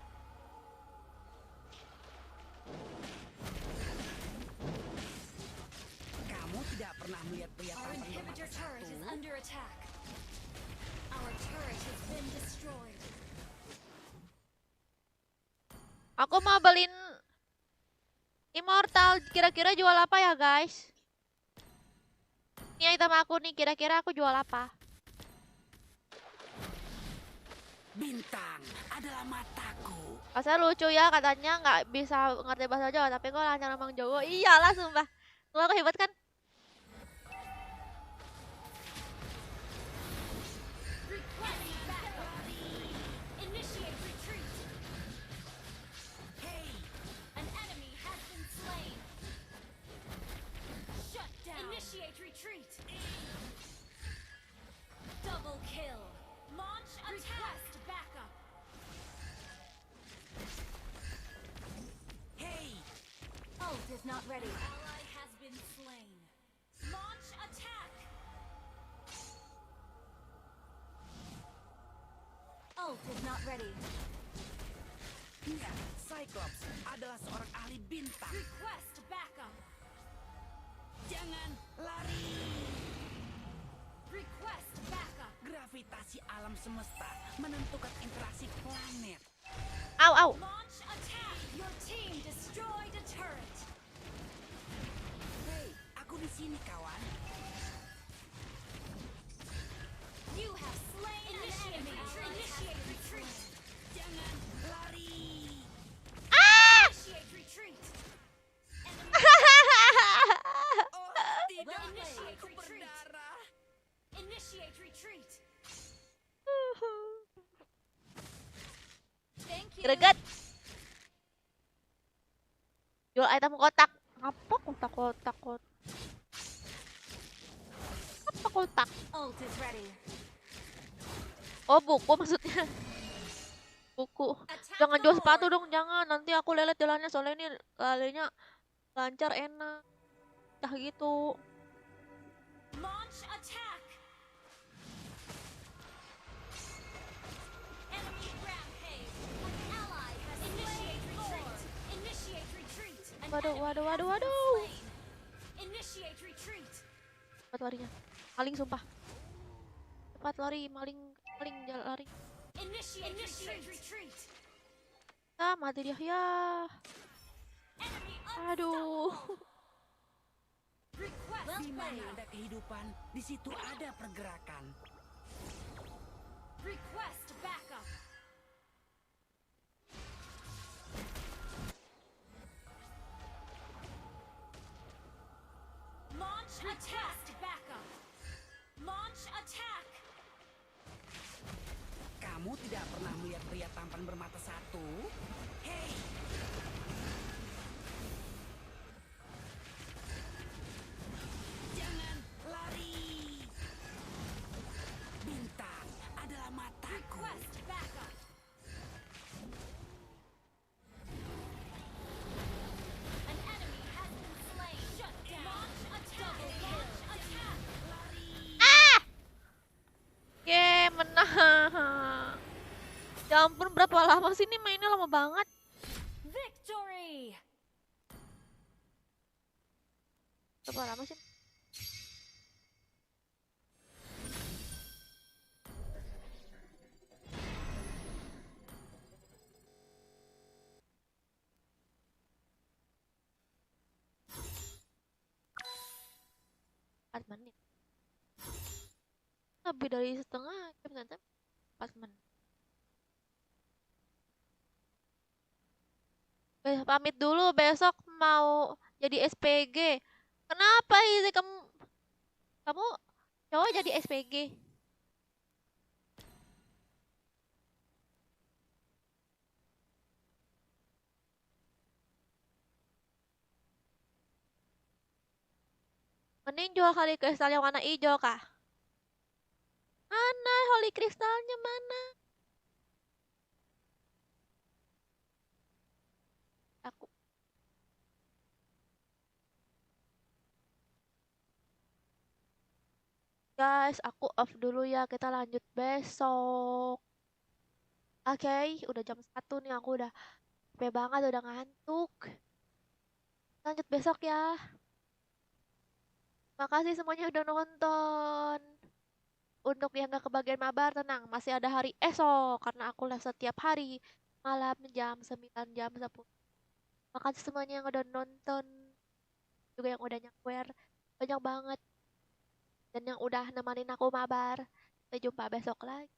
Kamu tidak pernah melihat pria Our tampan bermata inhibitor turret is satu? under attack. Our turret has been destroyed. Aku mau beliin Immortal. Kira-kira jual apa ya, guys? Ini item aku nih, kira-kira aku jual apa? Bintang adalah mataku. Masa lucu ya, katanya nggak bisa ngerti bahasa Jawa, tapi kok lancar ngomong Jawa. Iyalah, sumpah. Lu aku hebat kan? Request backup. Initiate retreat. Hey, An enemy has been slain. Shut down. Initiate retreat. Double kill. Launch attack. Request backup. is not ready. Ally has been slain. Launch attack. Ult is not ready. Iya, Cyclops adalah seorang ahli bintang. Request backup. Jangan lari. Request backup. Gravitasi alam semesta menentukan interaksi planet. Au, au. Launch attack. Your team destroyed a turret. Hei, aku di sini kawan. You have slain an enemy. Initiate retreat. Jangan lari. Initiate retreat. Oh, tidak. Initiate Aku retreat. berdarah. Initiate retreat. Thank you. Greget. Jual item kotak. Apa kotak? Apa kotak? Ult is ready. Oh, buku maksudnya. Buku. Jangan jual sepatu dong, jangan. Nanti aku lelet jalannya, soalnya ini larinya lancar, enak. Dah gitu. Launch attack. Enemy rampage. An ally has initiate retreat. Initiate retreat. An Waduh. enemy has been slain. Initiate retreat. Cepat larinya. Maling sumpah. Cepat lari, maling jalan lari. Initiate retreat. Ah, mati dia ya. Enemy Aduh. request Di mana played. ada kehidupan, di situ ada pergerakan. Request backup. Launch attack. Backup. Launch attack. Kamu tidak pernah melihat pria tampan bermata satu? Hei, jangan lari. Bintang adalah mataku. Request backup. An enemy has been slain. Shut down. Launch attack. Launch attack. Ye, menang. Ya ampun, berapa lama sih ini mainnya, lama banget. Victory. Berapa lama sih? Empat menit. Lebih dari setengah jam, ternyata 4 menit. Pamit dulu, besok mau jadi SPG. Kenapa sih kamu cowok jadi SPG? Mending jual Holy Crystal yang warna hijau kah? Mana Holy Crystalnya mana? Aku guys, aku off dulu ya. Kita lanjut besok. Oke, udah jam 1 nih, aku udah capek banget, udah ngantuk. Lanjut besok ya. Makasih semuanya udah nonton. Untuk yang gak kebagian mabar, tenang, masih ada hari esok karena aku live setiap hari malam jam 9 jam 10. Makasih semuanya yang udah nonton, juga yang udah nyakwer, banyak banget. Dan yang udah nemenin aku mabar. Sampai jumpa besok lagi.